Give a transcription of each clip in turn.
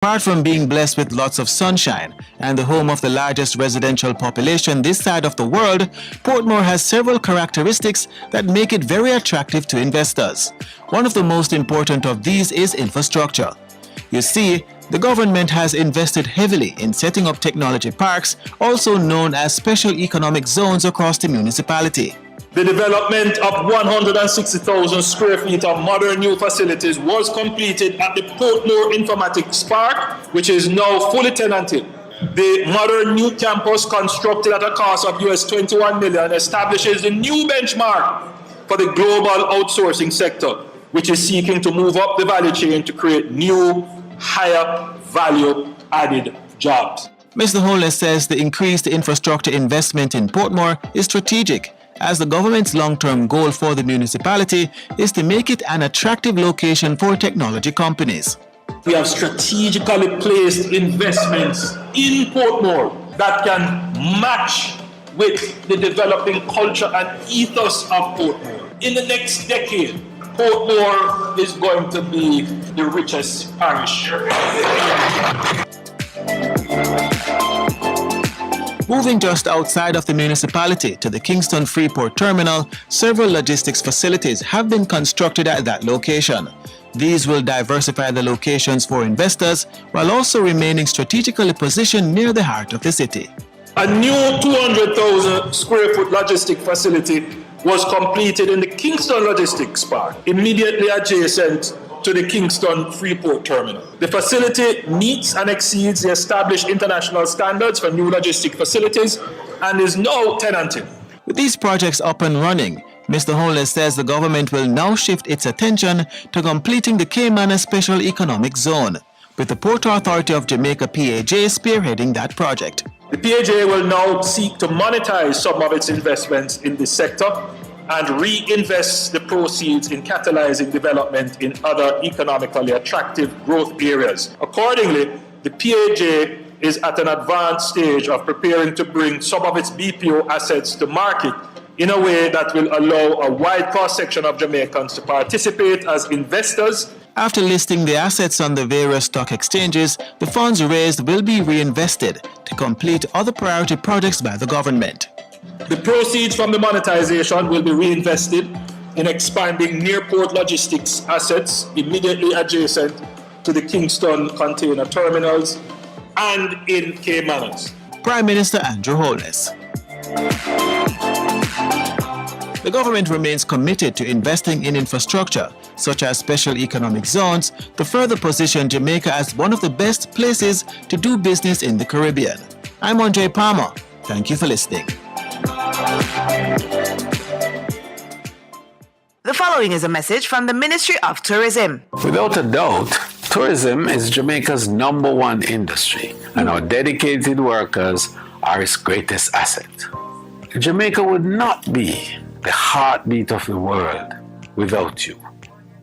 Apart from being blessed with lots of sunshine and the home of the largest residential population this side of the world, Portmore has several characteristics that make it very attractive to investors. One of the most important of these is infrastructure. You see, the government has invested heavily in setting up technology parks, also known as special economic zones across the municipality. The development of 160,000 square feet of modern new facilities was completed at the Portmore Informatics Park, which is now fully tenanted. The modern new campus, constructed at a cost of US $21 million, establishes the new benchmark for the global outsourcing sector, which is seeking to move up the value chain to create new, higher value added jobs. Mr. Holness says the increased infrastructure investment in Portmore is strategic, as the government's long-term goal for the municipality is to make it an attractive location for technology companies. We have strategically placed investments in Portmore that can match with the developing culture and ethos of Portmore. In the next decade, Portmore is going to be the richest parish. Moving just outside of the municipality to the Kingston Freeport Terminal, several logistics facilities have been constructed at that location. These will diversify the locations for investors while also remaining strategically positioned near the heart of the city. A new 200,000 square foot logistic facility was completed in the Kingston Logistics Park, immediately adjacent to the Kingston Freeport Terminal. The facility meets and exceeds the established international standards for new logistic facilities and is now tenanted. With these projects up and running, Mr. Holness says the government will now shift its attention to completing the Cayman Special Economic Zone, with the Port Authority of Jamaica PAJ spearheading that project. The PAJ will now seek to monetize some of its investments in this sector and reinvest the proceeds in catalyzing development in other economically attractive growth areas. Accordingly, the PAJ is at an advanced stage of preparing to bring some of its BPO assets to market in a way that will allow a wide cross-section of Jamaicans to participate as investors. After listing the assets on the various stock exchanges, the funds raised will be reinvested to complete other priority projects by the government. The proceeds from the monetization will be reinvested in expanding near-port logistics assets immediately adjacent to the Kingston container terminals and in Caymanas. Prime Minister Andrew Holness. The government remains committed to investing in infrastructure, such as special economic zones, to further position Jamaica as one of the best places to do business in the Caribbean. I'm Andre Palmer. Thank you for listening. The following is a message from the Ministry of Tourism. Without a doubt, tourism is Jamaica's #1 industry, and our dedicated workers are its greatest asset. Jamaica would not be the heartbeat of the world without you.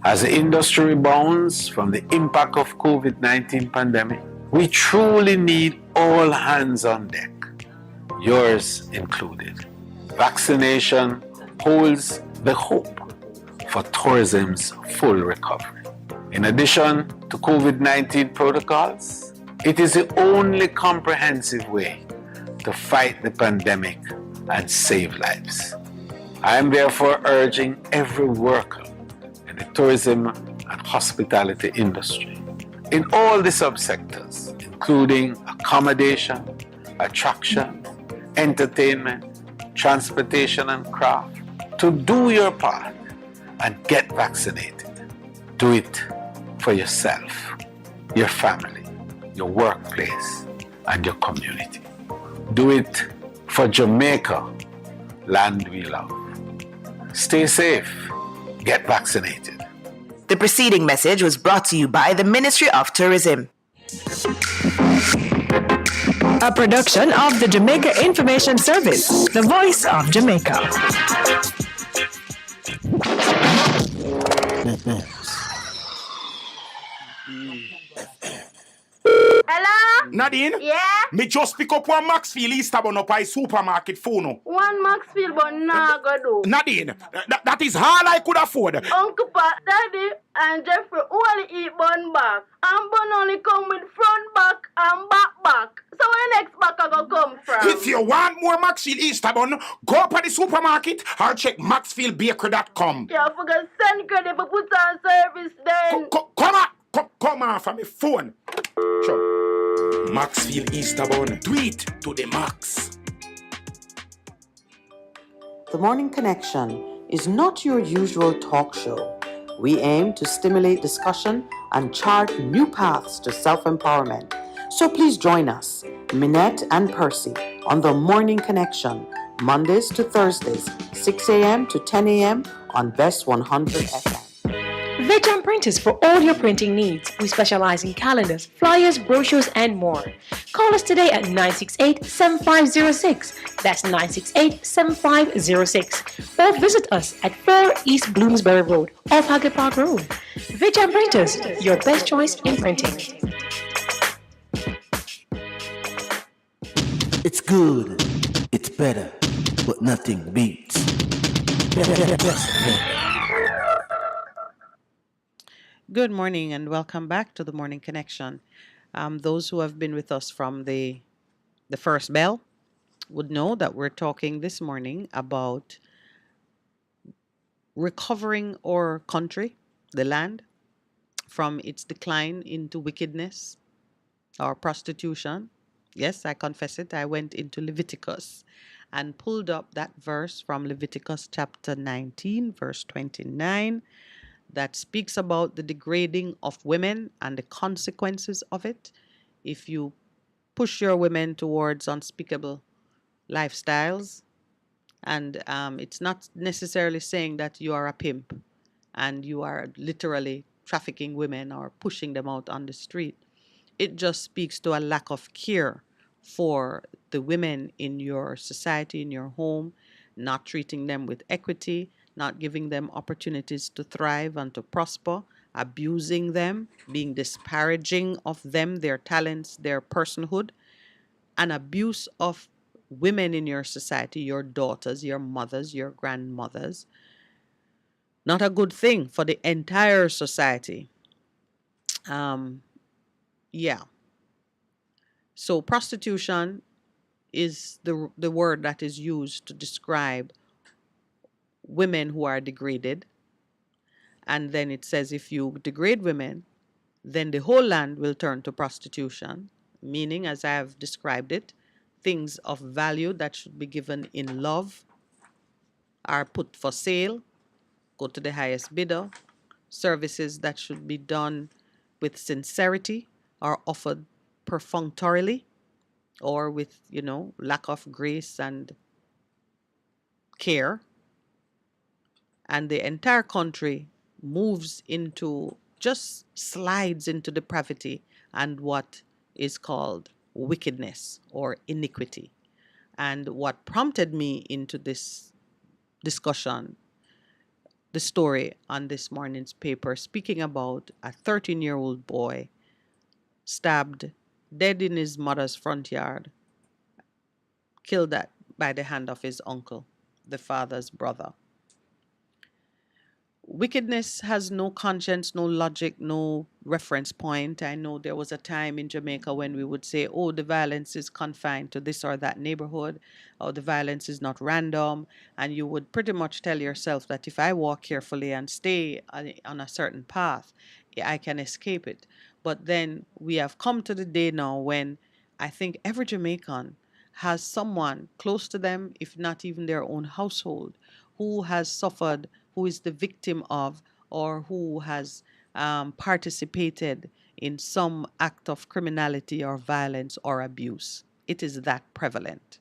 As the industry rebounds from the impact of COVID-19 pandemic, we truly need all hands on deck, yours included. Vaccination holds the hope for tourism's full recovery. In addition to COVID-19 protocols, it is the only comprehensive way to fight the pandemic and save lives. I am therefore urging every worker in the tourism and hospitality industry, in all the subsectors, including accommodation, attraction, entertainment, transportation and craft, to do your part and get vaccinated. Do it for yourself, your family, your workplace, and your community. Do it for Jamaica, land we love. Stay safe. Get vaccinated. The preceding message was brought to you by the Ministry of Tourism. A production of the Jamaica Information Service, the voice of Jamaica. Hello? Nadine? Yeah? Me just pick up one Maxfield Easterbun up by supermarket phone. One Maxfield, but nah, go do. Nadine, that is all I could afford. Uncle Pat, Daddy, and Jeffrey only eat bun back. And bun only come with front back and back. So where next back I go come from? If you want more Maxfield Easterbun, go up at the supermarket or check maxfieldbakery.com. Yeah, I forgot send credit but put on service then. Come on from my phone. Sure. Maxfield Easterbun. Do it to the max. The Morning Connection is not your usual talk show. We aim to stimulate discussion and chart new paths to self-empowerment. So please join us, Minette and Percy, on The Morning Connection, Mondays to Thursdays, 6 a.m. to 10 a.m. on Best 100 FM. Vegam Printers for all your printing needs. We specialize in calendars, flyers, brochures, and more. Call us today at 968-7506. That's 968-7506. Or visit us at 4 East Bloomsbury Road, off Hagley Park Road. Vegam Printers, your best choice in printing. It's good, it's better, but nothing beats. Good morning and welcome back to the Morning Connection. Those who have been with us from the first bell would know that we're talking this morning about recovering our country, the land, from its decline into wickedness or prostitution. Yes, I confess it. I went into Leviticus and pulled up that verse from Leviticus chapter 19, verse 29. That speaks about the degrading of women and the consequences of it. If you push your women towards unspeakable lifestyles, and it's not necessarily saying that you are a pimp and you are literally trafficking women or pushing them out on the street. It just speaks to a lack of care for the women in your society, in your home, not treating them with equity, not giving them opportunities to thrive and to prosper, abusing them, being disparaging of them, their talents, their personhood, an abuse of women in your society, your daughters, your mothers, your grandmothers. Not a good thing for the entire society. So prostitution is the word that is used to describe women who are degraded. And then it says if you degrade women, then the whole land will turn to prostitution, meaning, as I have described it, things of value that should be given in love are put for sale, go to the highest bidder. Services that should be done with sincerity are offered perfunctorily or with, lack of grace and care. And the entire country slides into depravity and what is called wickedness or iniquity. And what prompted me into this discussion, the story on this morning's paper, speaking about a 13-year-old boy stabbed dead in his mother's front yard, killed by the hand of his uncle, the father's brother. Wickedness has no conscience, no logic, no reference point. I know there was a time in Jamaica when we would say, oh, the violence is confined to this or that neighborhood, or the violence is not random. And you would pretty much tell yourself that if I walk carefully and stay on a certain path, I can escape it. But then we have come to the day now when I think every Jamaican has someone close to them, if not even their own household, who has suffered, who is the victim of, or who has participated in some act of criminality or violence or abuse. It is that prevalent.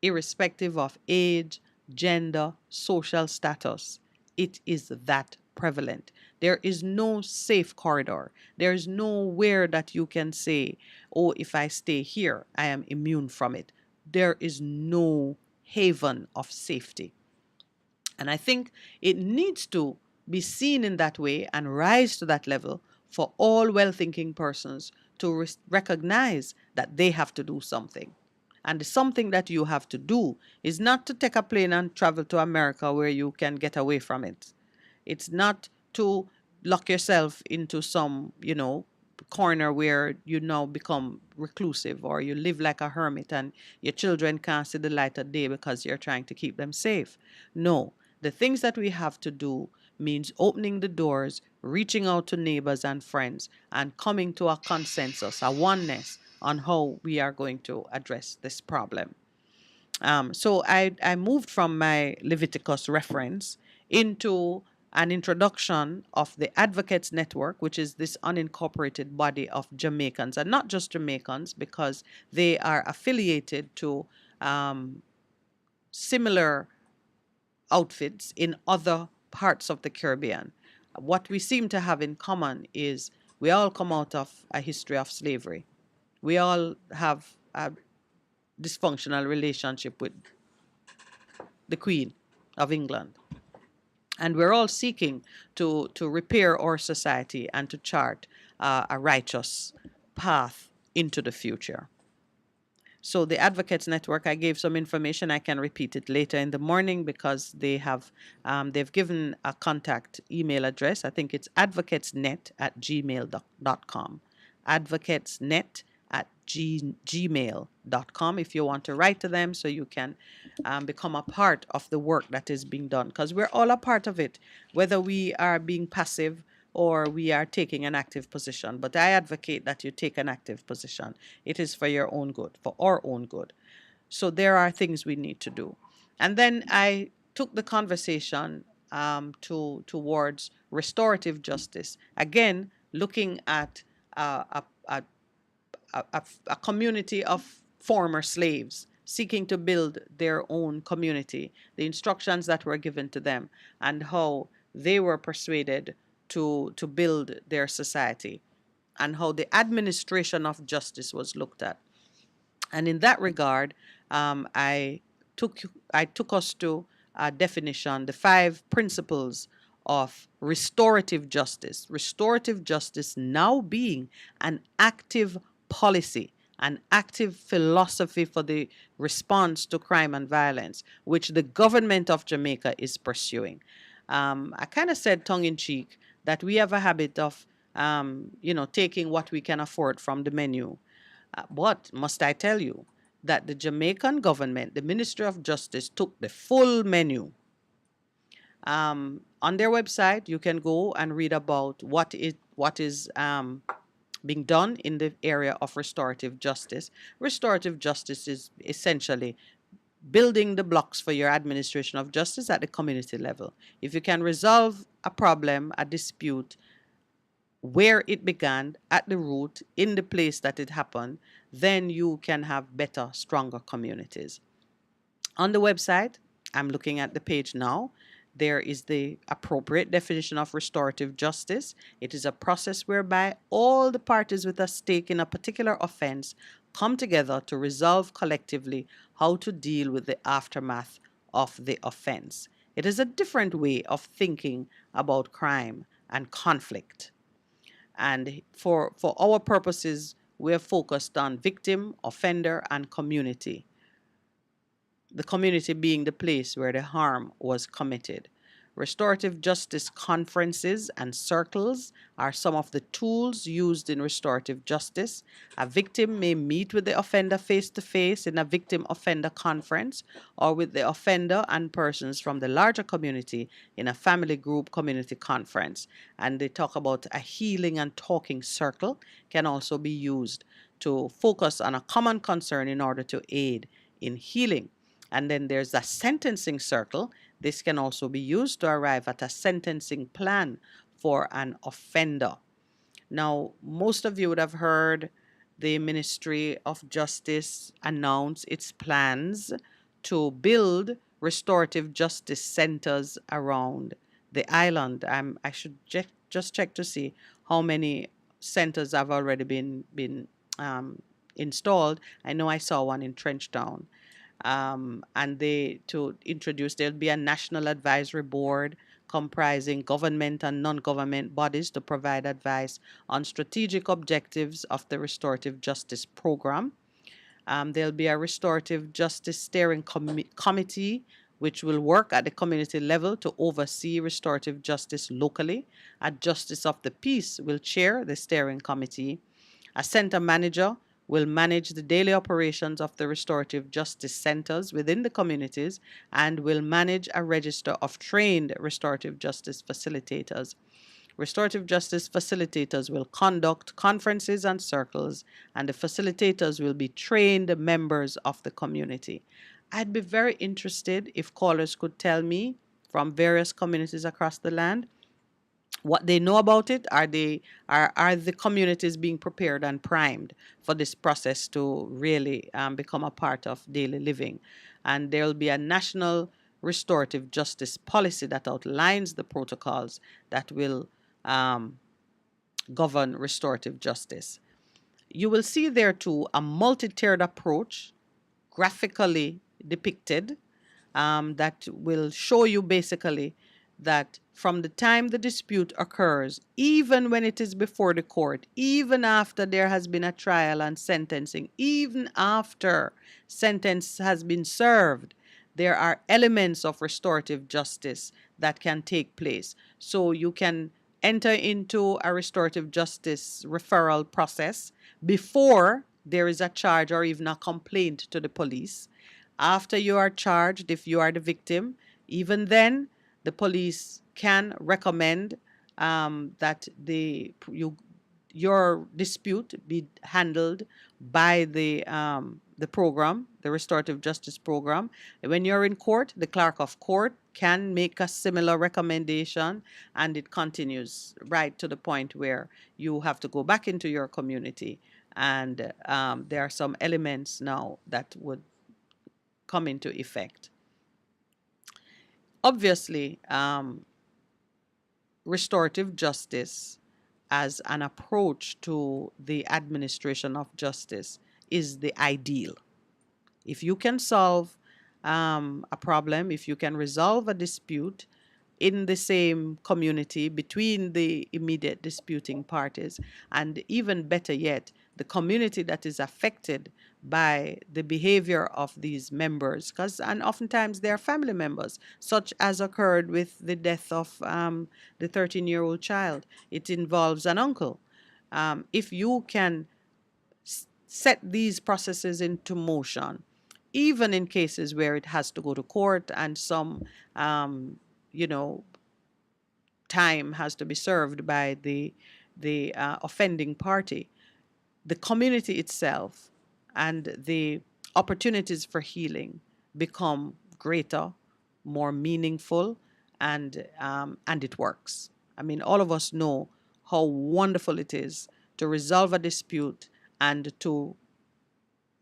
Irrespective of age, gender, social status, it is that prevalent. There is no safe corridor. There is nowhere that you can say, oh, if I stay here, I am immune from it. There is no haven of safety. And I think it needs to be seen in that way and rise to that level for all well-thinking persons to recognize that they have to do something. And the something that you have to do is not to take a plane and travel to America where you can get away from it. It's not to lock yourself into some, corner where you now become reclusive or you live like a hermit and your children can't see the light of day because you're trying to keep them safe. No, the things that we have to do means opening the doors, reaching out to neighbors and friends, and coming to a consensus, a oneness on how we are going to address this problem. So I moved from my Leviticus reference into an introduction of the Advocates Network, which is this unincorporated body of Jamaicans, and not just Jamaicans, because they are affiliated to similar outfits in other parts of the Caribbean. What we seem to have in common is we all come out of a history of slavery. We all have a dysfunctional relationship with the Queen of England. And we're all seeking to repair our society and to chart a righteous path into the future. So the Advocates Network, I gave some information. I can repeat it later in the morning because they have they've given a contact email address. I think it's advocatesnet@gmail.com. Advocatesnet@gmail.com if you want to write to them so you can become a part of the work that is being done, because we're all a part of it, whether we are being passive or we are taking an active position. But I advocate that you take an active position. It is for your own good, for our own good. So there are things we need to do. And then I took the conversation towards restorative justice. Again, looking at a community of former slaves seeking to build their own community, the instructions that were given to them, and how they were persuaded to build their society, and how the administration of justice was looked at. And in that regard, I took us to a definition, the 5 principles of restorative justice. Restorative justice now being an active policy, an active philosophy for the response to crime and violence, which the government of Jamaica is pursuing. I kind of said tongue-in-cheek that we have a habit of, taking what we can afford from the menu. But must I tell you that the Jamaican government, the Ministry of Justice, took the full menu. On their website, you can go and read about what is being done in the area of restorative justice. Restorative justice is essentially building the blocks for your administration of justice at the community level. If you can resolve a problem, a dispute, where it began, at the root, in the place that it happened, then you can have better, stronger communities. On the website, I'm looking at the page now, there is the appropriate definition of restorative justice. It is a process whereby all the parties with a stake in a particular offense come together to resolve collectively how to deal with the aftermath of the offense. It is a different way of thinking about crime and conflict. And for our purposes, we are focused on victim, offender, and community. The community being the place where the harm was committed. Restorative justice conferences and circles are some of the tools used in restorative justice. A victim may meet with the offender face-to-face in a victim-offender conference, or with the offender and persons from the larger community in a family group community conference. And they talk about a healing and talking circle can also be used to focus on a common concern in order to aid in healing. And then there's a sentencing circle. This can also be used to arrive at a sentencing plan for an offender. Now, most of you would have heard the Ministry of Justice announce its plans to build restorative justice centers around the island. I should just check to see how many centers have already been installed. I know I saw one in Trenchtown. And to introduce, there'll be a national advisory board comprising government and non-government bodies to provide advice on strategic objectives of the Restorative Justice Program. There'll be a Restorative Justice Steering Committee, which will work at the community level to oversee restorative justice locally. A Justice of the Peace will chair the steering committee. A center manager will manage the daily operations of the restorative justice centers within the communities and will manage a register of trained restorative justice facilitators. Restorative justice facilitators will conduct conferences and circles, and the facilitators will be trained members of the community. I'd be very interested if callers could tell me from various communities across the land what they know about it. Are the communities being prepared and primed for this process to really become a part of daily living? And there will be a national restorative justice policy that outlines the protocols that will govern restorative justice. You will see there too a multi-tiered approach graphically depicted that will show you basically that from the time the dispute occurs, even when it is before the court, even after there has been a trial and sentencing, even after sentence has been served, there are elements of restorative justice that can take place. So you can enter into a restorative justice referral process before there is a charge or even a complaint to the police. After you are charged, if you are the victim, even then, the police can recommend that your dispute be handled by the program, the restorative justice program. When you're in court, the clerk of court can make a similar recommendation, and it continues right to the point where you have to go back into your community. And there are some elements now that would come into effect. Obviously, restorative justice as an approach to the administration of justice is the ideal. If you can solve a problem, if you can resolve a dispute in the same community between the immediate disputing parties, and even better yet, the community that is affected by the behavior of these members, and oftentimes they are family members, such as occurred with the death of the 13-year-old child. It involves an uncle. If you can set these processes into motion, even in cases where it has to go to court and some time has to be served by the offending party, the community itself and the opportunities for healing become greater, more meaningful, and it works. I mean, all of us know how wonderful it is to resolve a dispute and to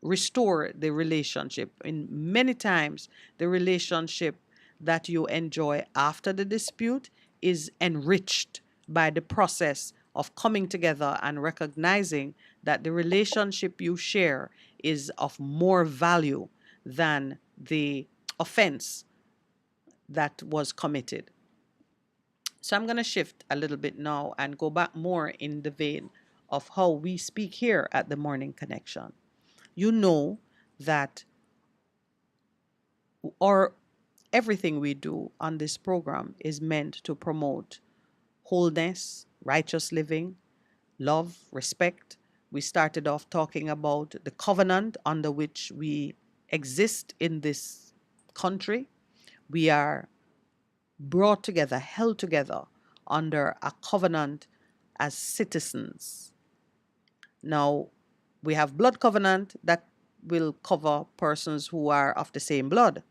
restore the relationship. In many times, the relationship that you enjoy after the dispute is enriched by the process of coming together and recognizing that the relationship you share is of more value than the offense that was committed. So I'm going to shift a little bit now and go back more in the vein of how we speak here at the Morning Connection. You know that everything we do on this program is meant to promote wholeness, righteous living, love, respect. We started off talking about the covenant under which we exist in this country. We are brought together, held together under a covenant as citizens. Now, we have blood covenant that will cover persons who are of the same blood.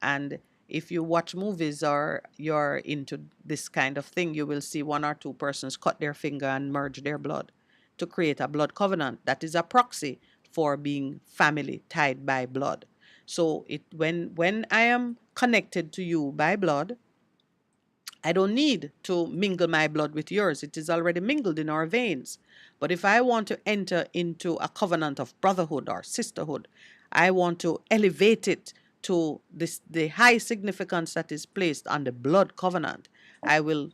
And if you watch movies or you're into this kind of thing, you will see one or two persons cut their finger and merge their blood to create a blood covenant. That is a proxy for being family tied by blood. So when I am connected to you by blood, I don't need to mingle my blood with yours. It is already mingled in our veins. But if I want to enter into a covenant of brotherhood or sisterhood, I want to elevate it to the high significance that is placed on the blood covenant. I will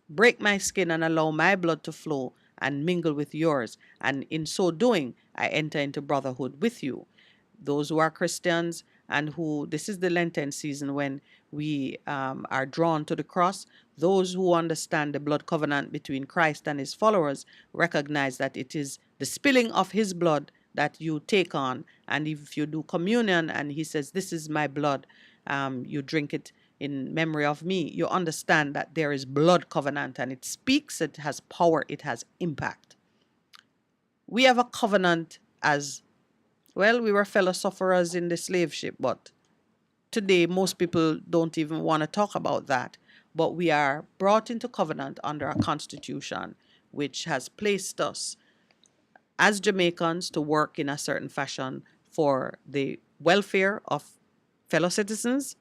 break my skin and allow my blood to flow and mingle with yours. And in so doing, I enter into brotherhood with you. Those who are Christians and who, this is the Lenten season when we are drawn to the cross, those who understand the blood covenant between Christ and his followers recognize that it is the spilling of his blood that you take on. And if you do communion and he says, this is my blood, you drink it in memory of me, you understand that there is blood covenant and it speaks, it has power, it has impact. We have a covenant as well. We were fellow sufferers in the slave ship, but today most people don't even want to talk about that. But we are brought into covenant under a constitution which has placed us as Jamaicans to work in a certain fashion for the welfare of fellow citizens.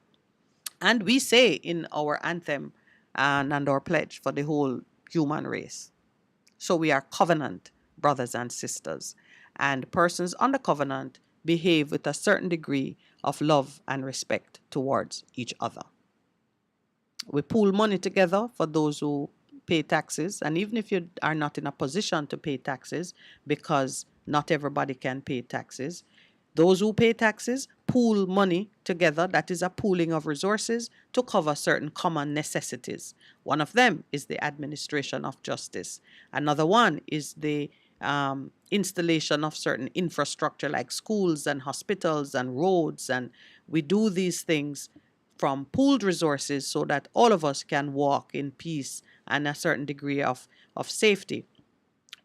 And we say in our anthem and our pledge for the whole human race. So we are covenant brothers and sisters. And persons under covenant behave with a certain degree of love and respect towards each other. We pool money together for those who pay taxes. And even if you are not in a position to pay taxes, because not everybody can pay taxes, those who pay taxes pool money together. That is a pooling of resources to cover certain common necessities. One of them is the administration of justice. Another one is the installation of certain infrastructure like schools and hospitals and roads. And we do these things from pooled resources so that all of us can walk in peace and a certain degree of safety.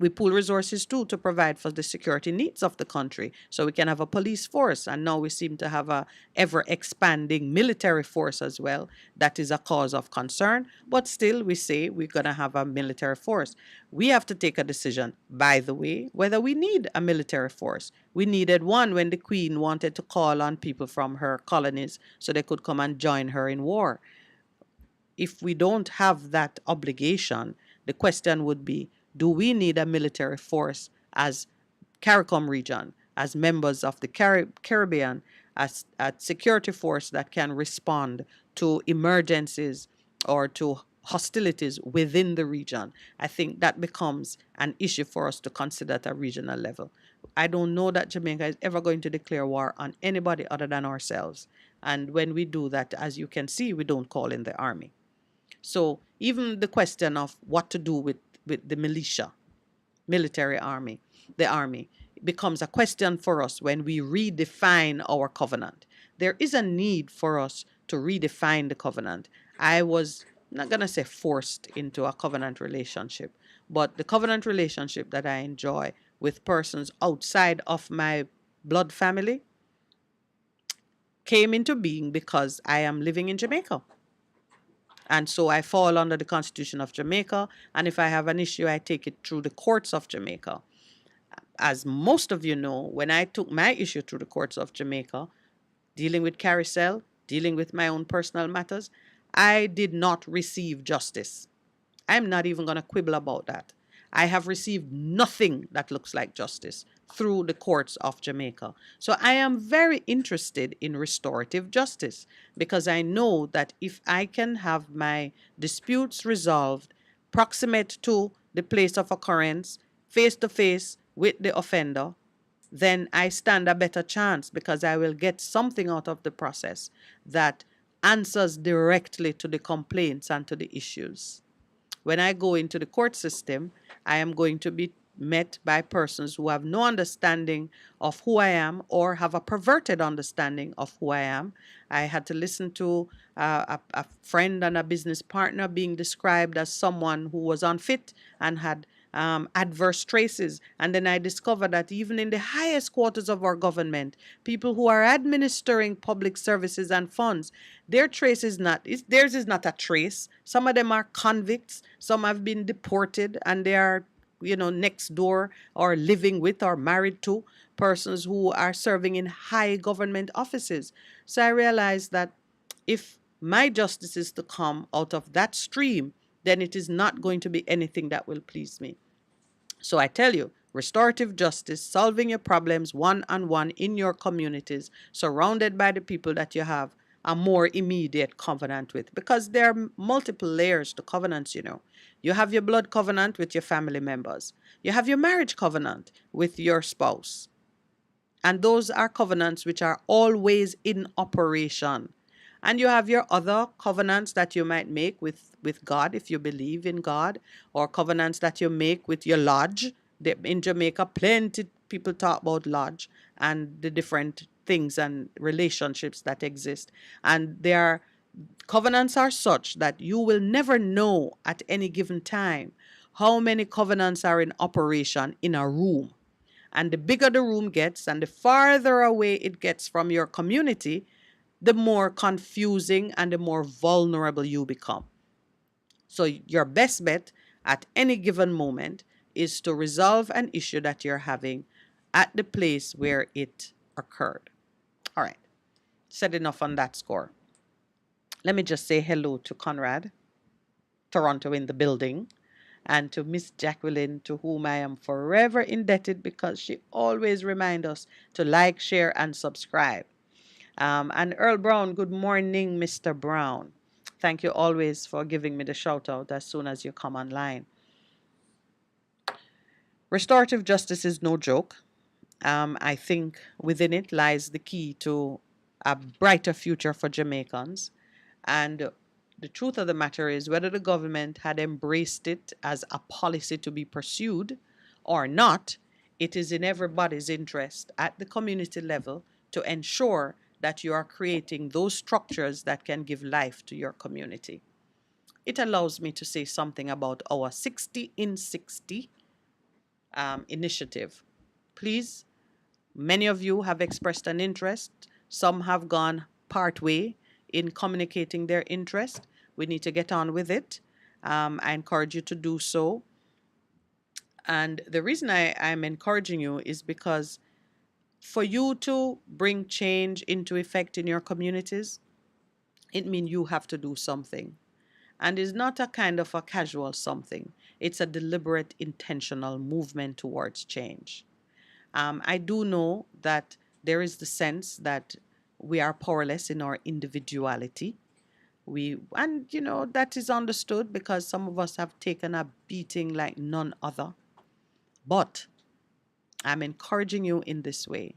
We pool resources too to provide for the security needs of the country, so we can have a police force. And now we seem to have a ever-expanding military force as well. That is a cause of concern, but still we say we're going to have a military force. We have to take a decision, by the way, whether we need a military force. We needed one when the Queen wanted to call on people from her colonies so they could come and join her in war. If we don't have that obligation, the question would be, do we need a military force as CARICOM region, as members of the Caribbean, as a security force that can respond to emergencies or to hostilities within the region? I think that becomes an issue for us to consider at a regional level. I don't know that Jamaica is ever going to declare war on anybody other than ourselves. And when we do that, as you can see, we don't call in the army. So even the question of what to do with the militia, military army, the army, becomes a question for us when we redefine our covenant. There is a need for us to redefine the covenant. I was not going to say forced into a covenant relationship, but the covenant relationship that I enjoy with persons outside of my blood family came into being because I am living in Jamaica. And so I fall under the Constitution of Jamaica. And if I have an issue, I take it through the courts of Jamaica. As most of you know, when I took my issue through the courts of Jamaica, dealing with Carousel, dealing with my own personal matters, I did not receive justice. I'm not even going to quibble about that. I have received nothing that looks like justice through the courts of Jamaica. So I am very interested in restorative justice because I know that if I can have my disputes resolved proximate to the place of occurrence, face to face with the offender, then I stand a better chance because I will get something out of the process that answers directly to the complaints and to the issues. When I go into the court system, I am going to be met by persons who have no understanding of who I am or have a perverted understanding of who I am. I had to listen to a friend and a business partner being described as someone who was unfit and had adverse traces. And then I discovered that even in the highest quarters of our government, people who are administering public services and funds, their trace is not, theirs is not a trace. Some of them are convicts. Some have been deported and they are, next door or living with or married to persons who are serving in high government offices. So I realized that if my justice is to come out of that stream, then it is not going to be anything that will please me. So I tell you, restorative justice, solving your problems one-on-one in your communities, surrounded by the people that you have a more immediate covenant with, because there are multiple layers to covenants, you know. You have your blood covenant with your family members. You have your marriage covenant with your spouse. And those are covenants which are always in operation. And you have your other covenants that you might make with God if you believe in God, or covenants that you make with your lodge. In Jamaica, plenty people talk about lodge and the different things and relationships that exist. And their covenants are such that you will never know at any given time how many covenants are in operation in a room. And the bigger the room gets and the farther away it gets from your community, the more confusing and the more vulnerable you become. So your best bet at any given moment is to resolve an issue that you're having at the place where it occurred. All right, said enough on that score. Let me just say hello to Conrad, Toronto in the building, and to Miss Jacqueline, to whom I am forever indebted because she always reminds us to like, share, and subscribe. And Earl Brown, good morning, Mr. Brown. Thank you always for giving me the shout out as soon as you come online. Restorative justice is no joke. I think within it lies the key to a brighter future for Jamaicans. And the truth of the matter is, whether the government had embraced it as a policy to be pursued or not, it is in everybody's interest at the community level to ensure that you are creating those structures that can give life to your community. It allows me to say something about our 60 in 60 initiative. Please, many of you have expressed an interest. Some have gone part way in communicating their interest. We need to get on with it. I encourage you to do so. And the reason I'm encouraging you is because for you to bring change into effect in your communities, it means you have to do something. And it's not a kind of a casual something. It's a deliberate, intentional movement towards change. I do know that there is the sense that we are powerless in our individuality. And you know, that is understood because some of us have taken a beating like none other. But I'm encouraging you in this way.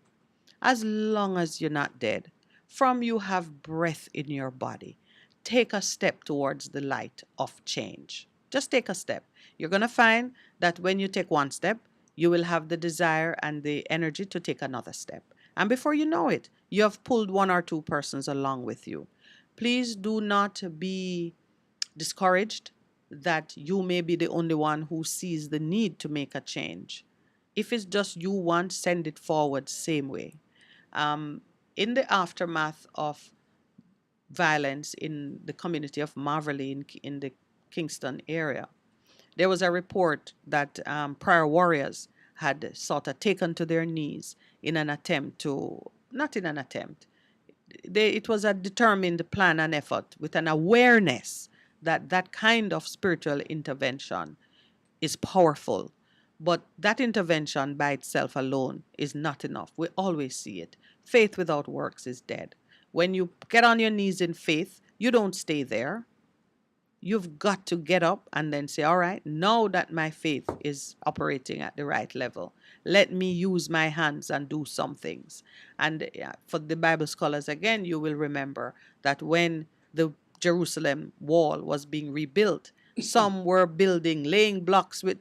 As long as you're not dead, from you have breath in your body, take a step towards the light of change. Just take a step. You're going to find that when you take one step, you will have the desire and the energy to take another step. And before you know it, you have pulled one or two persons along with you. Please do not be discouraged that you may be the only one who sees the need to make a change. If it's just you want, send it forward same way. In the aftermath of violence in the community of Marverley in the Kingston area, there was a report that prior warriors had sort of taken to their knees in an attempt to, not in an attempt, it was a determined plan and effort with an awareness that that kind of spiritual intervention is powerful. But that intervention by itself alone is not enough. We always see it. Faith without works is dead. When you get on your knees in faith, you don't stay there. You've got to get up and then say, all right, now that my faith is operating at the right level, let me use my hands and do some things. And for the Bible scholars, again, you will remember that when the Jerusalem wall was being rebuilt, some were laying blocks with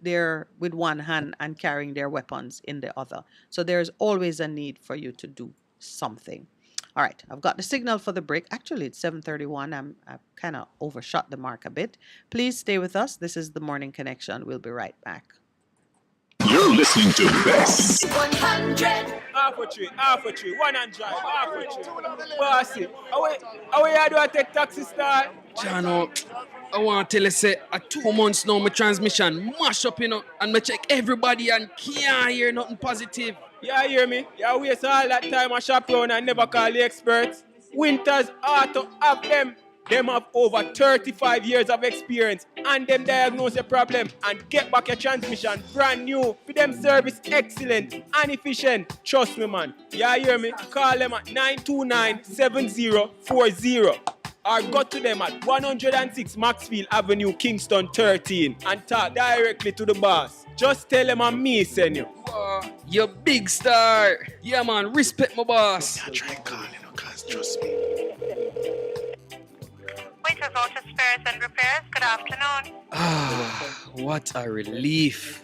one hand and carrying their weapons in the other. So there's always a need for you to do something. All right, I've got the signal for the break. Actually, it's 7:31. I've kind of overshot the mark a bit. Please stay with us. This is the Morning Connection. We'll be right back. You're listening to Best 100. Half a tree, 100, half a tree. Bossy, how you do I take taxi star? Jano, I want to tell you, say, 2 months now, my transmission mash up, you know, and I check everybody and can't hear nothing positive. Yeah, hear me? You waste all that time I shop around and never call the experts. Winters Auto have them. Them have over 35 years of experience and them diagnose your problem and get back your transmission brand new. For them service excellent and efficient. Trust me, man. You hear me? Call them at 929-7040 or go to them at 106 Maxfield Avenue, Kingston 13 and talk directly to the boss. Just tell them I'm me, send you. You big star. Yeah, man. Respect my boss. Try calling, cause trust me. Winter Voucher Spares and Repairs, good afternoon. What a relief.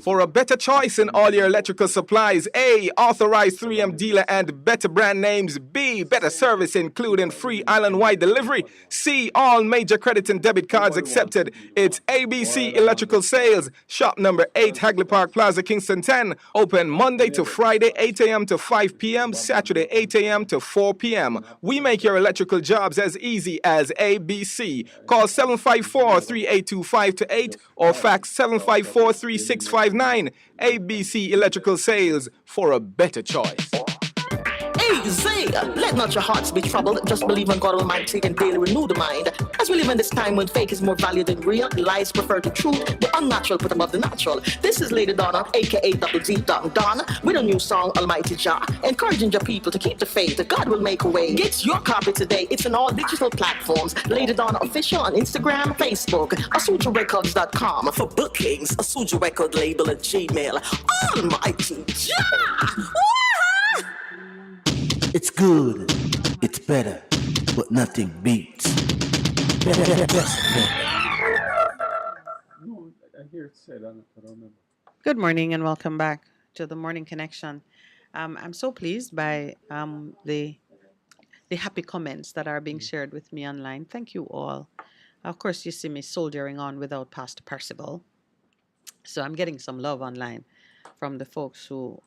For a better choice in all your electrical supplies, A, authorized 3M dealer and better brand names. B, better service including free island-wide delivery. C, all major credit and debit cards accepted. It's ABC Electrical Sales. Shop number 8, Hagley Park Plaza, Kingston 10. Open Monday to Friday, 8 a.m. to 5 p.m. Saturday, 8 a.m. to 4 p.m. We make your electrical jobs as easy as ABC. Call 754-382-528 or fax 754-3659. ABC Electrical Sales, for a better choice. Easy! Let not your hearts be troubled. Just believe in God Almighty and daily renew the mind. As we live in this time when fake is more valued than real, lies prefer to truth, the unnatural put above the natural. This is Lady Donna, aka Double D Don, with a new song, Almighty Jah, encouraging your people to keep the faith. God will make a way. Get your copy today. It's on all digital platforms. Lady Donna Official on Instagram, Facebook, AsujaRecords.com. For bookings, Asuja Record Label at Gmail. Almighty Jah! It's good, it's better, but nothing beats. Good morning and welcome back to the Morning Connection. I'm so pleased by the happy comments that are being shared with me online. Thank you all. Of course, you see me soldiering on without Pastor Percival. So I'm getting some love online from the folks who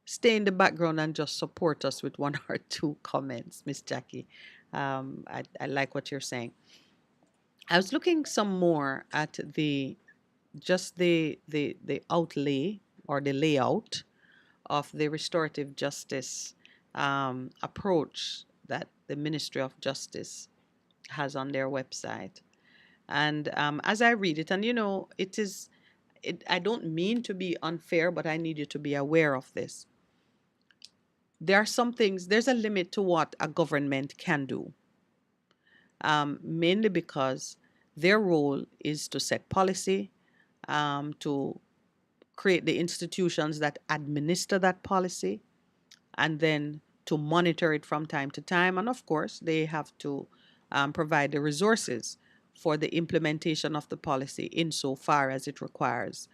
stay in the background and just support us with one or two comments, Miss Jackie. I like what you're saying. I was looking some more at the outlay or the layout of the restorative justice approach that the Ministry of Justice has on their website. And as I read it, and I don't mean to be unfair, but I need you to be aware of this. There are some things, there's a limit to what a government can do, mainly because their role is to set policy, to create the institutions that administer that policy, and then to monitor it from time to time. And of course, they have to provide the resources for the implementation of the policy insofar as it requires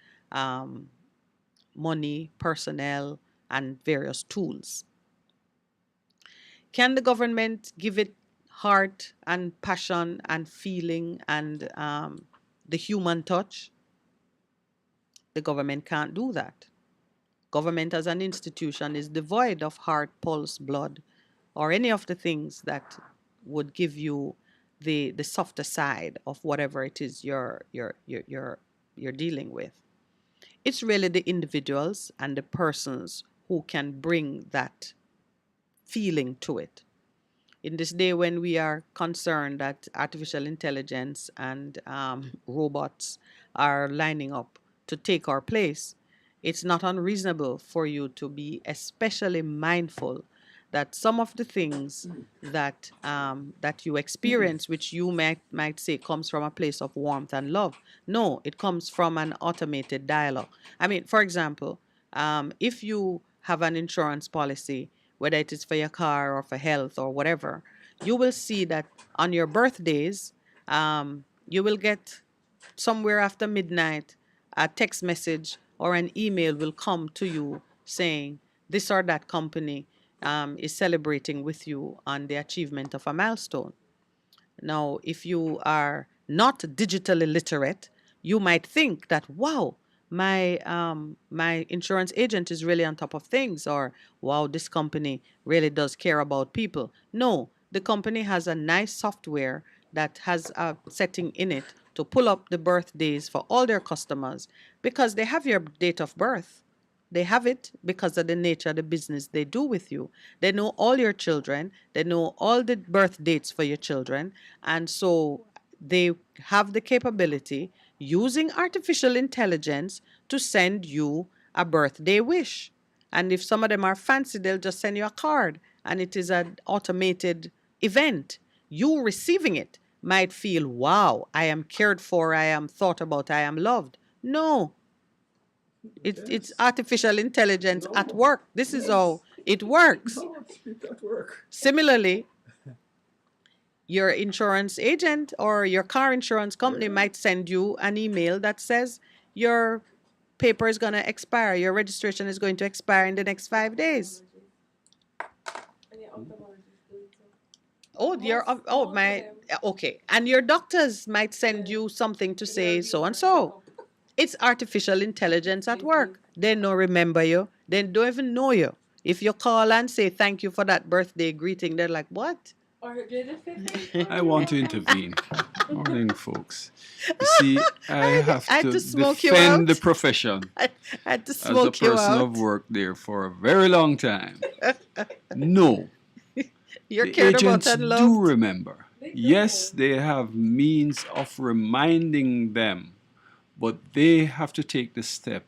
money, personnel, and various tools. Can the government give it heart and passion and feeling and the human touch? The government can't do that. Government as an institution is devoid of heart, pulse, blood, or any of the things that would give you the softer side of whatever it is you're dealing with. It's really the individuals and the persons who can bring that feeling to it. In this day when we are concerned that artificial intelligence and robots are lining up to take our place, it's not unreasonable for you to be especially mindful that some of the things that you experience, which you might say comes from a place of warmth and love. No, it comes from an automated dialogue. I mean, for example, if you have an insurance policy, whether it is for your car or for health or whatever, you will see that on your birthdays, you will get somewhere after midnight, a text message or an email will come to you saying this or that company is celebrating with you on the achievement of a milestone. Now, if you are not digitally literate, you might think that, wow, my insurance agent is really on top of things, or wow, this company really does care about people. No, the company has a nice software that has a setting in it to pull up the birthdays for all their customers because they have your date of birth. They have it because of the nature of the business they do with you. They know all your children. They know all the birth dates for your children. And so they have the capability, using artificial intelligence, to send you a birthday wish. And if some of them are fancy, they'll just send you a card. And it is an automated event. You receiving it might feel, wow, I am cared for, I am thought about, I am loved. No. It's artificial intelligence at work. This is how it works. Similarly, your insurance agent or your car insurance company might send you an email that says your paper is going to expire, your registration is going to expire in the next 5 days. Okay. And your doctors might send you something to say so and so. It's artificial intelligence at work. They don't remember you. They don't even know you. If you call and say thank you for that birthday greeting, they're like, what? I want to intervene. Morning, folks. You see, I have to defend the profession. I had to smoke you out. As a person who've worked there for a very long time. No. You're the cared agents about and loved. do remember. Yes, they have means of reminding them, but they have to take the step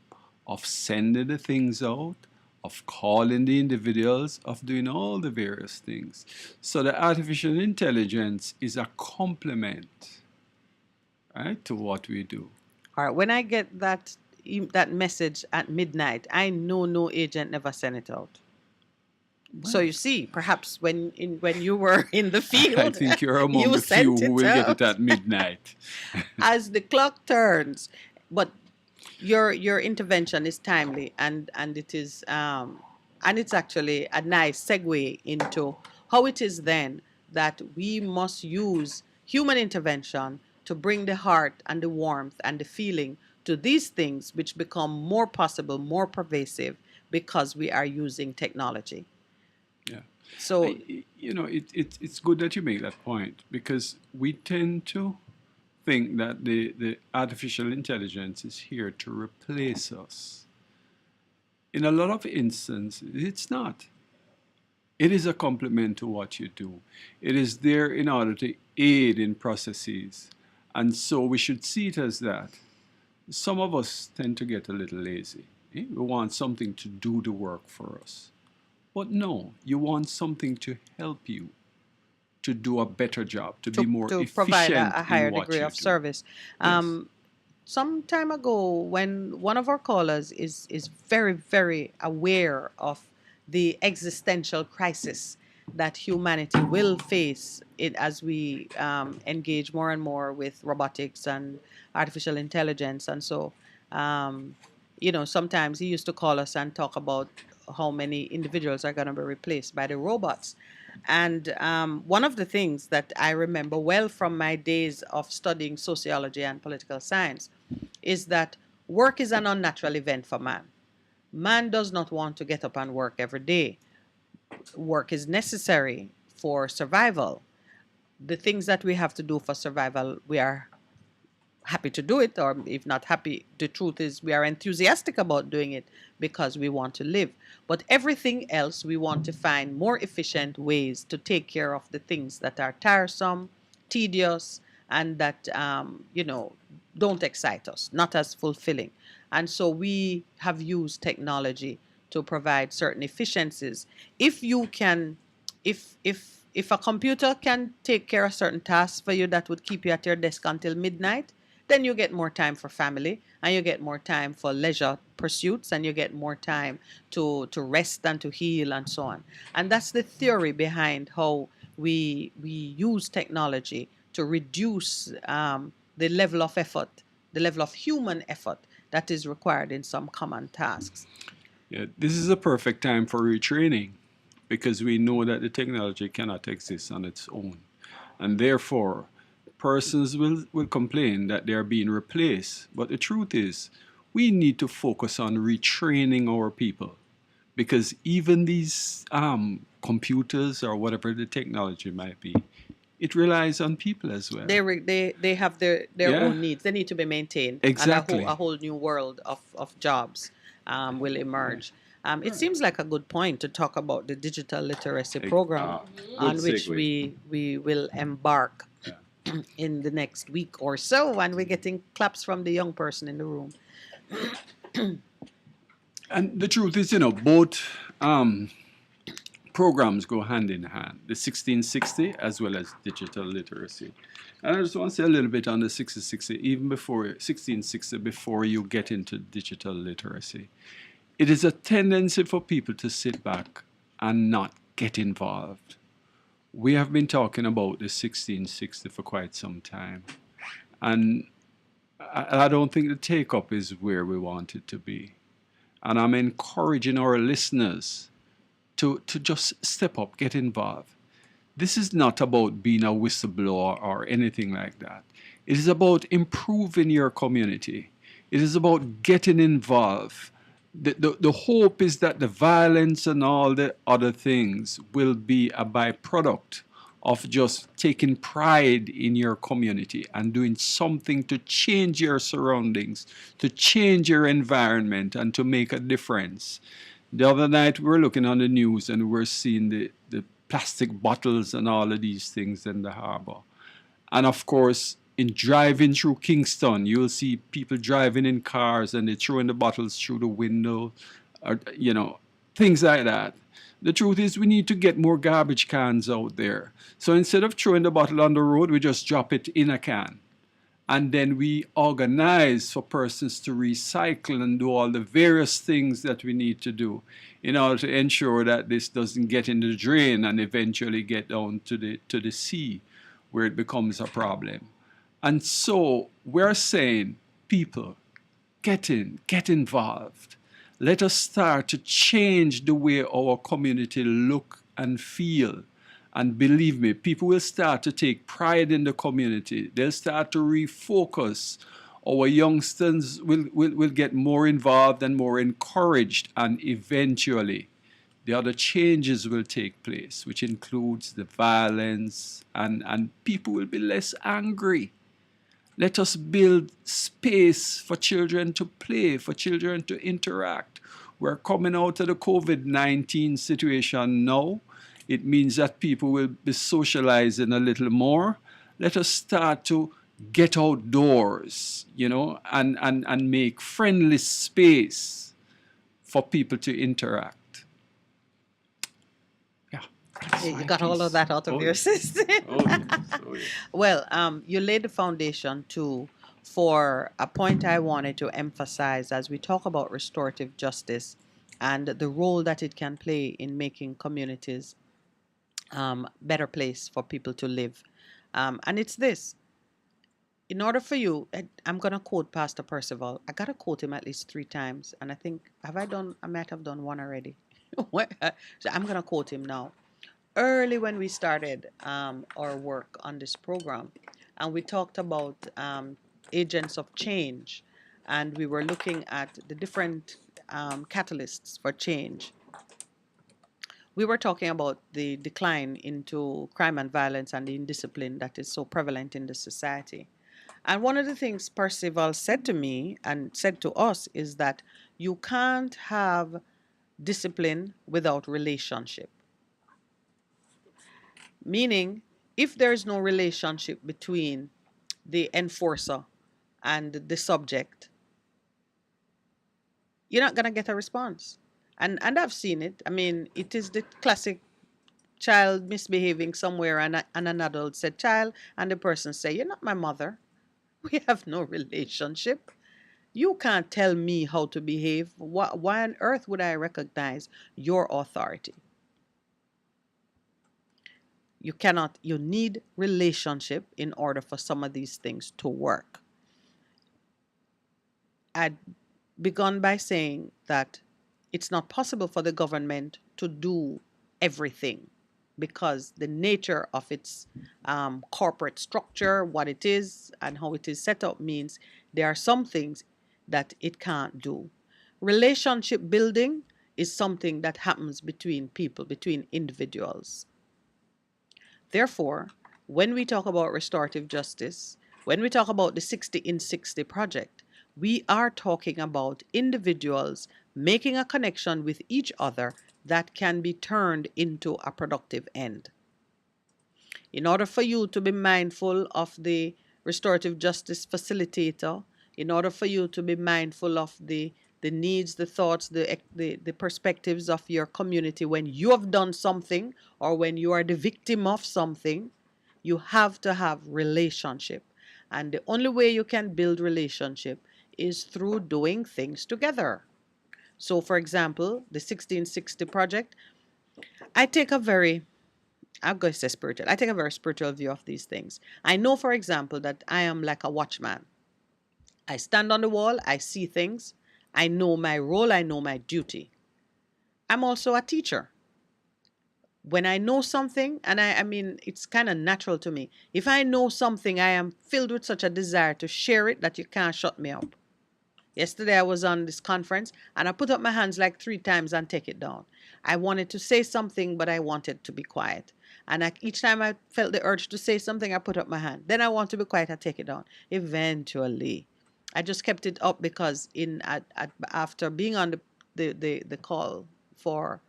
of sending the things out, of calling the individuals, of doing all the various things. So the artificial intelligence is a complement, right, to what we do. All right. When I get that message at midnight, I know no agent never sent it out. So you see, perhaps when you were in the field, I think you're among the few who will get it at midnight. As the clock turns. But your intervention is timely, and it is and it's actually a nice segue into how it is then that we must use human intervention to bring the heart and the warmth and the feeling to these things, which become more possible, more pervasive, because we are using technology. Yeah. So it's good that you make that point, because we tend to think that the artificial intelligence is here to replace us. In a lot of instances, it's not. It is a complement to what you do. It is there in order to aid in processes. And so we should see it as that. Some of us tend to get a little lazy. We want something to do the work for us. But no, you want something to help you to do a better job, to be more efficient, provide a higher in what degree you of do. service. Some time ago, when one of our callers is very, very aware of the existential crisis that humanity will face as we engage more and more with robotics and artificial intelligence. And so, sometimes he used to call us and talk about how many individuals are going to be replaced by the robots. And one of the things that I remember well from my days of studying sociology and political science is that work is an unnatural event for man. Man does not want to get up and work every day. Work is necessary for survival. The things that we have to do for survival, we are happy to do it, or if not happy, the truth is we are enthusiastic about doing it because we want to live. But everything else, we want to find more efficient ways to take care of the things that are tiresome, tedious, and that, don't excite us, not as fulfilling. And so we have used technology to provide certain efficiencies. If you can, if a computer can take care of certain tasks for you that would keep you at your desk until midnight, then you get more time for family, and you get more time for leisure pursuits, and you get more time to rest and to heal and so on. And that's the theory behind how we use technology to reduce the level of effort, the level of human effort that is required in some common tasks. Yeah, this is a perfect time for retraining, because we know that the technology cannot exist on its own. And therefore, persons will complain that they are being replaced. But the truth is, we need to focus on retraining our people, because even these computers or whatever the technology might be, it relies on people as well. They have their own needs. They need to be maintained. Exactly. And a whole new world of jobs. will emerge. It seems like a good point to talk about the digital literacy program on which we will embark in the next week or so, and we're getting claps from the young person in the room. And the truth is, both programs go hand in hand, the 1660 as well as digital literacy. And I just want to say a little bit on the 1660, even before 1660, before you get into digital literacy. It is a tendency for people to sit back and not get involved. We have been talking about the 1660 for quite some time. And I don't think the take-up is where we want it to be. And I'm encouraging our listeners to just step up, get involved. This is not about being a whistleblower or anything like that. It is about improving your community. It is about getting involved. The hope is that the violence and all the other things will be a byproduct of just taking pride in your community and doing something to change your surroundings, to change your environment, and to make a difference. The other night we were looking on the news and we were seeing the plastic bottles and all of these things in the harbor. And of course, in driving through Kingston, you'll see people driving in cars and they're throwing the bottles through the window, or, things like that. The truth is we need to get more garbage cans out there. So instead of throwing the bottle on the road, we just drop it in a can. And then we organize for persons to recycle and do all the various things that we need to do in order to ensure that this doesn't get in the drain and eventually get down to the sea where it becomes a problem. And so we're saying, people, get involved. Let us start to change the way our community look and feel. And believe me, people will start to take pride in the community. They'll start to refocus. Our youngsters will get more involved and more encouraged, and eventually the other changes will take place, which includes the violence, and people will be less angry. Let us build space for children to play, for children to interact. We're coming out of the COVID-19 situation now. It means that people will be socializing a little more. Let us start to get outdoors, and make friendly space for people to interact. Yeah. You got all of that out of your system. Well, you laid the foundation too for a point I wanted to emphasize as we talk about restorative justice and the role that it can play in making communities better place for people to live. And it's this. In order for you, I'm going to quote Pastor Percival. I got to quote him at least 3 times. And I think, I might have done one already. So I'm going to quote him now. Early when we started our work on this program, and we talked about agents of change, and we were looking at the different catalysts for change. We were talking about the decline into crime and violence and the indiscipline that is so prevalent in the society. And one of the things Percival said to me and said to us is that you can't have discipline without relationship. Meaning, if there is no relationship between the enforcer and the subject, you're not going to get a response. And I've seen it. I mean, it is the classic child misbehaving somewhere and an adult said, child, and the person say, you're not my mother. We have no relationship. You can't tell me how to behave. Why on earth would I recognize your authority? You need relationship in order for some of these things to work. I'd begun by saying that it's not possible for the government to do everything because the nature of its corporate structure, what it is and how it is set up means there are some things that it can't do. Relationship building is something that happens between people, between individuals. Therefore, when we talk about restorative justice, when we talk about the 60 in 60 project, we are talking about individuals making a connection with each other that can be turned into a productive end. In order for you to be mindful of the restorative justice facilitator, in order for you to be mindful of the needs, the thoughts, the perspectives of your community when you have done something or when you are the victim of something, you have to have relationship. And the only way you can build relationship is through doing things together. So, for example, the 1660 project, I take a very spiritual view of these things. I know, for example, that I am like a watchman. I stand on the wall, I see things, I know my role, I know my duty. I'm also a teacher. When I know something, and I mean, it's kind of natural to me. If I know something, I am filled with such a desire to share it that you can't shut me up. Yesterday I was on this conference and I put up my hands like 3 times and take it down. I wanted to say something, but I wanted to be quiet. And each time I felt the urge to say something, I put up my hand. Then I want to be quiet, I take it down. Eventually, I just kept it up because after being on the call for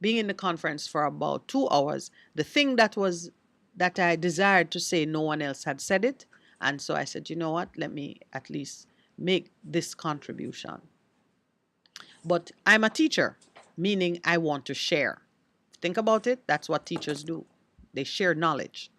being in the conference for about 2 hours, the thing that I desired to say, no one else had said it. And so I said, you know what, let me at least make this contribution. But I'm a teacher, meaning I want to share. Think about it, that's what teachers do. They share knowledge.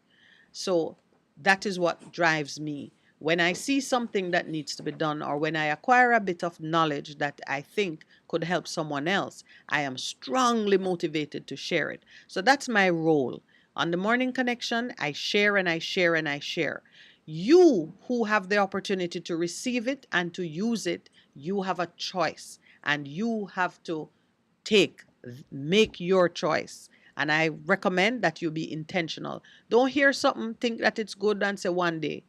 So that is what drives me. When I see something that needs to be done, or when I acquire a bit of knowledge that I think could help someone else, I am strongly motivated to share it. So that's my role. On the Morning Connection, I share and I share and I share. You who have the opportunity to receive it and to use it, you have a choice, and you have to make your choice. And I recommend that you be intentional. Don't hear something, think that it's good, and say one day,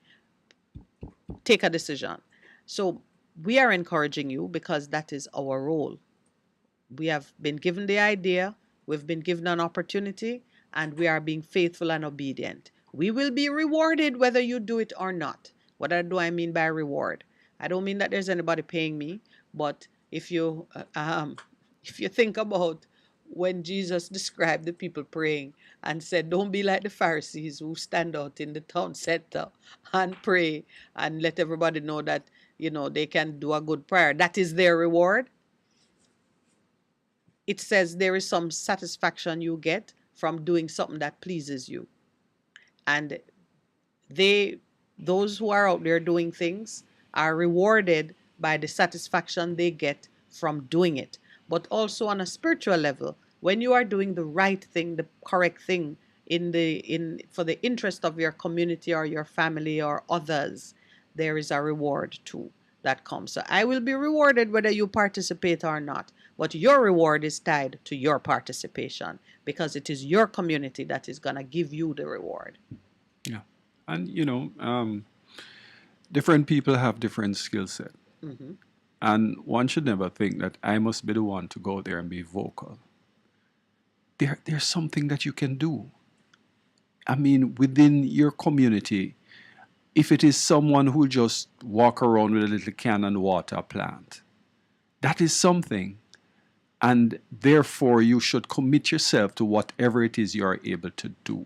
take a decision. So we are encouraging you because that is our role. We have been given the idea, we've been given an opportunity, and we are being faithful and obedient. We will be rewarded whether you do it or not. What do I mean by reward? I don't mean that there's anybody paying me, but if you think about when Jesus described the people praying and said, don't be like the Pharisees who stand out in the town center and pray and let everybody know that, they can do a good prayer. That is their reward. It says there is some satisfaction you get from doing something that pleases you. And those who are out there doing things are rewarded by the satisfaction they get from doing it. But also on a spiritual level, when you are doing the right thing, the correct thing for the interest of your community or your family or others, there is a reward too that comes. So I will be rewarded whether you participate or not, but your reward is tied to your participation because it is your community that is going to give you the reward. Yeah. And, different people have different skill set. Mm-hmm. And one should never think that I must be the one to go there and be vocal. There's something that you can do. I mean, within your community, if it is someone who just walk around with a little can and water a plant, that is something. And therefore, you should commit yourself to whatever it is you are able to do.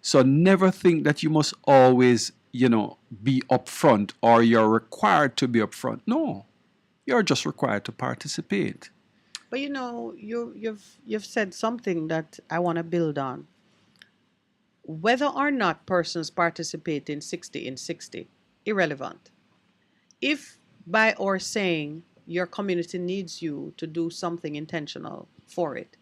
So never think that you must always, be upfront or you're required to be upfront. No, you're just required to participate. But you've said something that I want to build on. Whether or not persons participate in 60 in 60, irrelevant. If by our saying your community needs you to do something intentional for it,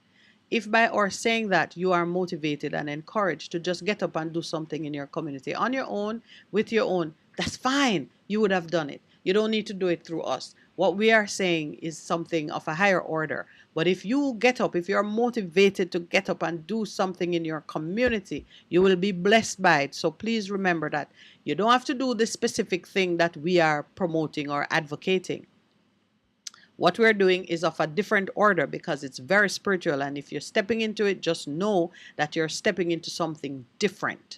if by our saying that you are motivated and encouraged to just get up and do something in your community on your own, with your own, that's fine. You would have done it. You don't need to do it through us. What we are saying is something of a higher order. But if you get up, if you're motivated to get up and do something in your community, you will be blessed by it. So please remember that you don't have to do the specific thing that we are promoting or advocating. What we're doing is of a different order because it's very spiritual. And if you're stepping into it, just know that you're stepping into something different.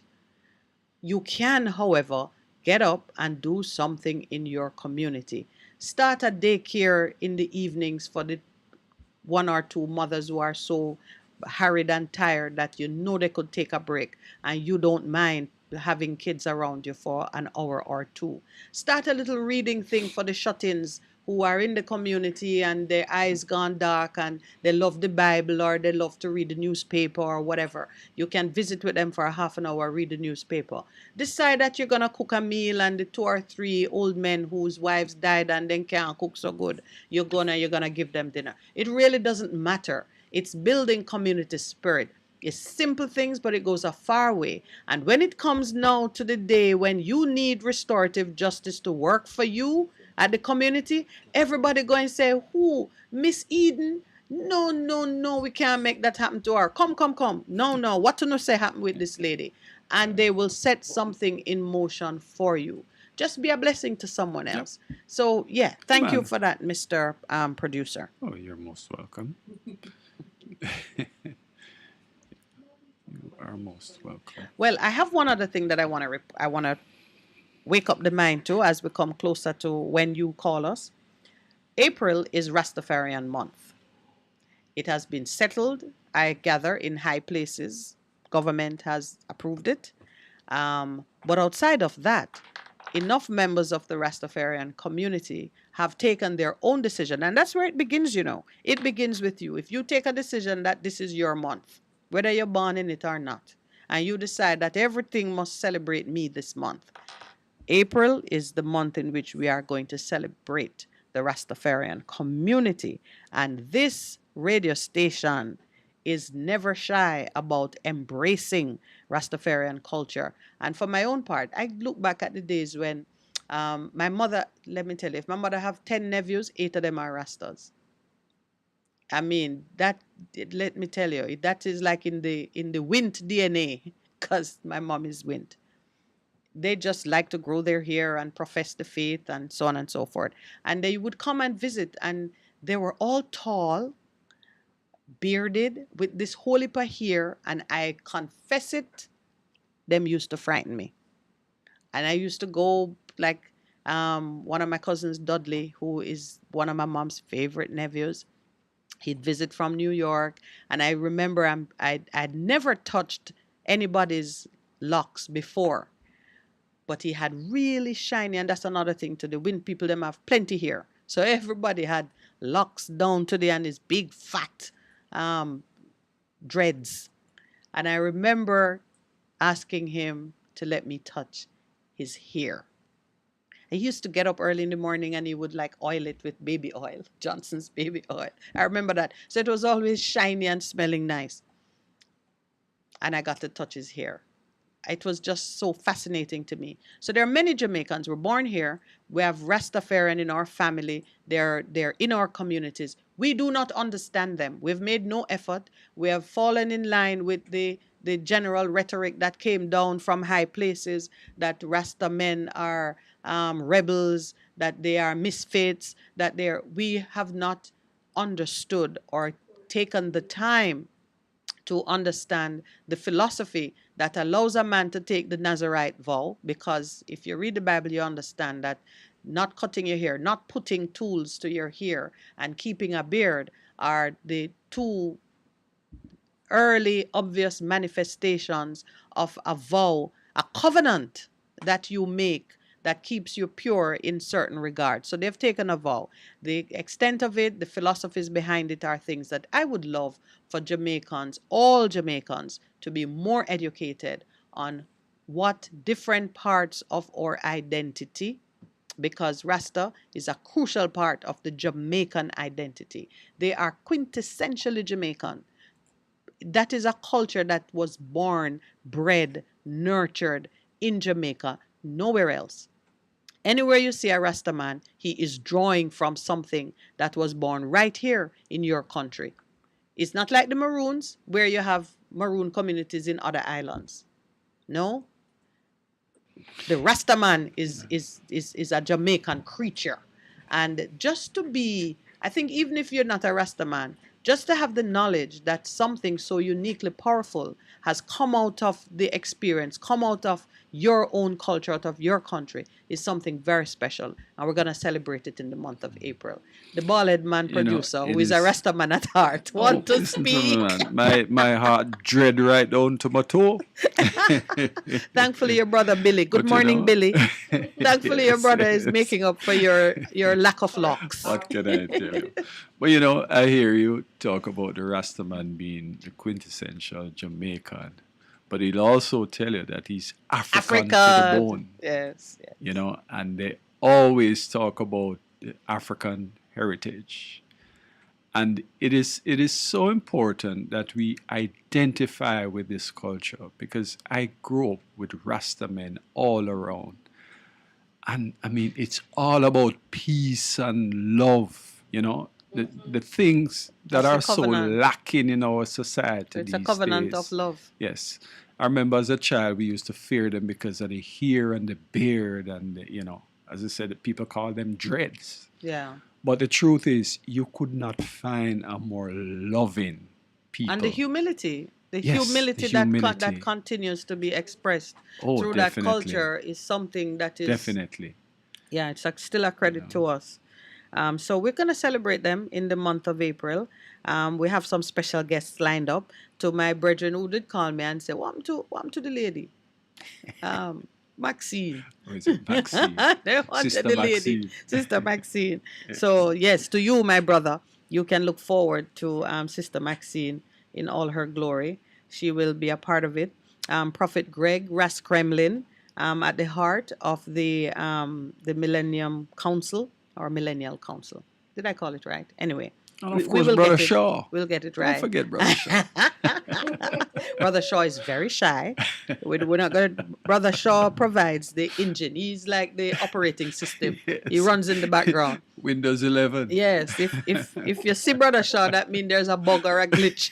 You can, however, get up and do something in your community. Start a daycare in the evenings for the 1 or 2 mothers who are so harried and tired that you know they could take a break and you don't mind having kids around you for an hour or 2. Start a little reading thing for the shut-ins who are in the community and their eyes gone dark and they love the Bible or they love to read the newspaper or whatever. You can visit with them for a half an hour, read the newspaper. Decide that you're going to cook a meal, and the 2 or 3 old men whose wives died and then can't cook so good, you're gonna give them dinner. It really doesn't matter. It's building community spirit. It's simple things, but it goes a far way. And when it comes now to the day when you need restorative justice to work for you at the community, everybody going to say, who? Miss Eden? No, no, no, we can't make that happen to her. Come, come, come. No, no, what to no say happen with this lady? And they will set something in motion for you. Just be a blessing to someone else. Yep. So, yeah, thank you for that, Mr. Producer. Oh, you're most welcome. You are most welcome. Well, I have one other thing that I want to wake up the mind to as we come closer to when you call us. April is Rastafarian month. It has been settled, I gather, in high places. Government has approved it. But outside of that, enough members of the Rastafarian community have taken their own decision. And that's where it begins, you know. It begins with you. If you take a decision that this is your month, whether you're born in it or not, and you decide that everything must celebrate me this month, April is the month in which we are going to celebrate the Rastafarian community. And this radio station is never shy about embracing Rastafarian culture. And for my own part, I look back at the days when my mother, let me tell you, if my mother have 10 nephews, 8 of them are Rastas. I mean, let me tell you, that is like in the Wint DNA, because my mom is Wint. They just like to grow their hair and profess the faith and so on and so forth. And they would come and visit, and they were all tall, bearded, with this whole heap of hair, and I confess it, them used to frighten me. And I used to go, like one of my cousins, Dudley, who is one of my mom's favorite nephews, he'd visit from New York, and I remember I'd never touched anybody's locks before, but he had really shiny, and that's another thing to the Wind people, them have plenty here. So everybody had locks down to the, and his big fat dreads. And I remember asking him to let me touch his hair. He used to get up early in the morning and he would like oil it with baby oil, Johnson's baby oil. I remember that. So it was always shiny and smelling nice. And I got to touch his hair. It was just so fascinating to me. So there are many Jamaicans. We're born here. We have Rastafarian in our family. They're in our communities. We do not understand them. We've made no effort. We have fallen in line with the general rhetoric that came down from high places, that Rasta men are rebels, that they are misfits, that we have not understood or taken the time to understand the philosophy that allows a man to take the Nazarite vow. Because if you read the Bible, you understand that not cutting your hair, not putting tools to your hair, and keeping a beard are the two early obvious manifestations of a vow, a covenant that you make that keeps you pure in certain regards. So they've taken a vow. The extent of it, the philosophies behind it are things that I would love for Jamaicans, all Jamaicans, to be more educated on what different parts of our identity, because Rasta is a crucial part of the Jamaican identity. They are quintessentially Jamaican. That is a culture that was born, bred, nurtured in Jamaica, nowhere else. Anywhere you see a Rasta man, he is drawing from something that was born right here in your country. It's not like the Maroons, where you have Maroon communities in other islands. No. The Rasta man is a Jamaican creature. And just to be, I think even if you're not a Rasta man, just to have the knowledge that something so uniquely powerful has come out of the experience, come out of your own culture out of your country is something very special, and we're going to celebrate it in the month of April. The bald man You know, producer, who it is a is- Rasta man at heart, want to Listen to me, speak. man. My heart dread right down to my toe. Thankfully, your brother Billy. Good But you morning, know- Billy. Thankfully, your Yes, brother is yes. making up for your lack of locks. What can I tell you? But you know, I hear you talk about the Rastaman being the quintessential Jamaican, but he'll also tell you that he's African to the bone. Yes, yes. You know, and they always talk about the African heritage. And it is so important that we identify with this culture, because I grew up with Rasta men all around. And I mean, it's all about peace and love, you know, the things that It's a are so covenant. lacking in our society. It's a these covenant days. of love. Yes. I remember as a child, we used to fear them because of the hair and the beard, and, you know, as I said, people call them dreads. Yeah. But the truth is, you could not find a more loving people. And the humility. The Yes, humility, the that humility. continues to be expressed Oh, through definitely. that culture is something that is Definitely. Yeah, it's still a credit to us. So we're going to celebrate them in the month of April. We have some special guests lined up. To my brethren who did call me and say, "Welcome to the lady, Maxine." Or is it Maxine? They wanted Sister the lady, Maxine. Sister Maxine. Yes. So yes, to you, my brother, you can look forward to Sister Maxine in all her glory. She will be a part of it. Prophet Greg Raskremlin, at the heart of the Millennium Council or Millennial Council. Did I call it right? Anyway. And of course, Brother Shaw. We'll get it right. Don't forget Brother Shaw. Brother Shaw is very shy. We're not going to. Brother Shaw provides the engine. He's like the operating system. He Yes. runs in the background. Windows 11. Yes. If you see Brother Shaw, that means there's a bug or a glitch.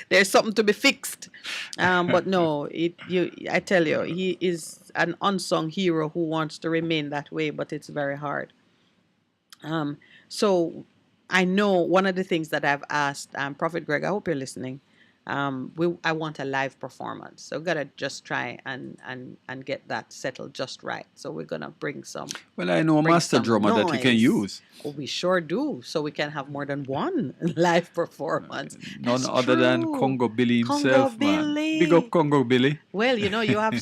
There's something to be fixed. But no, I tell you, he is an unsung hero who wants to remain that way, but it's very hard. So I know one of the things that I've asked Prophet Greg, I hope you're listening. I want a live performance. So we've got to just try and get that settled just right. So we're going to bring some. Well, I know a bring master some drummer that you can noise. use. Oh, we sure do. So we can have more than one live performance. None That's other than true. Congo Billy Congo himself, man. Billy. Big up Congo Billy. Well, you have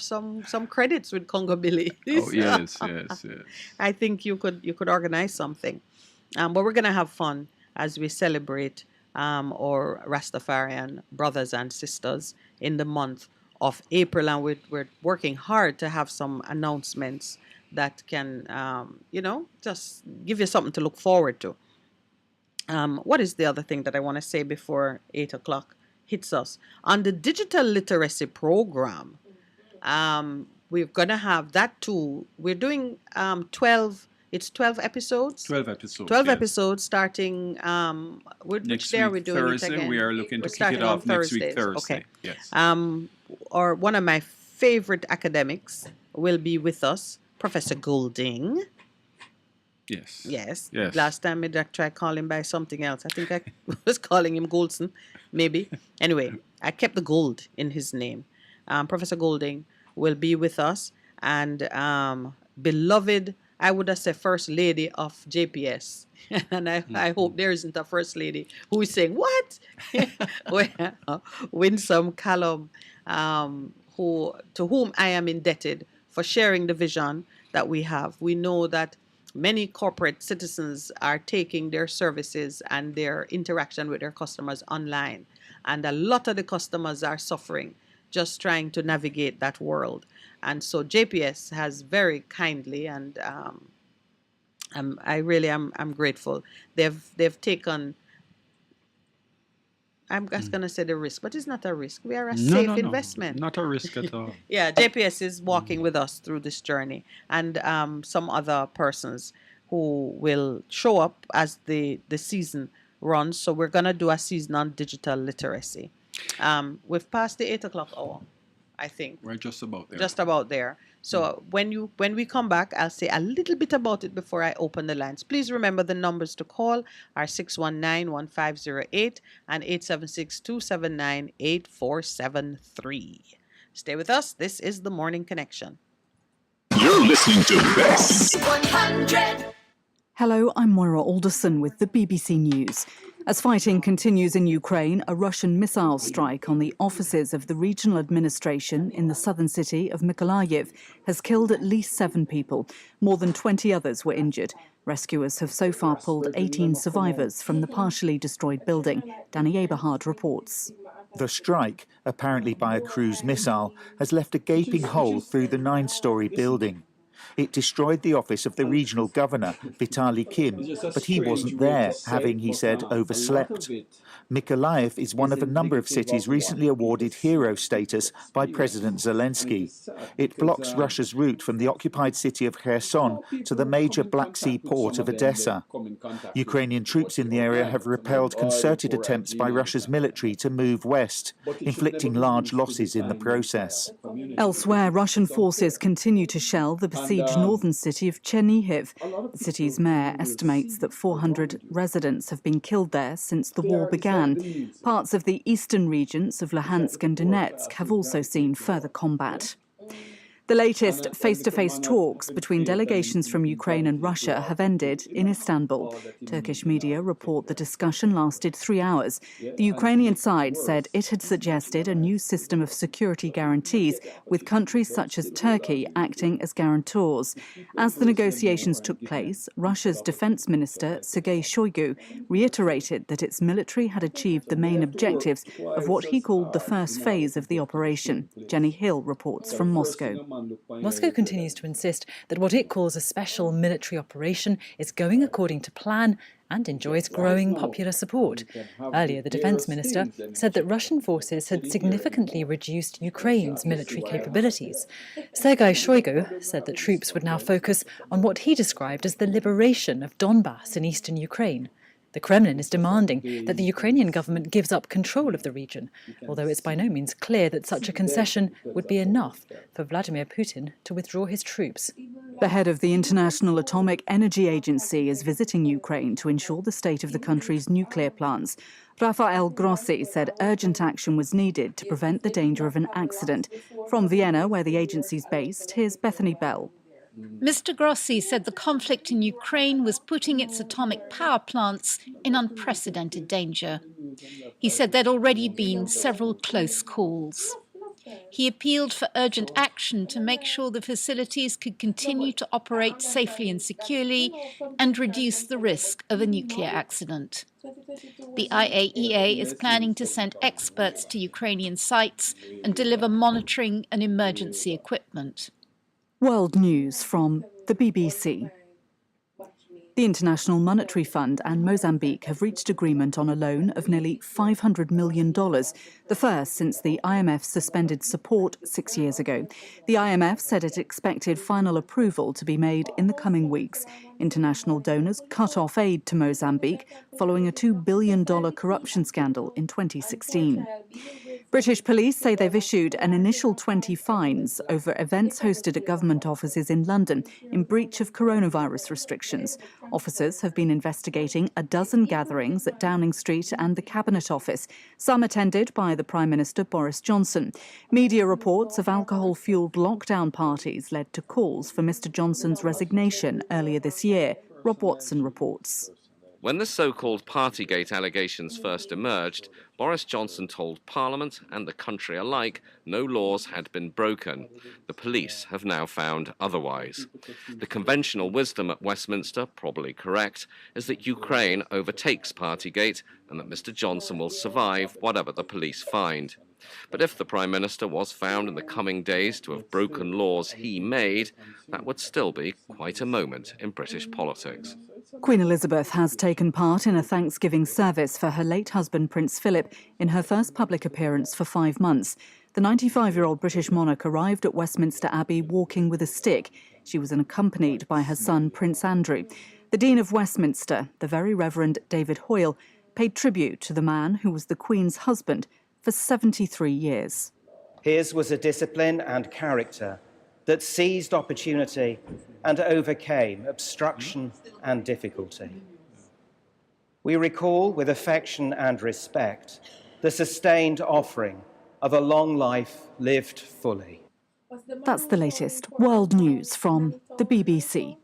some credits with Congo Billy. Oh, yes, yes, yes. I think you could organize something. But we're gonna have fun as we celebrate our Rastafarian brothers and sisters in the month of April, and we're working hard to have some announcements that can just give you something to look forward to. What is the other thing that I want to say before 8 o'clock hits us? On the digital literacy program, we're gonna have that too. We're doing 12. It's 12 episodes. 12 episodes. 12 yes. episodes starting. Which Next day are week, we doing Thursday. it again? We are looking We're to kick starting it on off next week, Thursdays. Thursday. Okay. Yes. Or one of my favorite academics will be with us, Professor Goulding. Yes. Yes. Yes. Last time I tried calling him by something else. I think I was calling him Goldson, maybe. Anyway, I kept the gold in his name. Professor Goulding will be with us, and beloved, I would have said First Lady of JPS. And I hope there isn't a First Lady who is saying, what? Winsome Callum, to whom I am indebted for sharing the vision that we have. We know that many corporate citizens are taking their services and their interaction with their customers online. And a lot of the customers are suffering just trying to navigate that world. And so JPS has very kindly, and I really am grateful. They've taken, I'm just going to say the risk, but it's not a risk. We are a safe investment. Not a risk at all. Yeah, JPS is walking with us through this journey, and some other persons who will show up as the season runs. So we're going to do a season on digital literacy. We've passed the 8 o'clock hour, I think. We're just about there. Just about there. So when we come back, I'll say a little bit about it before I open the lines. Please remember the numbers to call are 619-1508 and 876-279-8473. Stay with us. This is The Morning Connection. You're listening to Best 100. Hello, I'm Moira Alderson with the BBC News. As fighting continues in Ukraine, a Russian missile strike on the offices of the regional administration in the southern city of Mykolaiv has killed at least 7 people. More than 20 others were injured. Rescuers have so far pulled 18 survivors from the partially destroyed building. Danny Eberhard reports. The strike, apparently by a cruise missile, has left a gaping hole through the 9-storey building. It destroyed the office of the regional governor, Vitaly Kim, but he wasn't there, having, he said, overslept. Mykolaiv is one of a number of cities recently awarded hero status by President Zelensky. It blocks Russia's route from the occupied city of Kherson to the major Black Sea port of Odessa. Ukrainian troops in the area have repelled concerted attempts by Russia's military to move west, inflicting large losses in the process. Elsewhere, Russian forces continue to shell the besieged northern city of Chernihiv. The city's mayor estimates that 400 residents have been killed there since the war began. Parts of the eastern regions of Luhansk and Donetsk have also seen further combat. The latest face-to-face talks between delegations from Ukraine and Russia have ended in Istanbul. Turkish media report the discussion lasted 3 hours. The Ukrainian side said it had suggested a new system of security guarantees, with countries such as Turkey acting as guarantors. As the negotiations took place, Russia's defense minister, Sergei Shoigu, reiterated that its military had achieved the main objectives of what he called the first phase of the operation. Jenny Hill reports from Moscow. Moscow continues to insist that what it calls a special military operation is going according to plan and enjoys growing popular support. Earlier, the defense minister said that Russian forces had significantly reduced Ukraine's military capabilities. Sergei Shoigu said that troops would now focus on what he described as the liberation of Donbass in eastern Ukraine. The Kremlin is demanding that the Ukrainian government gives up control of the region, although it's by no means clear that such a concession would be enough for Vladimir Putin to withdraw his troops. The head of the International Atomic Energy Agency is visiting Ukraine to ensure the state of the country's nuclear plants. Rafael Grossi said urgent action was needed to prevent the danger of an accident. From Vienna, where the agency's based, here's Bethany Bell. Mr. Grossi said the conflict in Ukraine was putting its atomic power plants in unprecedented danger. He said there'd already been several close calls. He appealed for urgent action to make sure the facilities could continue to operate safely and securely and reduce the risk of a nuclear accident. The IAEA is planning to send experts to Ukrainian sites and deliver monitoring and emergency equipment. World News from the BBC. The International Monetary Fund and Mozambique have reached agreement on a loan of nearly $500 million, the first since the IMF suspended support 6 years ago. The IMF said it expected final approval to be made in the coming weeks. International donors cut off aid to Mozambique following a $2 billion corruption scandal in 2016. British police say they've issued an initial 20 fines over events hosted at government offices in London in breach of coronavirus restrictions. Officers have been investigating a dozen gatherings at Downing Street and the Cabinet Office, some attended by the Prime Minister Boris Johnson. Media reports of alcohol-fuelled lockdown parties led to calls for Mr Johnson's resignation earlier this year. Rob Watson reports. When the so-called Partygate allegations first emerged, Boris Johnson told Parliament and the country alike no laws had been broken. The police have now found otherwise. The conventional wisdom at Westminster, probably correct, is that Ukraine overtakes Partygate and that Mr Johnson will survive whatever the police find. But if the Prime Minister was found in the coming days to have broken laws he made, that would still be quite a moment in British politics. Queen Elizabeth has taken part in a Thanksgiving service for her late husband, Prince Philip, in her first public appearance for 5 months. The 95-year-old British monarch arrived at Westminster Abbey walking with a stick. She was accompanied by her son, Prince Andrew. The Dean of Westminster, the Very Reverend David Hoyle, paid tribute to the man who was the Queen's husband for 73 years. His was a discipline and character that seized opportunity and overcame obstruction and difficulty. We recall with affection and respect the sustained offering of a long life lived fully. That's the latest world news from the BBC.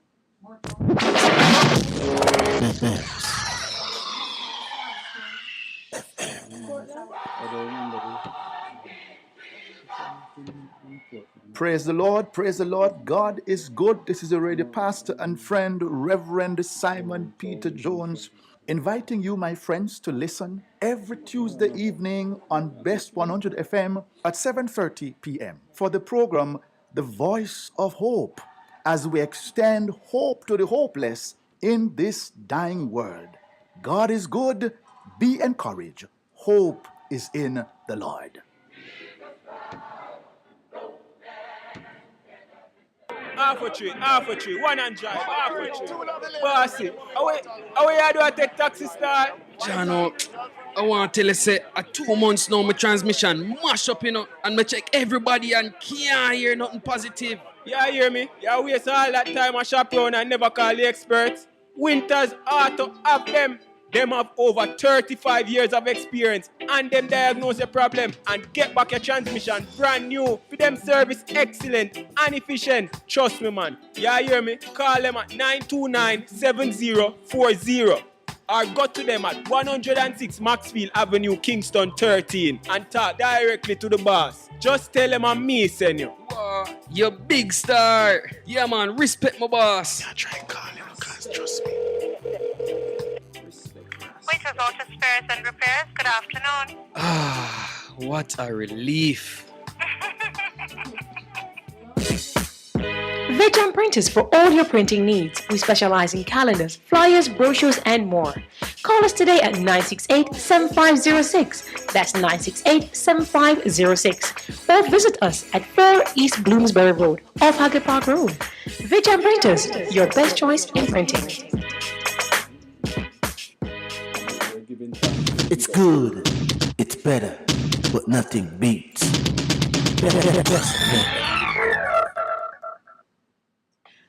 Praise the Lord, praise the Lord. God is good. This is already pastor and friend, Reverend Simon Peter Jones, inviting you, my friends, to listen every Tuesday evening on Best 100 FM at 7:30 p.m. for the program The Voice of Hope, as we extend hope to the hopeless in this dying world. God is good. Be encouraged. Hope is in the Lord. Half a tree, one and drive, half a tree. Bossy, how you do I take taxi start? Jano, I want to tell you, say, 2 months now, my transmission mash up, and I check everybody and can't hear nothing positive. You hear me? You waste all that time I shop around and never call the experts. Winters Auto have them. Them have over 35 years of experience and them diagnose your problem and get back your transmission brand new. For them service excellent and efficient. Trust me, man. You hear me? Call them at 929-7040 or go to them at 106 Maxfield Avenue, Kingston 13 and talk directly to the boss. Just tell them I'm me, send you. Wow, you big star. Yeah, man, respect my boss. Yeah, try and call him, because trust me. Waiters Auto Spares and Repairs, good afternoon. Ah, what a relief. Veg Printers for all your printing needs. We specialize in calendars, flyers, brochures, and more. Call us today at 968-7506. That's 968-7506. Or visit us at 4 East Bloomsbury Road, off Haggard Park Road. Veg Printers, your best choice in printing. It's good, it's better, but nothing beats.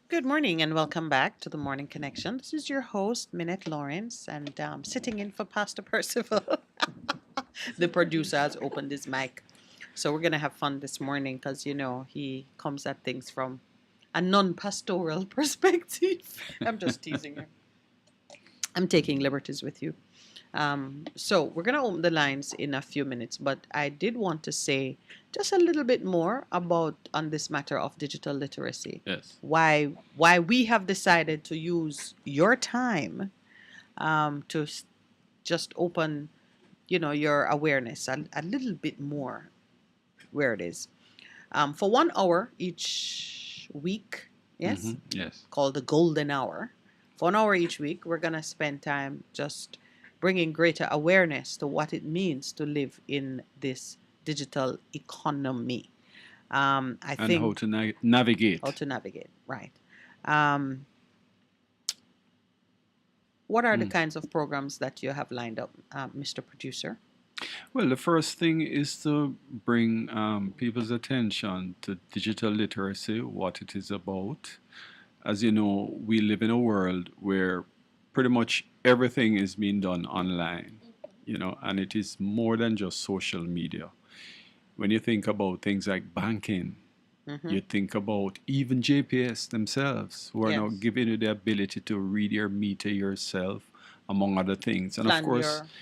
Good morning and welcome back to the Morning Connection. This is your host, Minette Lawrence, and sitting in for Pastor Percival. The producer has opened his mic. So we're going to have fun this morning because, he comes at things from a non-pastoral perspective. I'm just teasing you. I'm taking liberties with you. So we're going to open the lines in a few minutes, but I did want to say just a little bit more about on this matter of digital literacy. Yes. Why we have decided to use your time to just open, your awareness a little bit more where it is. For 1 hour each week, yes? Mm-hmm. Yes. Called the Golden Hour. For 1 hour each week, we're going to spend time just bringing greater awareness to what it means to live in this digital economy. I think how to navigate. How to navigate, right. What are the kinds of programs that you have lined up, Mr. Producer? Well, the first thing is to bring people's attention to digital literacy, what it is about. As you know, we live in a world where pretty much everything is being done online, and it is more than just social media. When you think about things like banking, you think about even GPS themselves, who are now giving you the ability to read your meter yourself, among other things. And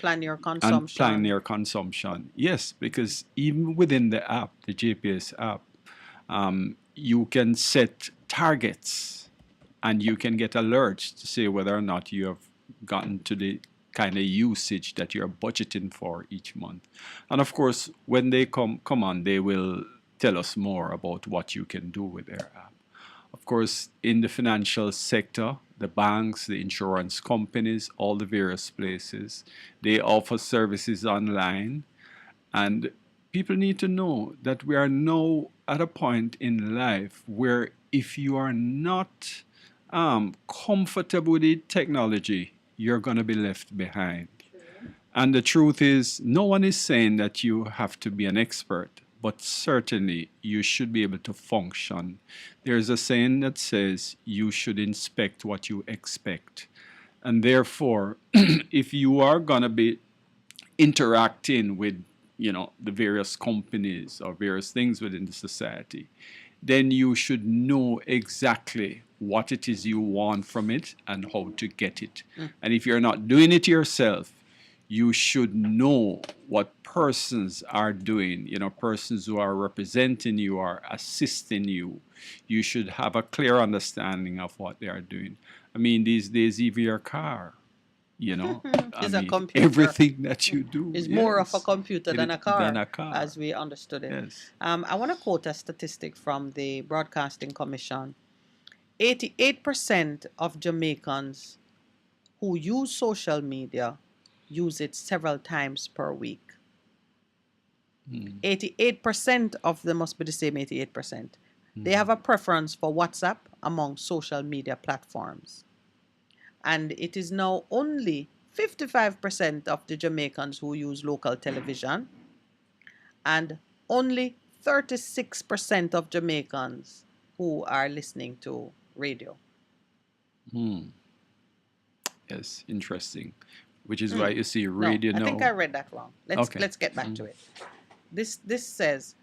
plan your consumption. And plan your consumption. Yes, because even within the app, the GPS app, you can set targets and you can get alerts to say whether or not you have gotten to the kind of usage that you're budgeting for each month. And of course, when they come on, they will tell us more about what you can do with their app. Of course, in the financial sector, the banks, the insurance companies, all the various places, they offer services online. And people need to know that we are now at a point in life where if you are not comfortable with the technology, you're going to be left behind. And the truth is, no one is saying that you have to be an expert, but certainly you should be able to function. There's a saying that says you should inspect what you expect. And therefore, if you are going to be interacting with the various companies or various things within the society, then you should know exactly what it is you want from it and how to get it. And if you're not doing it yourself, you should know what persons are doing, persons who are representing you or assisting you. You should have a clear understanding of what they are doing. I mean, these days, even your car, Is a computer. everything that you do is more of a computer than a car, car. as we understood it. Yes. I want to quote a statistic from the Broadcasting Commission. 88% of Jamaicans who use social media use it several times per week. 88% of them must be the same 88%. They have a preference for WhatsApp among social media platforms. And it is now only 55% of the Jamaicans who use local television, and only 36% of Jamaicans who are listening to radio. Yes, interesting. Which is why you see radio no, I now. think I read that wrong. Let's get back to it. This says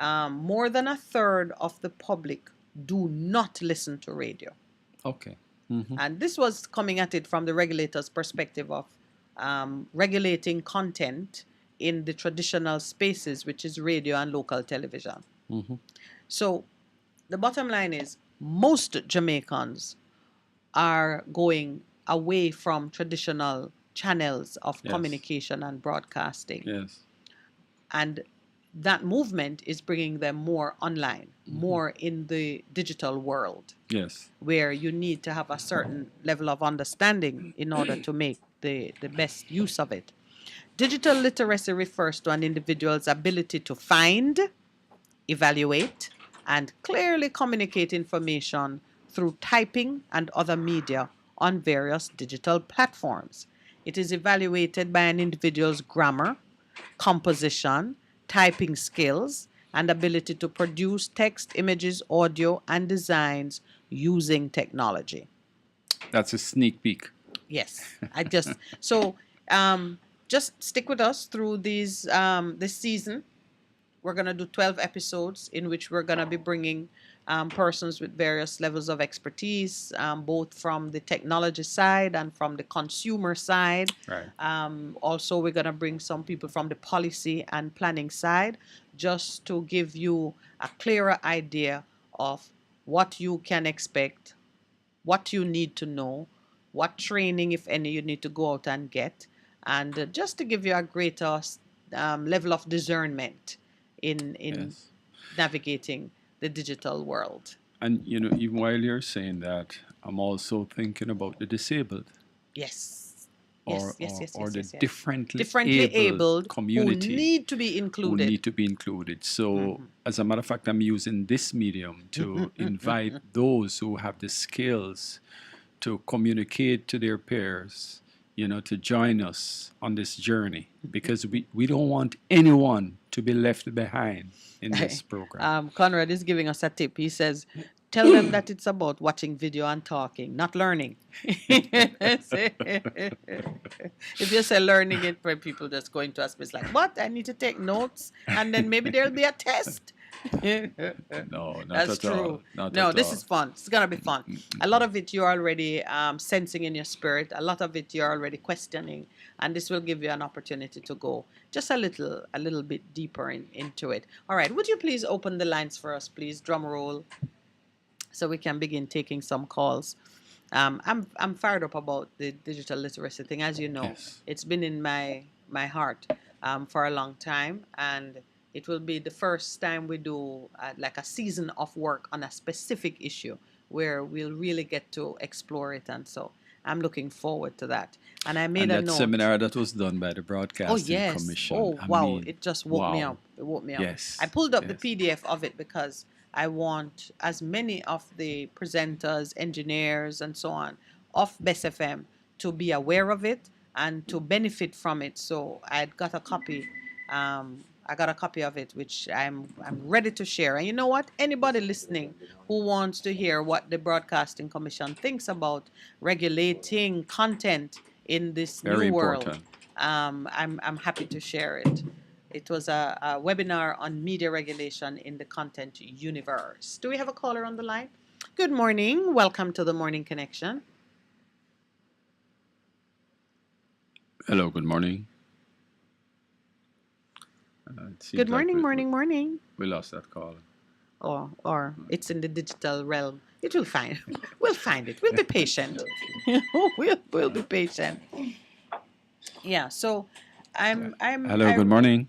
more than a third of the public do not listen to radio. Okay. And this was coming at it from the regulator's perspective of regulating content in the traditional spaces, which is radio and local television. So the bottom line is most Jamaicans are going away from traditional channels of communication and broadcasting. Yes. And that movement is bringing them more online, more in the digital world. Yes. Where you need to have a certain level of understanding in order to make the best use of it. Digital literacy refers to an individual's ability to find, evaluate, and clearly communicate information through typing and other media on various digital platforms. It is evaluated by an individual's grammar, composition, typing skills, and ability to produce text, images, audio, and designs using technology. That's a sneak peek. Yes, just stick with us through these this season. We're gonna do 12 episodes in which we're gonna be bringing persons with various levels of expertise, both from the technology side and from the consumer side. Right. Also, we're gonna bring some people from the policy and planning side, just to give you a clearer idea of what you can expect, what you need to know, what training, if any, you need to go out and get, and just to give you a greater level of discernment in navigating the digital world. And, even while you're saying that, I'm also thinking about the disabled. Yes. Or the yes. differently abled community who need to be included. So, as a matter of fact, I'm using this medium to invite those who have the skills to communicate to their peers, to join us on this journey, because we don't want anyone to be left behind in this program. Conrad is giving us a tip. He says, tell them that it's about watching video and talking, not learning. If you say learning it, people just going to ask me, it's like, what? I need to take notes, and then maybe there'll be a test. No, not That's at true. all. This is fun. It's gonna be fun. A lot of it you're already sensing in your spirit. A lot of it you're already questioning, and this will give you an opportunity to go just a little bit deeper into it. All right. Would you please open the lines for us, please? Drum roll, so we can begin taking some calls. I'm fired up about the digital literacy thing. As you know, It's been in my heart for a long time, and it will be the first time we do like a season of work on a specific issue where we'll really get to explore it. And so I'm looking forward to that. And I made a note. That seminar that was done by the Broadcasting Commission. Oh, wow. It just woke me up. It woke me up. Yes. I pulled up the PDF of it because I want as many of the presenters, engineers, and so on of Best FM to be aware of it and to benefit from it. So I got a copy. I got a copy of it, which I'm ready to share. And you know what? Anybody listening who wants to hear what the Broadcasting Commission thinks about regulating content in this Very new world, important. I'm happy to share it. It was a webinar on media regulation in the content universe. Do we have a caller on the line? Good morning. Welcome to the Morning Connection. Hello, good morning. It seems Good like morning, morning. we lost that caller. Or it's in the digital realm. It will find. We'll find it. We'll be patient. we'll be patient. Yeah. So, I'm. Hello, good morning.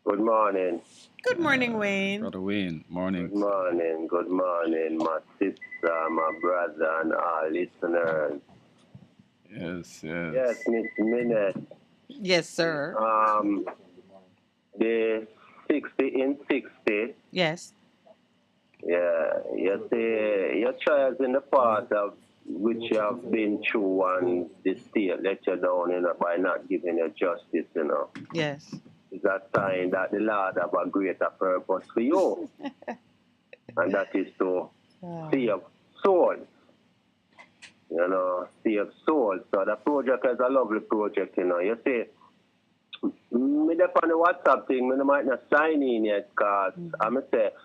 Good morning. Good morning, Wayne. Brother Wayne, morning. Good morning, my sister, my brother, and all listeners. Yes. Yes, Miss Minette. Yes, sir. The 60 in 60. Yes. Yeah, you see, your trials in the past of which you have been through, and the state let you down, by not giving you justice, Yes. It's a sign that the Lord have a greater purpose for you. And that is to save souls. Save souls. So the project is a lovely project, You see, me up on the WhatsApp thing, me might not sign in yet, because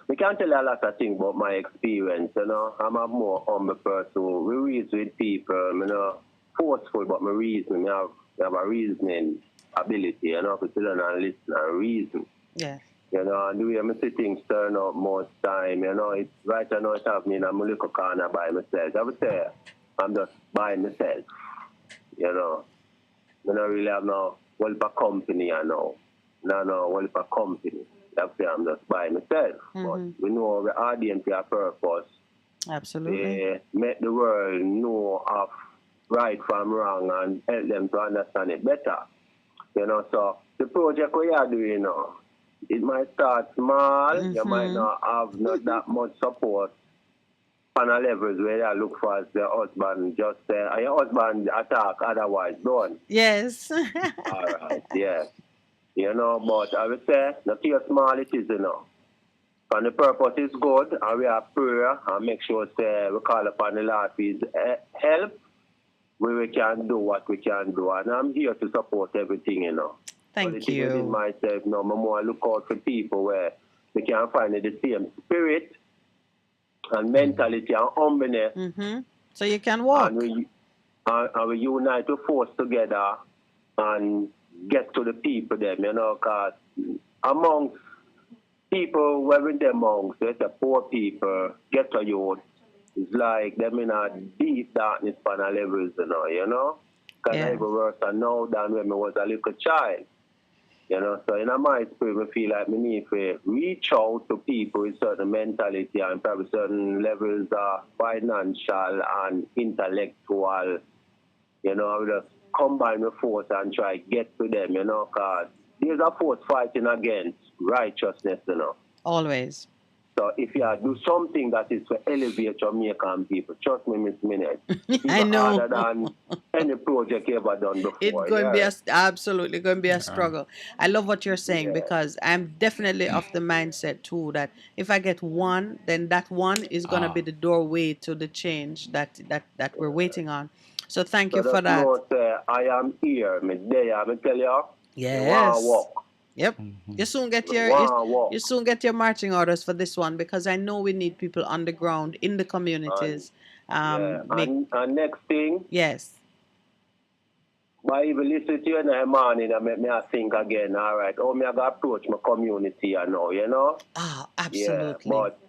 we can't tell you a lot of things about my experience, I'm a more humble person. We reason with people, forceful, but my reason, I have a reasoning ability, to sit down and listen and reason. Yes. And the way I see things turn out most time, it's right now it's happening, I'm a little corner by myself. I would say I'm just by myself, I don't really have no company, No, company. That's why I'm just by myself. But we know the audience have a purpose. Absolutely. They make the world know of right from wrong and help them to understand it better. So the project we are doing now, it might start small. You might not have not that much support on a levels where you look for as the husband just say, your husband attack, otherwise don't. Yes. All right, yeah. But I would say, not too small it is, And the purpose is good, and we are prayer, and make sure say, we call upon the Lord for his help, where we can do what we can do. And I'm here to support everything, Thank you. Within myself, I'm more look out for people where we can find the same spirit and mentality and humbleness. So you can walk. And we unite to force together and get to the people them, because amongst people where in the amongst, the poor people, get to youth, it's like them in a deep darkness on a levels, Because I even worse now than when I was a little child. So in my spirit, I feel like we need to reach out to people with certain mentality and probably certain levels of financial and intellectual, we just combine the force and try to get to them, because there's a force fighting against righteousness, Always. So if you do something that is to elevate Jamaican people, trust me, Miss Minette, I know. harder than any project you ever done before. It's going to be absolutely going to be a struggle. I love what you're saying because I'm definitely of the mindset too that if I get one, then that one is going to be the doorway to the change that we're waiting on. So thank you for that. I am here, me there, I tell you. Yes. Walk. Yep. You soon get your marching orders for this one because I know we need people on the ground in the communities. And next thing. Yes. By even listen to you in the morning, I make me think again. All right, how me I go approach my community, absolutely. Yeah, but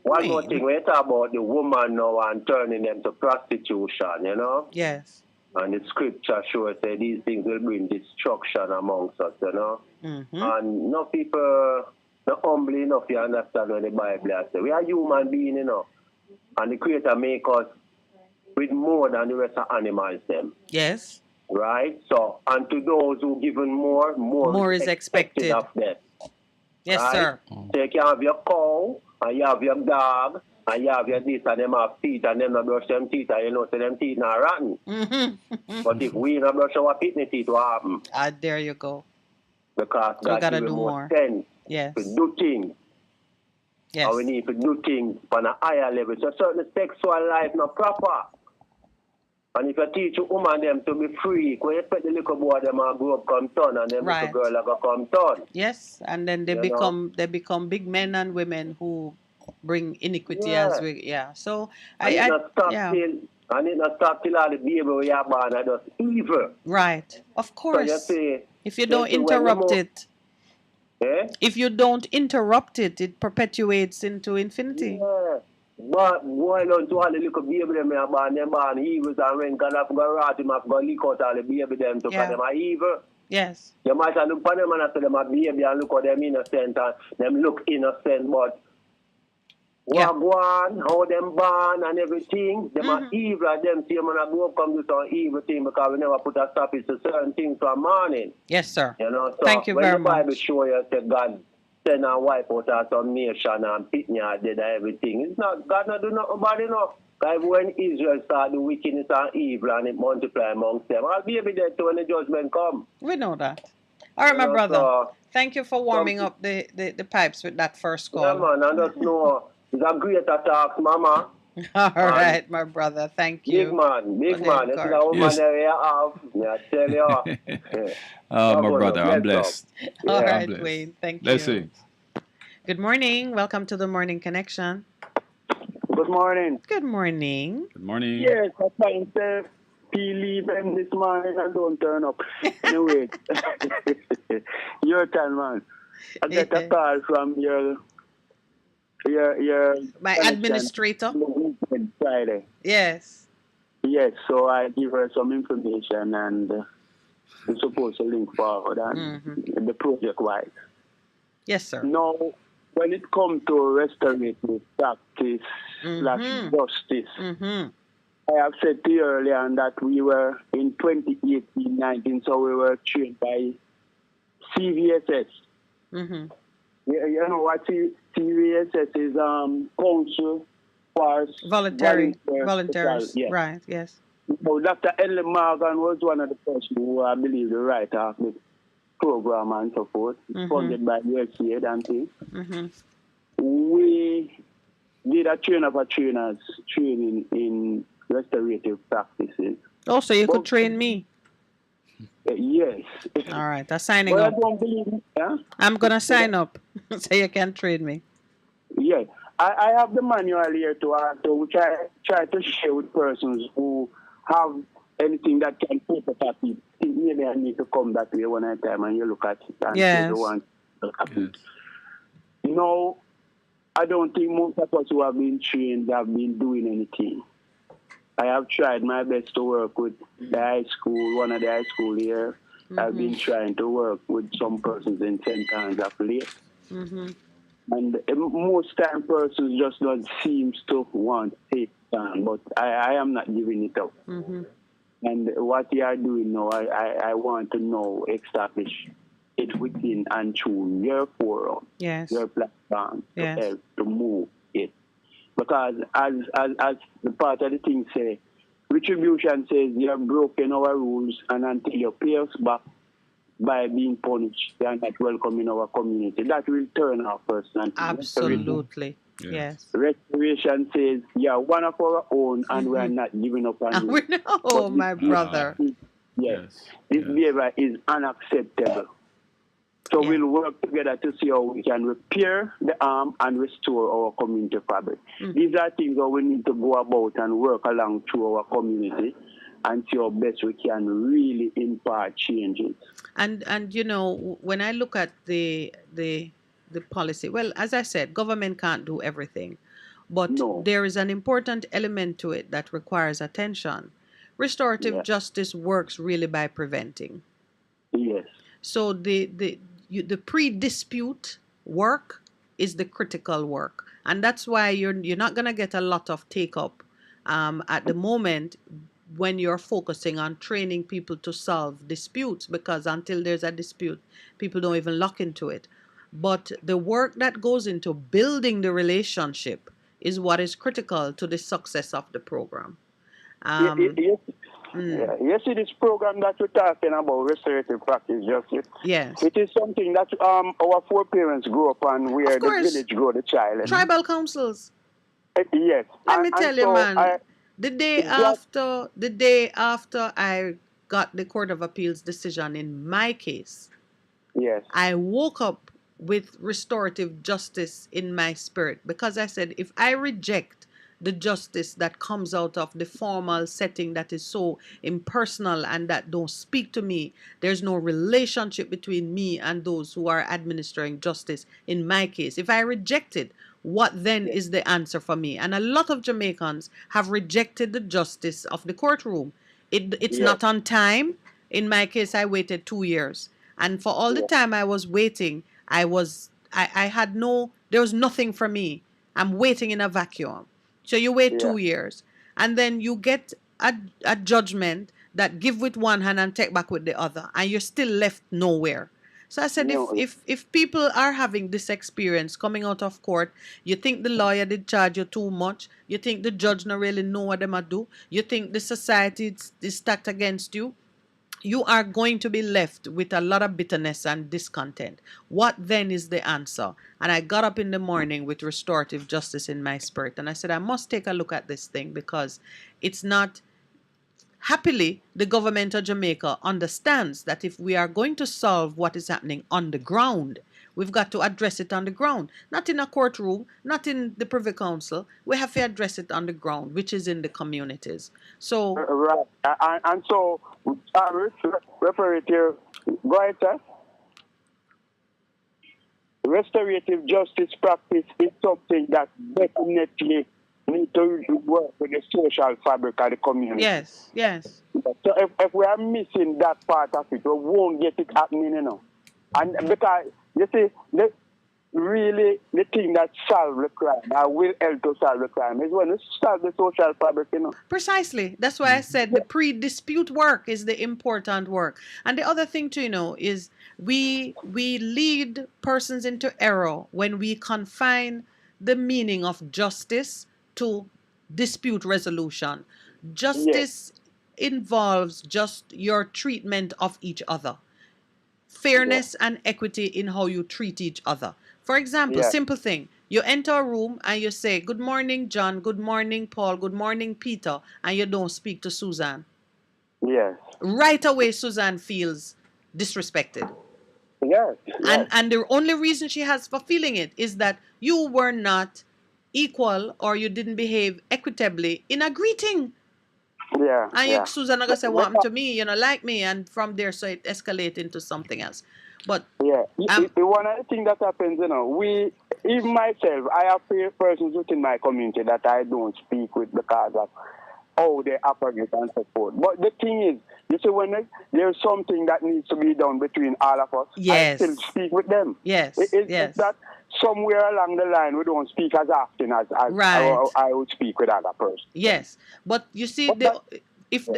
one more thing, we talk about the woman now and turning them to prostitution, Yes. And the scripture shows that these things will bring destruction amongst us, And no people, not humbly enough, you understand what the Bible says. We are human beings, And the Creator make us with more than the rest of animals, them. Yes. Right? So, and to those who given more is expected of them. Yes, right? sir. So you can have your cow, and you have your dog, and you have your this, and them have teeth, and them not brush them teeth, and so them teeth not rotten. But if we not brush our pitney teeth, what happen? There you go. Because we God gotta give do more more. sense yes. to do things. Yes. And we need to do things on a higher level. So certain sexual life not proper. And if you teach a woman them to be free, when you expect the little boy them and grow up come turn, and them Right. little girl are gonna come turn. Yes, and then they You know? become big men and women who bring iniquity Yeah. as we So And it I not stop yeah. till all the baby we are born are just evil. Right. Of So you course. see, If you don't when you interrupt move- it, Eh? if you don't interrupt it, it perpetuates into infinity. Yeah. But boy, learn to all the little baby them are born evils and when God have got rat him have got lick out all the baby them to Yeah. them are evil. Yes. You might have look upon them and say them are baby and look at them innocent and them look innocent, but Yeah. what go on, how them born and everything, them are evil and them see man grow up come do some evil thing because we never put a stop to certain things from morning. Yes, sir. You know, so Thank you when very the Bible much. show you that God send and wipe out all some nation and pitney and dead and everything, it's not God not do nothing bad enough. Because when Israel start the wickedness and evil and it multiply amongst them, I'll be able to when the judgment come. We know that. All right, You my know, brother. so- Thank you for warming up the pipes with that first Yeah, call. man, I just know it's a great attack, mama. All right, my brother. Thank you. Big man. for the This is a encouragement. woman Yes. that you have. I tell you. Yeah. Oh, my God brother, I'm bless blessed. All I'm right, blessed. Wayne. Thank you. Blessings. Good morning. Welcome to the Morning Connection. Good morning. Good morning. Good morning. Yes, I find leave them this morning and don't turn up. Anyway, your turn, man. I get a call from your My connection administrator. on the weekend, Friday. Yes. Yes, so I give her some information and we're supposed to link forward and the project wise. Yes, sir. Now, when it comes to restorative practice / justice, I have said to you earlier that we were in 2018-19, so we were trained by CVSS. You know what CVSS is? Council for Volunteers. Yes. Right, yes. So Dr. Edley Morgan was one of the persons who I believe the writer of the program and so forth, funded by USAID and things. We did a trainers training in restorative practices. Oh, so you could train me. Yes. All right, I'm signing But up. I don't believe it. Yeah? I'm going to sign up so you can train me. Yeah. I have the manual here to try to share with persons who have anything that can photocopy it. Maybe I need to come that way one at a time and you look at it and say the one to copy it. No, I don't think most of us who have been trained have been doing anything. I have tried my best to work with the high school, one of the high school here. I've been trying to work with some persons in St. Anne's of late. And most time persons just don't seem to want to take it on, but I am not giving it up. And what you are doing now, I want to know, establish it within and through your forum, your platform, to help to move it. Because as the part of the thing say, retribution says you have broken our rules and until you pay us back by being punished, they are not welcome in our community. That will turn our person. Absolutely. Yes. Restoration says, yeah, one of our own and we are not giving up on you. Oh, my brother. Yes. This behavior is unacceptable. So we'll work together to see how we can repair the harm and restore our community fabric. These are things that we need to go about and work along through our community and see how best we can really impart changes. And you know, when I look at the policy, well, as I said, government can't do everything, but there is an important element to it that requires attention. Restorative justice works really by preventing. Yes. So the pre-dispute work is the critical work, and that's why you're not gonna get a lot of take up at the moment when you're focusing on training people to solve disputes, because until there's a dispute, people don't even look into it. But the work that goes into building the relationship is what is critical to the success of the program. You see this program that we're talking about, restorative practice justice. Yes. It is something that our foreparents grew up on, where the village grew the child. Tribal councils. Yes. Let me tell you, man. The day after I got the Court of Appeals decision in my case, yes, I woke up with restorative justice in my spirit, because I said, if I reject the justice that comes out of the formal setting that is so impersonal and that don't speak to me, there's no relationship between me and those who are administering justice in my case. If I reject it, what then is the answer for me? And a lot of Jamaicans have rejected the justice of the courtroom. It's not on time. In my case, I waited 2 years. And for all the time I was waiting, there was nothing for me. I'm waiting in a vacuum. So you wait 2 years, and then you get a judgment that give with one hand and take back with the other, and you're still left nowhere. So I said, if people are having this experience coming out of court, you think the lawyer did charge you too much, you think the judge not really know what they might do, you think the society is stacked against you, you are going to be left with a lot of bitterness and discontent. What then is the answer? And I got up in the morning with restorative justice in my spirit, and I said, I must take a look at this thing, because it's not... Happily, the government of Jamaica understands that if we are going to solve what is happening on the ground, we've got to address it on the ground. Not in a courtroom, not in the Privy Council. We have to address it on the ground, which is in the communities. So... Right. And so, reparative, go ahead, sir. Restorative justice practice is something that definitely need to work with the social fabric of the community. Yes, yes. So if we are missing that part of it, we won't get it happening, you know. And because, you see, the thing that solve the crime, that will help to solve the crime, is when you solve the social fabric, you know. Precisely. That's why I said the pre-dispute work is the important work. And the other thing to is we lead persons into error when we confine the meaning of justice to dispute resolution. Justice involves just your treatment of each other. Fairness and equity in how you treat each other. For example, simple thing. You enter a room and you say, good morning, John, good morning, Paul, good morning, Peter, and you don't speak to Suzanne. Yes. Right away, Suzanne feels disrespected. Yes. And the only reason she has for feeling it is that you were not equal or you didn't behave equitably in a greeting. Yeah. And Susan gonna say, what happened to me? You know, like me, and from there, so it escalates into something else. But one of the things that happens, you know, even myself, I have persons within my community that I don't speak with because of how they operate and so forth. But the thing is, you see, when there's something that needs to be done between all of us, I still speak with them. Yes. It's that somewhere along the line we don't speak as often as I would speak with other persons. Yes, but you see,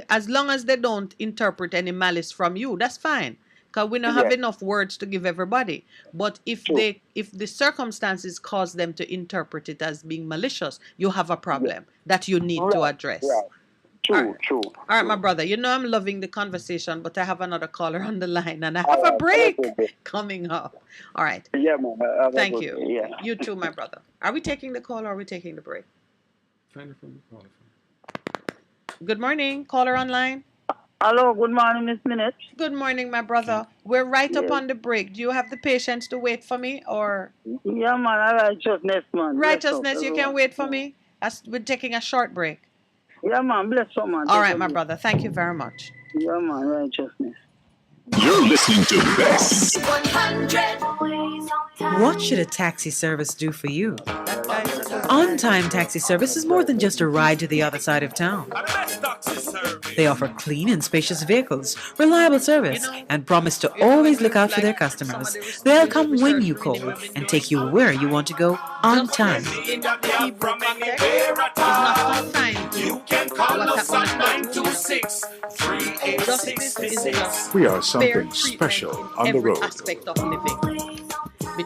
as long as they don't interpret any malice from you, that's fine. Because we don't have enough words to give everybody. But if the circumstances cause them to interpret it as being malicious, you have a problem that you need to address. True. All right, my brother, you know I'm loving the conversation, but I have another caller on the line and I have a break coming up. All right. Yeah, man. Thank you. Yeah. You too, my brother. Are we taking the call or are we taking the break? Good morning. Caller online. Hello, good morning, Miss Minute. Good morning, my brother. We're right up on the break. Do you have the patience to wait for me or? Yeah, man, righteousness, man. Righteousness, you can wait for me? We're taking a short break. Yeah, man, bless you, man. All right, my brother. Thank you very much. Yeah, man, righteousness. You're listening to Best. 100. What should a taxi service do for you? On-Time Taxi Service is more than just a ride to the other side of town. They offer clean and spacious vehicles, reliable service, and promise to always look out for their customers. They'll come when you call and take you where you want to go on time. You can call us on 926-3866. We are something special on the road. Aspect of living.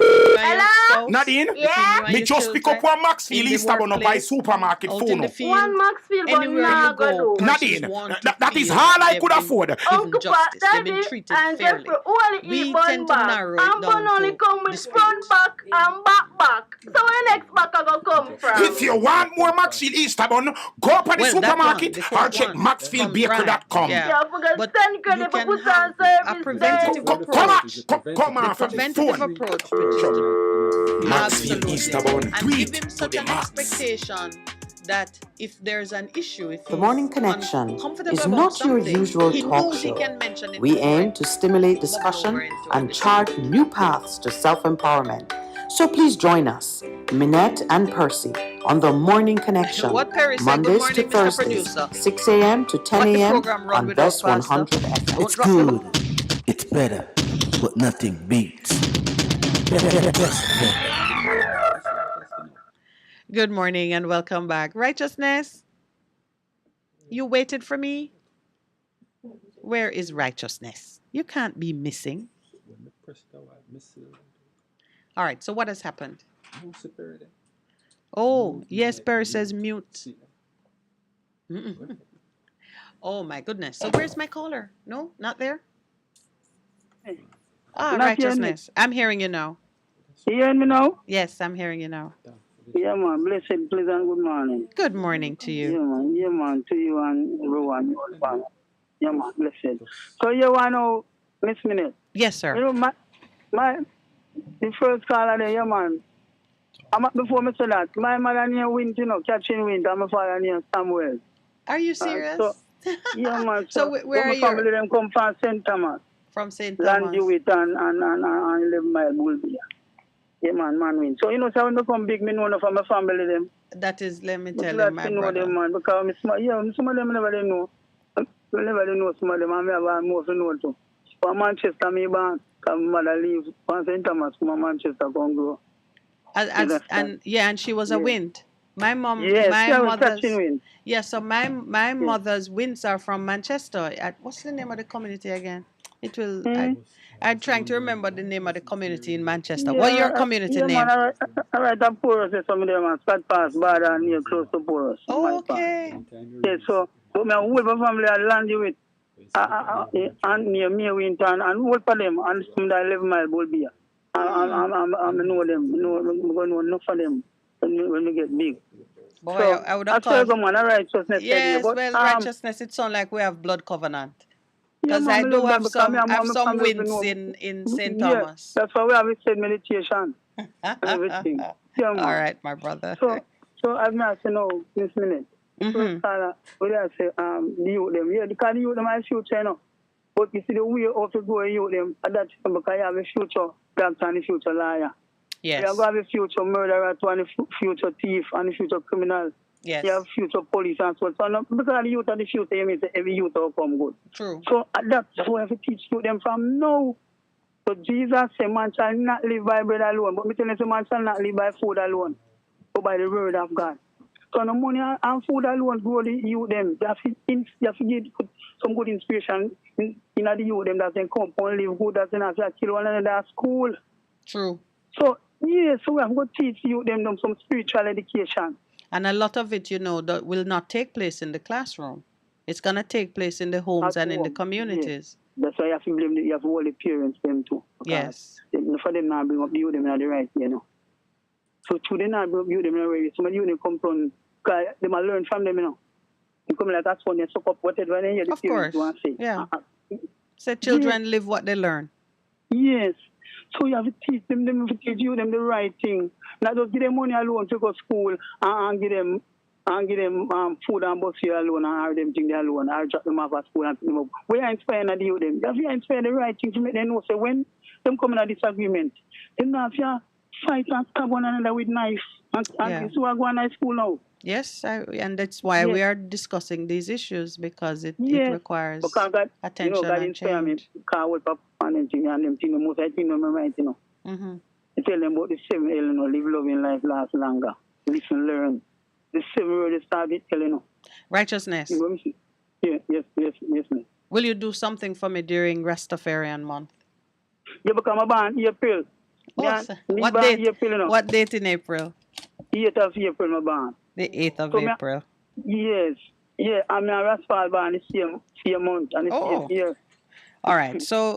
Hello? Nadine, Yeah? me just pick up one Maxfield Easterbourne by supermarket phone. One Maxfield, but nah go do. Nadine, that is all I could afford. Uncle Pat, Daddy, and Jeffrey only eat bun back. And bun only come with front back and back. So where next back I go come from? If you want more Maxfield Easterbourne, go up at the supermarket or check maxfieldbakery.com. Yeah, because send credit for put on service there. Come on from the phone. Approach. Maxfield Easterbourne, And tweet give him to such the an max. expectation that if there's an issue, if The Morning Connection uncomfortable is about not your something, usual he talk knows he show. can mention it. We aim to stimulate discussion and chart new paths to self-empowerment. So please join us, Minette and Percy, on The Morning Connection, What Perry said, Mondays good morning, to Mr. Thursdays, Producer. 6 a.m. to 10 What the a.m. program run on without Best Pastor? 100 FM. It's good. It's better. But nothing beats. Good morning and welcome back. Righteousness, you waited for me? Where is righteousness? You can't be missing. All right, so what has happened? Oh, yes, Perry says mute. Mm-mm. Oh, my goodness. So where's my caller? No, not there? Ah, Not hearing me. righteousness. I'm hearing you now. You hearing me now? Yes, I'm hearing you now. Yeah, man. Blessed, pleasant, good morning. Good morning to you. Yeah, man. Yeah, man. To you and everyone. Yeah, man. Blessed. So you want to know, Miss Minute? Yes, sir. You know, the first caller there, yeah, man. Before me say that, my mother name Wind, you know, catching wind, and my father name Samuel. Are you serious? Yeah, man. So where are my you? family them come from St. Thomas. From St. Thomas. Landewit and 11 Mile Bulbia. Yeah, man win. So, you know, so when they come big, me know from my family them. That is, let me But tell that you, my know brother. them, man, because some of them never they know. I never know some of them, and I have more to know too. For Manchester, me born, because my mother live from St. Thomas, from Manchester, come grow. And she was a wind. My mom, Yes, my she was mother's, catching wind. yeah. So my mother's winds are from Manchester. What's the name of the community again? It will. I'm trying to remember the name of the community in Manchester. What's your community name? Man, I write up Porus, some of them are Scott Pass, Bada, near close to Porus. Okay. Yeah, so, but my whole family I land with, and near me, Winton, and all for them, and some that 11 Mile Bulbia. I know them, I'm going to know enough for them when we get big. Boy, So, I would have called. Man, righteousness. Yes, but, well, righteousness, it sounds like we have blood covenant. Because yeah, I do have some family wins in St. Yeah, Thomas. that's why we have said meditation and everything. Yeah, man. All right, my brother. So as I say now, this minute, first caller, what I say, the youth them, yeah, because the youth them are future, you know. But you see the way how to go and youth them, that's because you have a future doctor and a future lawyer. Yes. You have a future murderer and a future thief and a future criminal. Yes. You have future police and so on. So no, because the youth are the future, you mean every youth will come good. True. So that's what we have to teach them from now. So Jesus said, man shall not live by bread alone, but me tell you, man shall not live by food alone, but by the word of God. So no money and food alone grow the youth them. You have to give some good inspiration in the youth them that they come and live good, that they not kill one another at school. True. So yeah, so we have to teach youth them some spiritual education. And a lot of it, you know, that will not take place in the classroom. It's going to take place in the homes and in the communities. Yes. That's why you have to blame you have to hold the parents them too. Yes. For them not bring up the youth them in the right, you know. So to them not bring up youth them in the right, some of the youth them come from, because they might learn from them, you know. They come like that's when they suck up whatever they hear the parents want to say. Yeah. So children live what they learn. Yes. So you have to teach them to teach you them the right thing. Not just give them money alone to go to school and give them food and bus here alone and have them things alone or drop them off at school and pick them up. We are inspiring the youth them. You have to inspire the right thing to make them know. So when them come in a disagreement, they don't have to fight and stab one another with knife. And this is what going to school now. Yes, and that's why we are discussing these issues, because it requires attention and change. Because Papa and them things and them things, most I think them right, you know. I tell them about the 7 L, you know, live loving life last longer. Listen, learn. The 7 words start with L, you know. Righteousness. Yes, ma'am. Will you do something for me during Rastafarian month? Yeah, because I'm born April. What date? What date in April? 8th of April, my born. The 8th of So April. Yes. Yeah, I'm a Rastafari born the same month and the same year. All right. So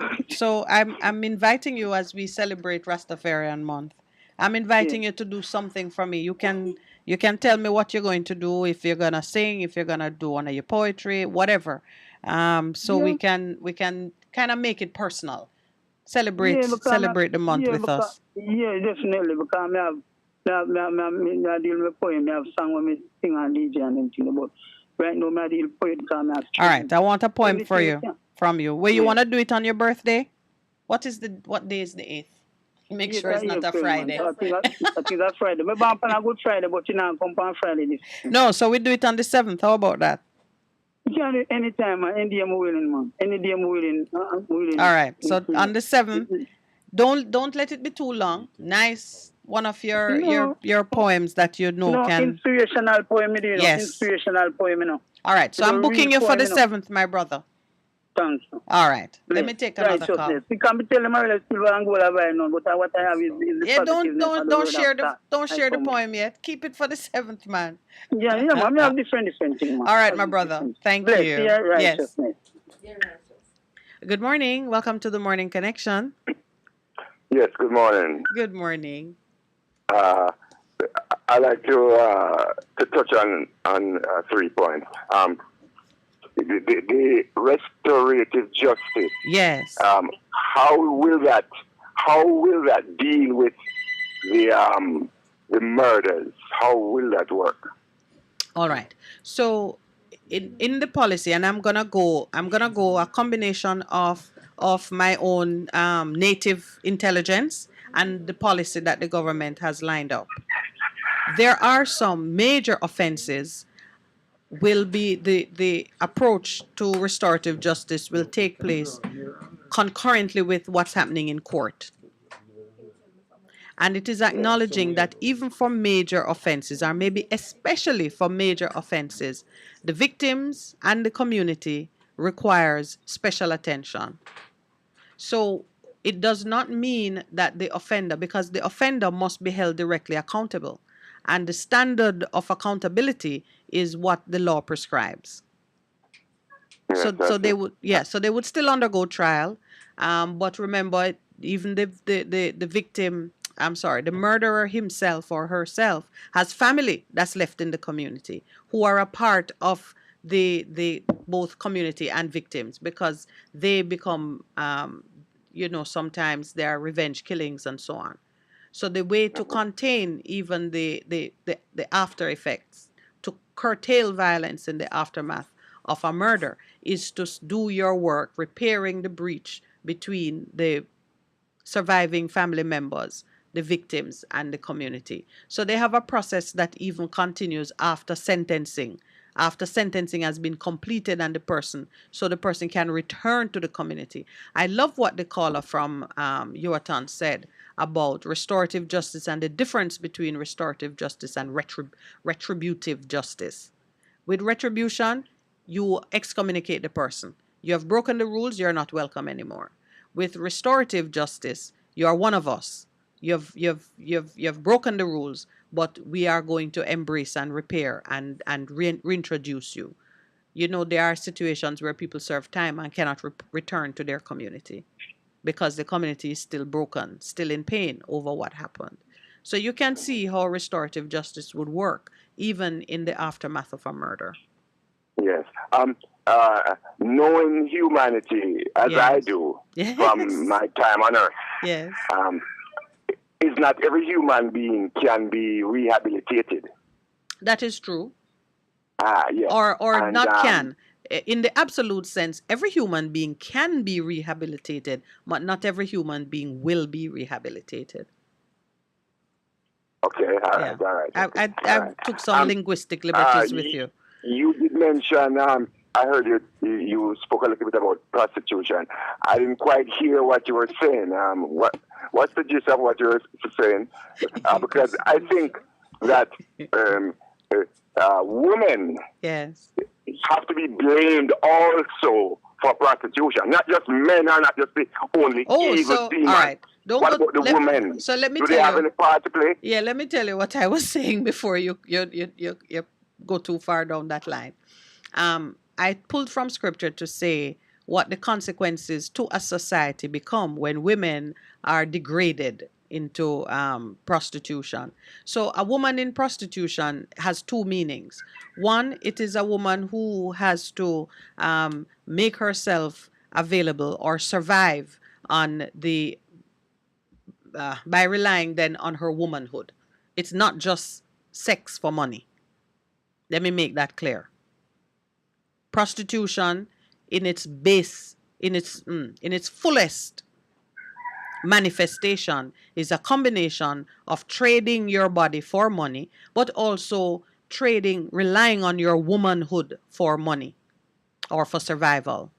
I'm inviting you as we celebrate Rastafarian month. I'm inviting you to do something for me. You can tell me what you're going to do, if you're gonna sing, if you're gonna do one of your poetry, whatever. We can kind of make it personal. Celebrate the month with us. Yeah, definitely. Because I deal with poem. I have song when I sing and DJ and everything. But right now, I deal with poet because I have. All right, I want a poem from you. Where you want to do it on your birthday? What day is the 8th? Make sure it's not a Friday. I think that's Friday. My born on a Good Friday, but you know, come on Friday this. No, so we do it on the 7th. How about that? You can do it anytime, man. Any day I'm willing, man. Any day I'm willing. All right. So on the 7th, don't let it be too long. Nice. One of your poems that you know can. Inspirational poem, you know. Yes. Inspirational poem, you know. All right. So I'm booking you for the 7th, my brother. Thanks. All right. Let me take another call. You can be telling my Silver Angola right now, but what I have is the don't share the poem yet. Keep it for the 7th, man. Yeah, man. We have different things, man. All right, my brother. Thank you. Yes. Good morning. Welcome to the Morning Connection. Yes, good morning. Good morning. I'd like to touch on 3 points. The restorative justice. Yes. How will that deal with the murders? How will that work? All right. So in the policy, and I'm gonna go a combination of my own native intelligence and the policy that the government has lined up. There are some major offenses. Will be the approach to restorative justice will take place concurrently with what's happening in court. And it is acknowledging that even for major offenses, or maybe especially for major offenses, the victims and the community requires special attention. So it does not mean that the offender, because the offender must be held directly accountable. And the standard of accountability is what the law prescribes. So they would still undergo trial, but remember, even the victim, the murderer himself or herself has family that's left in the community who are a part of the both community and victims, because they become, sometimes there are revenge killings and so on. So the way to contain even the after effects, to curtail violence in the aftermath of a murder, is to do your work repairing the breach between the surviving family members, the victims, and the community. So they have a process that even continues after sentencing. After sentencing has been completed and the person can return to the community. I love what the caller from Yuatan said about restorative justice and the difference between restorative justice and retributive justice. With retribution, you excommunicate the person. You have broken the rules, you're not welcome anymore. With restorative justice, you are one of us. You've broken the rules, but we are going to embrace and repair and reintroduce you. There are situations where people serve time and cannot return to their community because the community is still broken, still in pain over what happened. So you can see how restorative justice would work even in the aftermath of a murder. Yes. Knowing humanity as I do from my time on earth. Yes. Is not every human being can be rehabilitated. That is true. Yes. Or not can. In the absolute sense, every human being can be rehabilitated, but not every human being will be rehabilitated. Okay, all right. I took some linguistic liberties with you. You did mention, I heard you spoke a little bit about prostitution. I didn't quite hear what you were saying. What's the gist of what you're saying? Because I think that women have to be blamed also for prostitution? Not just men are not just the only evil demons. All right. What about the women? So let me Do tell they have you. any part to play? Yeah, let me tell you what I was saying before you go too far down that line. I pulled from scripture to say what the consequences to a society become when women are degraded into prostitution. So a woman in prostitution has two meanings. One, it is a woman who has to make herself available or survive on the by relying then on her womanhood. It's not just sex for money. Let me make that clear. Prostitution in its base, in its fullest manifestation is a combination of trading your body for money, but also relying on your womanhood for money or for survival.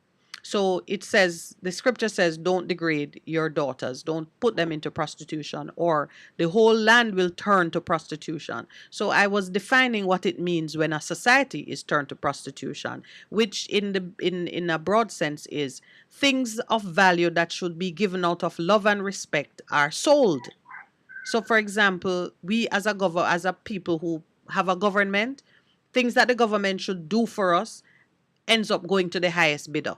So it says, the scripture says, don't degrade your daughters, don't put them into prostitution, or the whole land will turn to prostitution. So I was defining what it means when a society is turned to prostitution, which in a broad sense is things of value that should be given out of love and respect are sold. So for example, we as a people who have a government, things that the government should do for us ends up going to the highest bidder.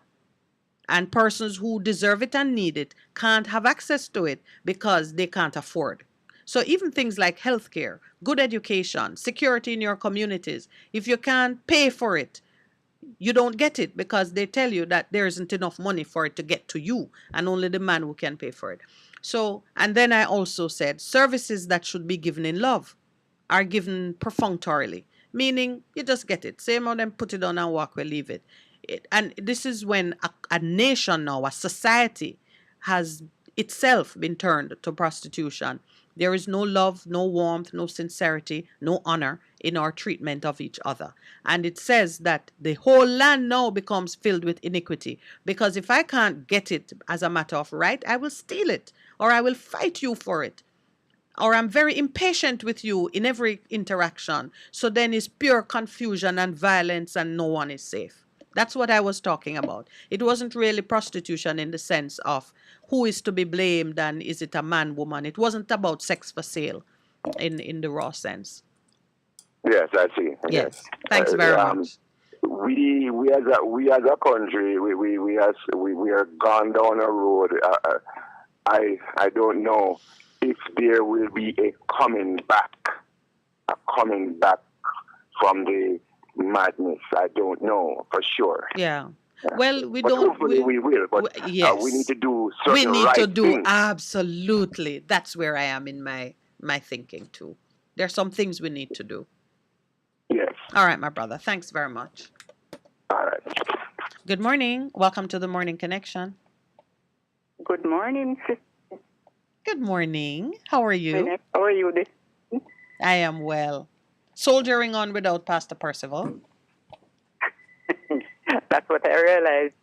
And persons who deserve it and need it can't have access to it because they can't afford. So even things like healthcare, good education, security in your communities, if you can't pay for it, you don't get it because they tell you that there isn't enough money for it to get to you and only the man who can pay for it. So, and then I also said services that should be given in love are given perfunctorily, meaning you just get it. Same on them, put it on and walk away, leave it. And this is when a nation now, a society, has itself been turned to prostitution. There is no love, no warmth, no sincerity, no honor in our treatment of each other. And it says that the whole land now becomes filled with iniquity. Because if I can't get it as a matter of right, I will steal it, or I will fight you for it, or I'm very impatient with you in every interaction. So then it's pure confusion and violence and no one is safe. That's what I was talking about. It wasn't really prostitution in the sense of who is to be blamed and is it a man, woman. It wasn't about sex for sale in the raw sense. Yes, I see. Yes. Thanks very much. We as a country, we are gone down a road. I don't know if there will be a coming back from the madness. I don't know for sure. Yeah. Well, we but don't. Hopefully we will. But yes. we need to do certain We need right to do things. absolutely. That's where I am in my thinking too. There's some things we need to do. Yes. All right, my brother. Thanks very much. All right. Good morning. Welcome to the Morning Connection. Good morning, sister. Good morning. How are you? How are you? I am well. Soldiering on without Pastor Percival. That's what I realized.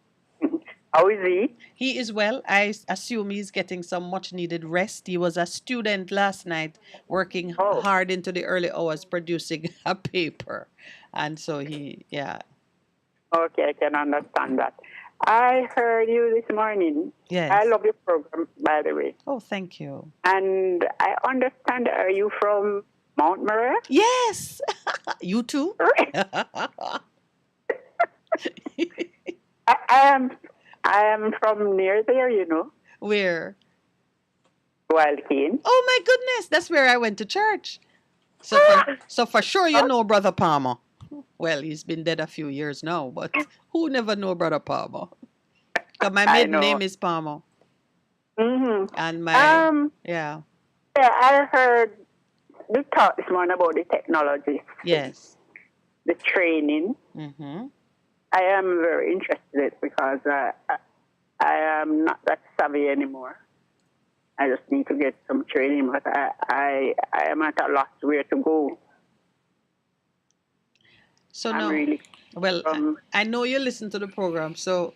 How is he? He is well. I assume he's getting some much needed rest. He was a student last night working hard into the early hours producing a paper. And so yeah. Okay, I can understand that. I heard you this morning. Yes. I love your program, by the way. Oh, thank you. And I understand, are you from Mount Murray? Yes. You too? I am from near there, you know. Where? Wild Cane. Oh my goodness, that's where I went to church. So for sure you know Brother Palmer. Well, he's been dead a few years now, but who never know Brother Palmer? Because my maiden name is Palmer. Mm-hmm. And my Yeah, I heard the talk this morning about the technology. Yes. The training. Mm-hmm. I am very interested in it because I am not that savvy anymore. I just need to get some training, but I am at a loss where to go. So now, I know you listen to the program, so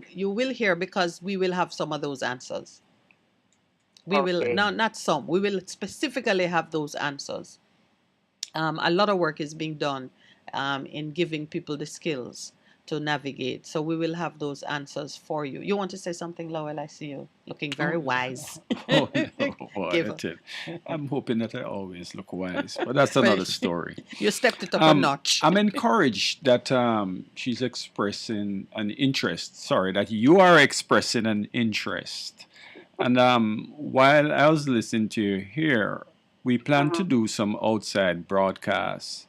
you will hear because we will have some of those answers. We will, not some, we will specifically have those answers. A lot of work is being done in giving people the skills navigate. So we will have those answers for you. You want to say something, Lowell? I see you looking very wise. Oh, no, boy, Give that's it. I'm hoping that I always look wise, but that's Well, another story. You stepped it up a notch. I'm encouraged that she's expressing an interest. Sorry, that you are expressing an interest. And while I was listening to you here, we plan to do some outside broadcasts.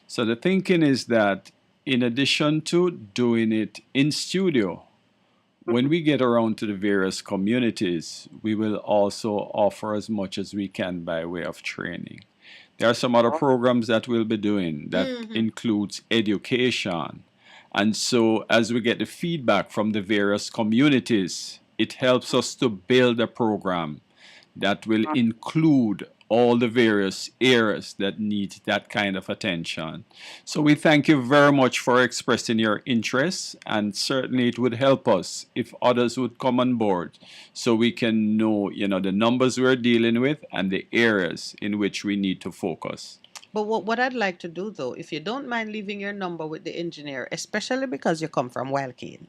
So the thinking is that in addition to doing it in studio, when we get around to the various communities, we will also offer as much as we can by way of training. There are some other programs that we'll be doing that includes education. And so as we get the feedback from the various communities, it helps us to build a program that will include all the various areas that need that kind of attention. So we thank you very much for expressing your interest, and certainly it would help us if others would come on board so we can know, the numbers we're dealing with and the areas in which we need to focus. But what I'd like to do, though, if you don't mind leaving your number with the engineer, especially because you come from Wildcane.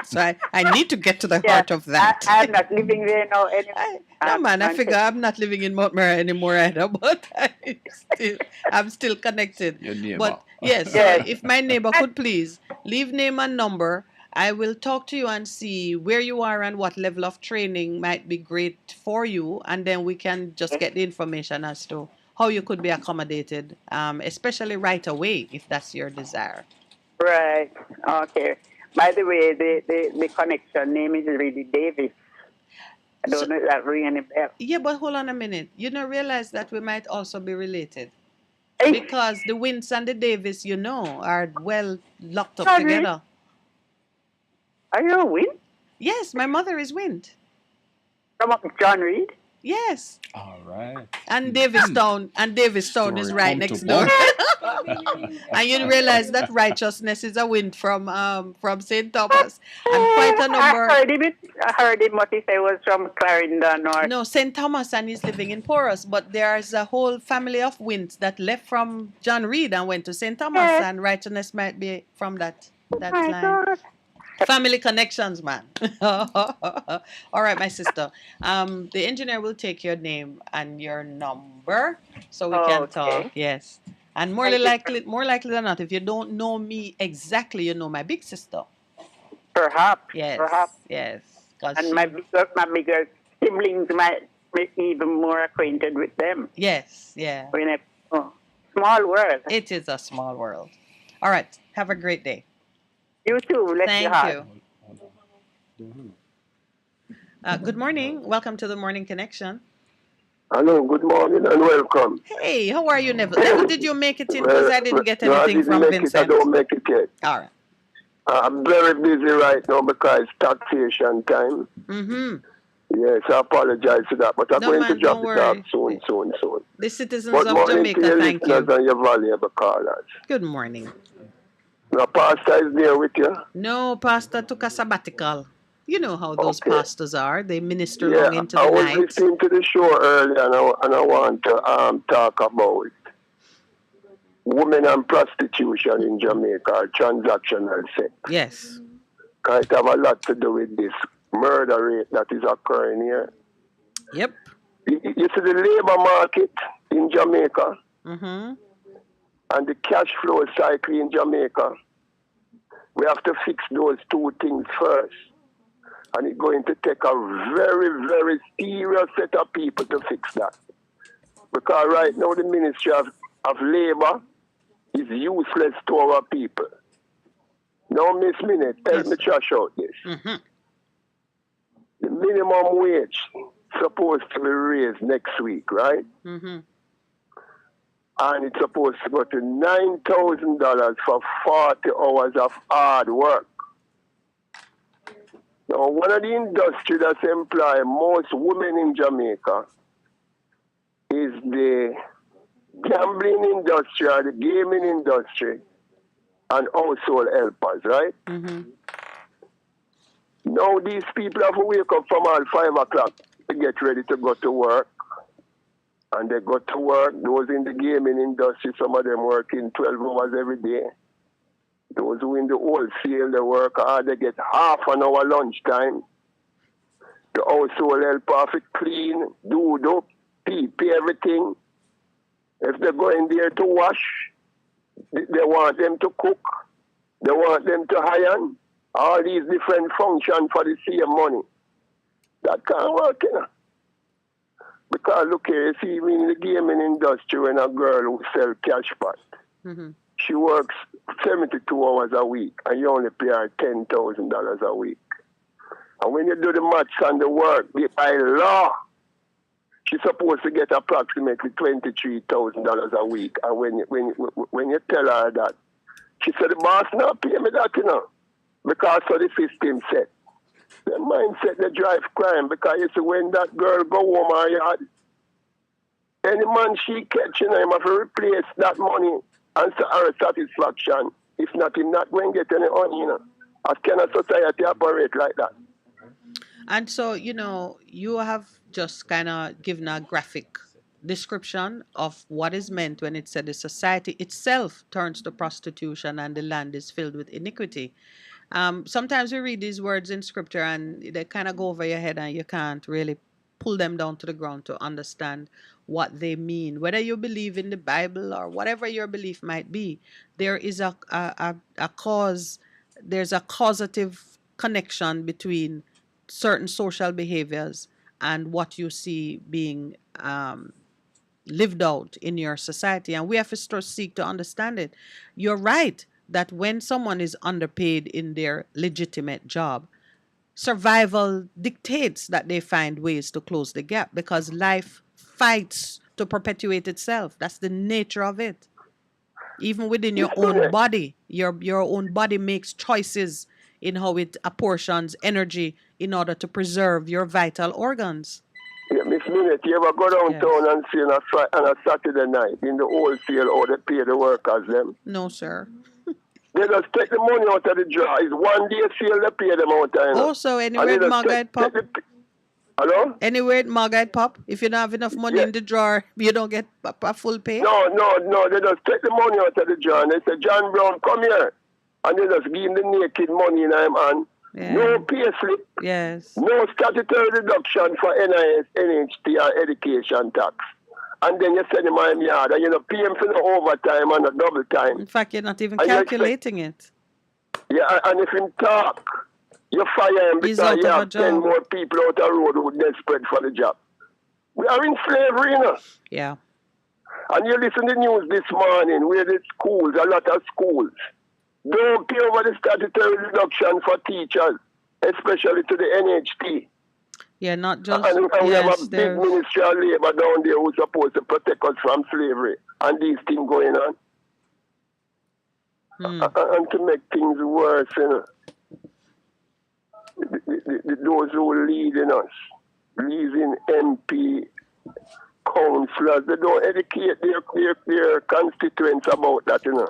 So I need to get to the heart of that. I'm not living there now anymore. No, man, I figure I'm not living in Mount Mary anymore either, but I'm still connected. Your neighbor. But yes, so if my neighbor could please leave name and number, I will talk to you and see where you are and what level of training might be great for you, and then we can just get the information as to how you could be accommodated, especially right away, if that's your desire. Right. Okay. By the way, the connection name is really Davis. I don't know if that ring any bell. Yeah, but hold on a minute. You don't realize that we might also be related. Because the Wints and the Davis, are well locked up together. Are you a Wint? Yes, my mother is Wint. From John Reed? Yes. All right. And Davistown, is right next door. And you realize that Righteousness is a Wint from St. Thomas. And quite a number. I heard him what he said was from Clarendon or. No, St. Thomas, and he's living in Porus. But there's a whole family of Wints that left from John Reed and went to St. Thomas, and Righteousness might be from that line. God. Family connections, man. All right, my sister. The engineer will take your name and your number so we can talk. Yes. And more likely than not, if you don't know me exactly, you know my big sister. Perhaps. Yes. Perhaps. Yes. And my bigger siblings might make me even more acquainted with them. Yes. Yeah. Small world. It is a small world. All right. Have a great day. You too. Thank you. Good morning. Welcome to the Morning Connection. Hello, good morning and welcome. Hey, how are you, Neville? Neville, did you make it in? Because I didn't get anything from Vincent. I don't make it yet. All right. I'm very busy right now because it's taxation time. Mm-hmm. Yes, I apologize for that, but I'm going to drop it off soon. The citizens of Jamaica, thank you. And your valuable callers. Good morning. Now, Pastor is there with you? No, Pastor took a sabbatical. You know how those pastors are. They minister long into the night. I was listening to the show earlier, and I want to talk about women and prostitution in Jamaica, or transactional sex. Yes. It have a lot to do with this murder rate that is occurring here. Yep. You see the labor market in Jamaica mm-hmm. and the cash flow cycle in Jamaica. We have to fix those two things first. And it's going to take a very, very serious set of people to fix that. Because right now the Ministry of Labour is useless to our people. Now, Miss Minute, help me trash out this. Mm-hmm. The minimum wage supposed to be raised next week, right? Mm-hmm. And it's supposed to go to $9,000 for 40 hours of hard work. Now, one of the industries that employ most women in Jamaica is the gambling industry or the gaming industry and household helpers, right? Mm-hmm. Now, these people have to wake up from all 5 o'clock to get ready to go to work. And they go to work. Those in the gaming industry, some of them working 12 hours every day. Those who in the wholesale, they work hard, they get half an hour lunchtime. The household help off it clean, do, pay everything. If they're going there to wash, they want them to cook, they want them to iron. All these different functions for the same money. That can't work, you know. Because look here, you see, in the gaming industry, when a girl who sells cash pot, she works 72 hours a week, and you only pay her $10,000 a week. And when you do the maths and the work, by law, she's supposed to get approximately $23,000 a week. And when you tell her that, she said, the boss not pay me that, you know, because of the system set. The mindset that drive crime, because you see, when that girl go home her yard, any man she catch, you know, him have to replace that money and her satisfaction. If not, him not going to get any money, you know. How can a society operate like that? And so, you know, you have just kind of given a graphic description of what is meant when it said the society itself turns to prostitution and the land is filled with iniquity. Sometimes we read these words in scripture and they kind of go over your head and you can't really pull them down to the ground to understand what they mean. Whether you believe in the Bible or whatever your belief might be, there is a cause, there's a causative connection between certain social behaviors and what you see being lived out in your society. And we have to seek to understand it. You're right that when someone is underpaid in their legitimate job, survival dictates that they find ways to close the gap because life fights to perpetuate itself. That's the nature of it. Even within your own body, your own body makes choices in how it apportions energy in order to preserve your vital organs. Yeah, Miss Minute, you ever go downtown and see on a Saturday night in the wholesale or they pay the workers them? No, sir. They just take the money out of the jar. It's one day sale, they pay them out. Also, anywhere at Margate Pop. Hello? Anywhere at Margate Pop, if you don't have enough money in the drawer, you don't get a full pay? No. They just take the money out of the jar and they say, John Brown, come here. And they just give him the naked money in him and no pay slip. Yes. No statutory deduction for NIS, NHT or education tax. And then you send him in yard and you know pay him for the overtime and the double time. In fact, you're not even calculating it. Yeah, and if him talk, you fire him because you have 10 more people out the road who are desperate for the job. We are in slavery, you know. Yeah. And you listen to the news this morning where the schools, a lot of schools, don't pay over the statutory deduction for teachers, especially to the NHT. Yeah, not just... And we have a big Ministry of Labour down there who's supposed to protect us from slavery and these things going on. And to make things worse, you know, those who lead in us, leading MP, councillors, they don't educate their constituents about that, you know.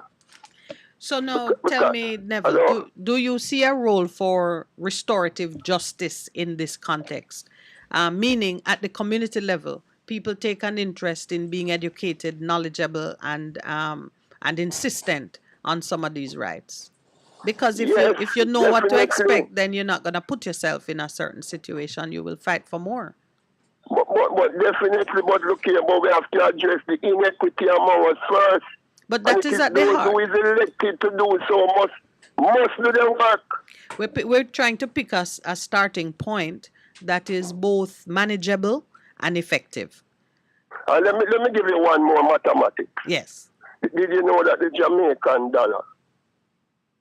So now, tell me, Neville, do you see a role for restorative justice in this context? Meaning, at the community level, people take an interest in being educated, knowledgeable, and insistent on some of these rights. Because if you know what to expect, then you're not going to put yourself in a certain situation. You will fight for more. But definitely, but look here, but we have to address the inequity among us first. But that is at the heart. Who is elected to do so must do their work. We're trying to pick a starting point that is both manageable and effective. Let me give you one more mathematics. Yes. Did you know that the Jamaican dollar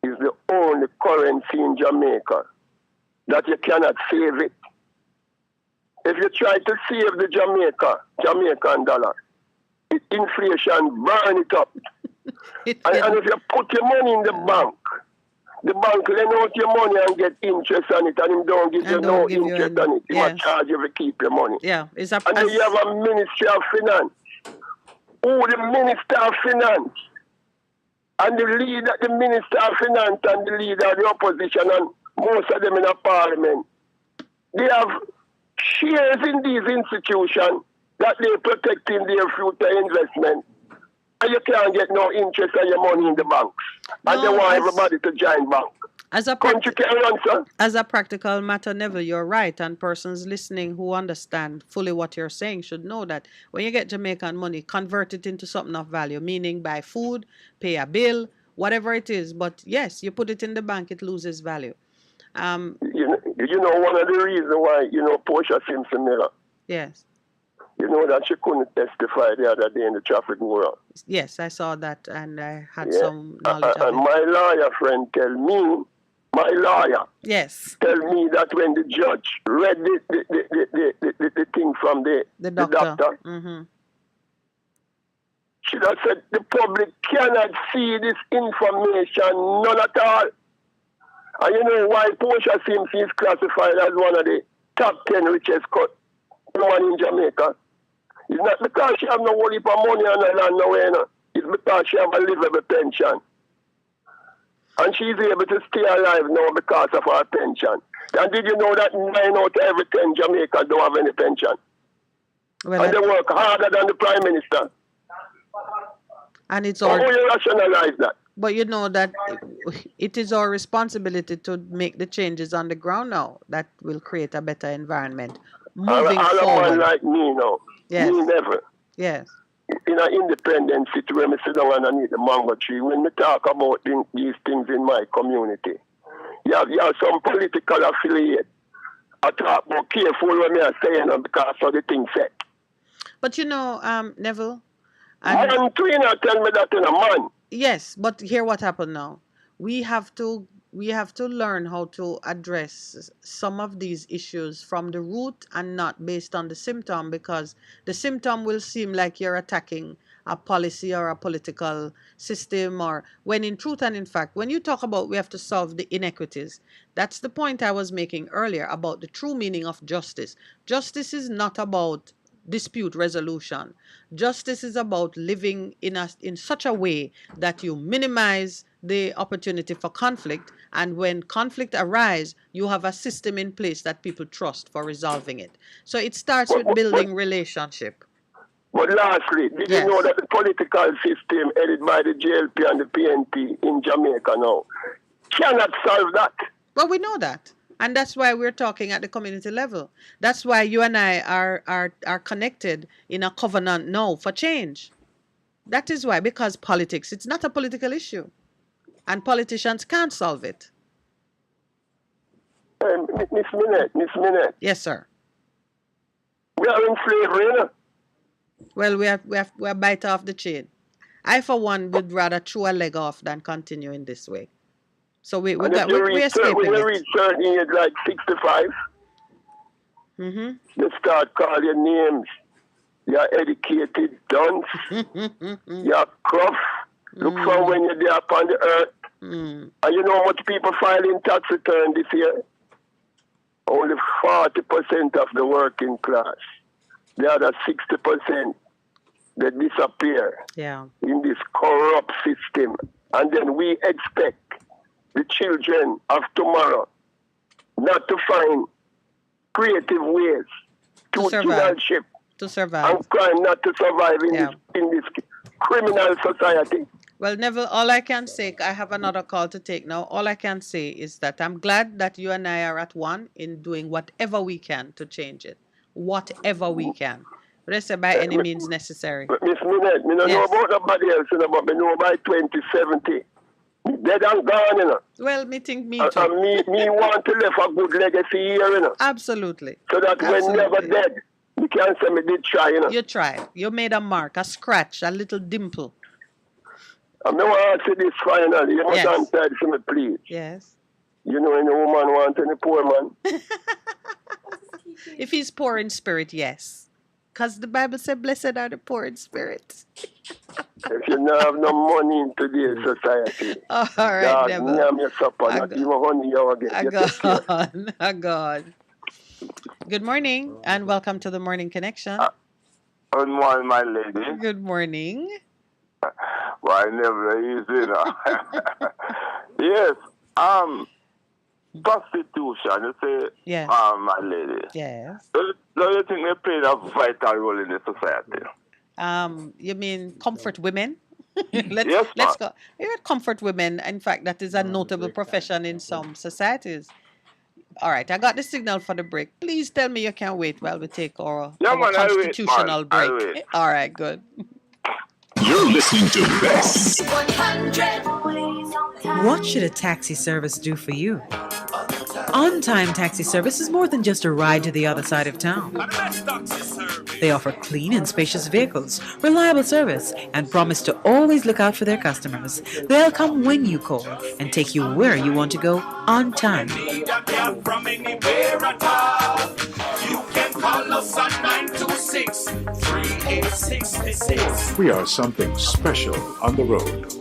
is the only currency in Jamaica that you cannot save it? If you try to save the Jamaican dollar, inflation burn it up. And if you put your money in the bank lend out your money and get interest on it, and him don't give you no interest on it. He will charge you to keep your money. Yeah, and then you have a Ministry of Finance. Who the Minister of Finance and the Minister of Finance and the leader of the opposition and most of them in the parliament, they have shares in these institutions that they're protecting their future investment. And you can't get no interest on your money in the banks. And they want everybody to join bank. As a Country can run, sir. As a practical matter, Neville, you're right. And persons listening who understand fully what you're saying should know that when you get Jamaican money, convert it into something of value, meaning buy food, pay a bill, whatever it is. But yes, you put it in the bank, it loses value. You know, one of the reasons why, Portia Simpson Miller, yes, you know that she couldn't testify the other day in the traffic war. Yes, I saw that and I had some knowledge of And it. my lawyer friend tell me, yes, tell me that when the judge read the thing from the doctor, Mm-hmm. she just said the public cannot see this information, none at all. And you know why Portia Simpson is classified as one of the top 10 richest women in Jamaica? It's not because she have no whole heap of money on her land nowhere. No. It's because she have a livable pension. And she's able to stay alive now because of her pension. And did you know that 9 out of every 10 Jamaicans don't have any pension? Well, and they work harder than the Prime Minister. And it's How all. will you rationalize that? But you know that it is our responsibility to make the changes on the ground now that will create a better environment moving all forward. a man like me now, Yes. me never. Yes. In an independent city where I sit down underneath the mango tree, when we talk about these things in my community, you have some political affiliate. I talk about careful when I say because of the thing set. But you know, Neville, Man, tell me that in a man. yes, but hear what happened now. We have to learn how to address some of these issues from the root and not based on the symptom, because the symptom will seem like you're attacking a policy or a political system, or when in truth and in fact, when you talk about we have to solve the inequities, that's the point I was making earlier about the true meaning of justice. Justice is not about dispute resolution. Justice is about living in such a way that you minimize the opportunity for conflict, and when conflict arises, you have a system in place that people trust for resolving it. So it starts with building relationship. But lastly, did you know that the political system headed by the JLP and the PNP in Jamaica now cannot solve that? Well, we know that. And that's why we're talking at the community level. That's why you and I are connected in a covenant now for change. That is why, because politics, it's not a political issue. And politicians can't solve it. Miss Minette. Yes, sir. We are in slavery, you know? Well, we're bite off the chain. I, for one, would rather chew a leg off than continue in this way. So we're escaping when you it. reach certain age, like 65, you start calling names. You're educated, dunce. You're gruff. Look for when you're there upon the earth. And you know how much people filing tax return this year? Only 40% of the working class. The other 60%, they disappear in this corrupt system. And then we expect the children of tomorrow not to find creative ways to survive. And crime not to survive in this criminal society. Well, Neville, all I can say, I have another call to take now. All I can say is that I'm glad that you and I are at one in doing whatever we can to change it. Whatever we can. But I say by any means necessary. Miss Minette, I don't know about nobody else, but I know by 2070. Dead and gone, you know. Well, me too. Me want to leave a good legacy here, you know. Absolutely. So that when never dead, you can't say me did try, you know. You tried. You made a mark, a scratch, a little dimple. I want to say this finally. You must answer to me, please. Yes. You know any woman want any poor man? If he's poor in spirit, yes. Because the Bible said, blessed are the poor in spirit. If you don't have no money in today's society, all right, Neville. Your supper, not even honey you get. I gone. Good morning and welcome to the Morning Connection. Good morning, my lady. Good morning. Why never easy now. Yes. Prostitution, you say, my lady. Yes. Do you think they play a vital role in the society? You mean comfort women Let's go. Comfort women. In fact, that is a notable profession in some societies. All right, I got the signal for the break. Please tell me you can wait while we take our constitutional break. All right, good. You're listening to Best. 100. What should a taxi service do for you? On-Time Taxi Service is more than just a ride to the other side of town. They offer clean and spacious vehicles, reliable service, and promise to always look out for their customers. They'll come when you call and take you where you want to go on time. Call us at 926-3866. We are something special on the road.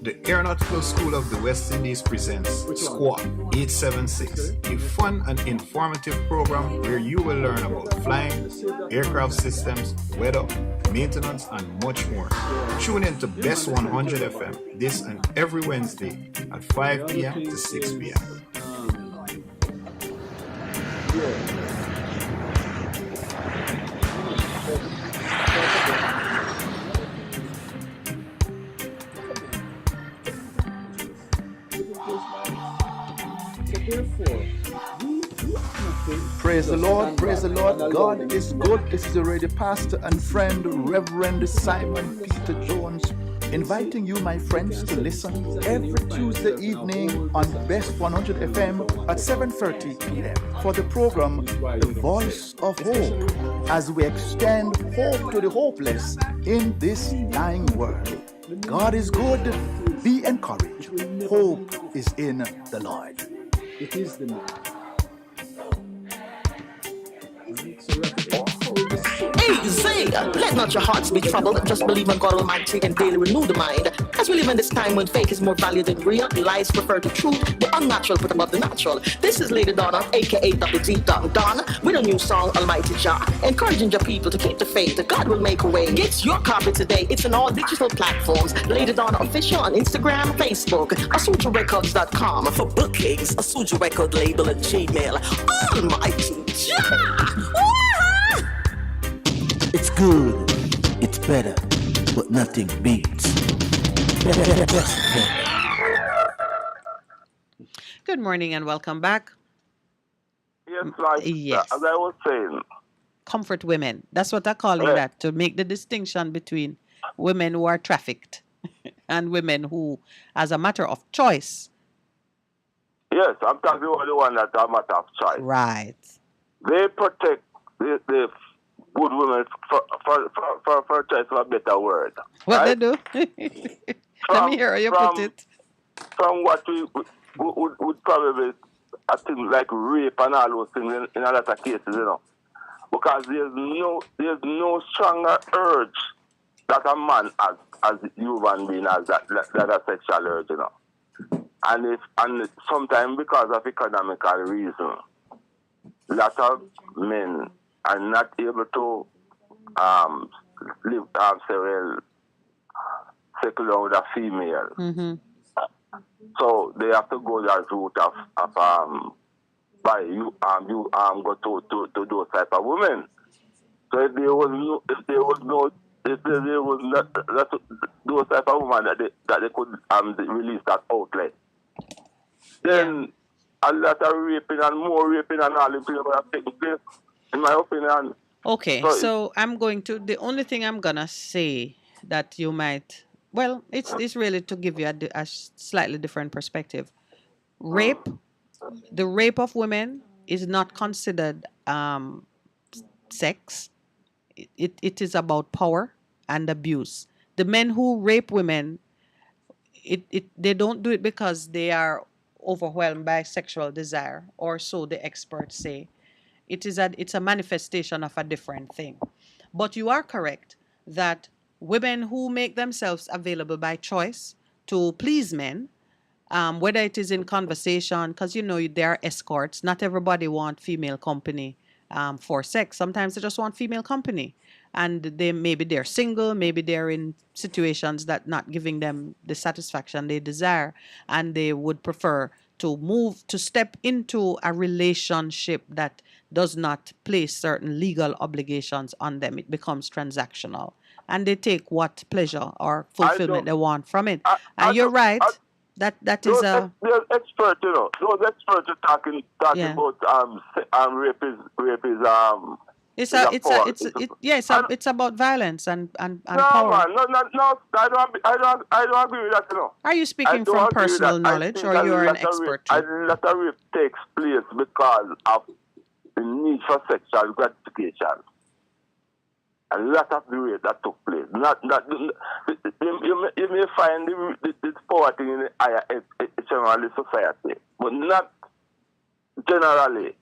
The Aeronautical School of the West Indies presents SQUAD 876, a fun and informative program where you will learn about flying, aircraft systems, weather, maintenance, and much more. Tune in to Best 100 FM this and every Wednesday at 5 p.m. to 6 p.m. Praise the Lord, praise the Lord. God is good. This is already Pastor and friend Reverend Simon Peter Jones, inviting you, my friends, to listen every Tuesday evening on Best 100 FM at 7:30 p.m. for the program The Voice of Hope, as we extend hope to the hopeless in this dying world. God is good. Be encouraged. Hope is in the Lord. It is the Lord. Hey, Zay, let not your hearts be troubled. Just believe in God Almighty and daily renew the mind. As we live in this time when fake is more valued than real, lies prefer to truth, the unnatural put above the natural. This is Lady Donna, aka WD Don, with a new song, Almighty Jah, encouraging your people to keep the faith that God will make a way. Get your copy today. It's on all digital platforms. Lady Donna Official on Instagram, Facebook, AsujaRecords.com. For bookings, Asuja Record Label at Gmail. Almighty Jah! It's good, it's better, but nothing beats. Good morning and welcome back. Yes, as I was saying. Comfort women. That's what I'm calling that, to make the distinction between women who are trafficked and women who, as a matter of choice. Yes, I'm talking about the one that are a matter of choice. Right. They protect the good women for choice of a better word. What they do? Let me hear how you put it. From what we would probably, I think, like rape and all those things in a lot of cases, you know. Because there's no stronger urge that a man as a human being has that a sexual urge, you know. And sometimes because of economical reason, a lot of men are not able to settle down with a female. Mm-hmm. So they have to go that route of go to those type of women. So if there was those type of women that they could release that outlet, then a lot of raping and more raping and all the things that have taken place, in my opinion. Okay, so I'm going to, the only thing I'm gonna say that you might, well, it's really to give you a slightly different perspective. Rape, the rape of women is not considered sex. It is about power and abuse. The men who rape women, they don't do it because they are overwhelmed by sexual desire, or so the experts say. It's a manifestation of a different thing. But you are correct that women who make themselves available by choice to please men, whether it is in conversation, because there are escorts. Not everybody want female company for sex. Sometimes they just want female company, and maybe they're single, maybe they're in situations that not giving them the satisfaction they desire, and they would prefer to step into a relationship that does not place certain legal obligations on them. It becomes transactional, and they take what pleasure or fulfillment they want from it. And you're right. That is a. Those experts, those experts are talking about rape is It's about violence and no, power. Man, no. I don't agree with that. Are you speaking from personal knowledge, or you're an expert? A lot of rape takes place because of the need for sexual gratification. A lot of the rape that took place. You may find this power thing in the higher general society, but not generally.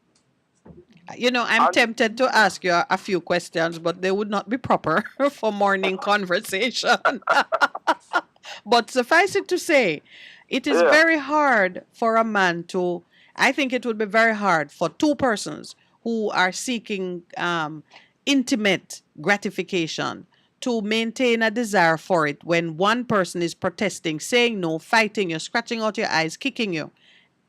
I'm tempted to ask you a few questions, but they would not be proper for morning conversation. But suffice it to say, it is very hard for a man I think it would be very hard for two persons who are seeking intimate gratification to maintain a desire for it when one person is protesting, saying no, fighting you, scratching out your eyes, kicking you.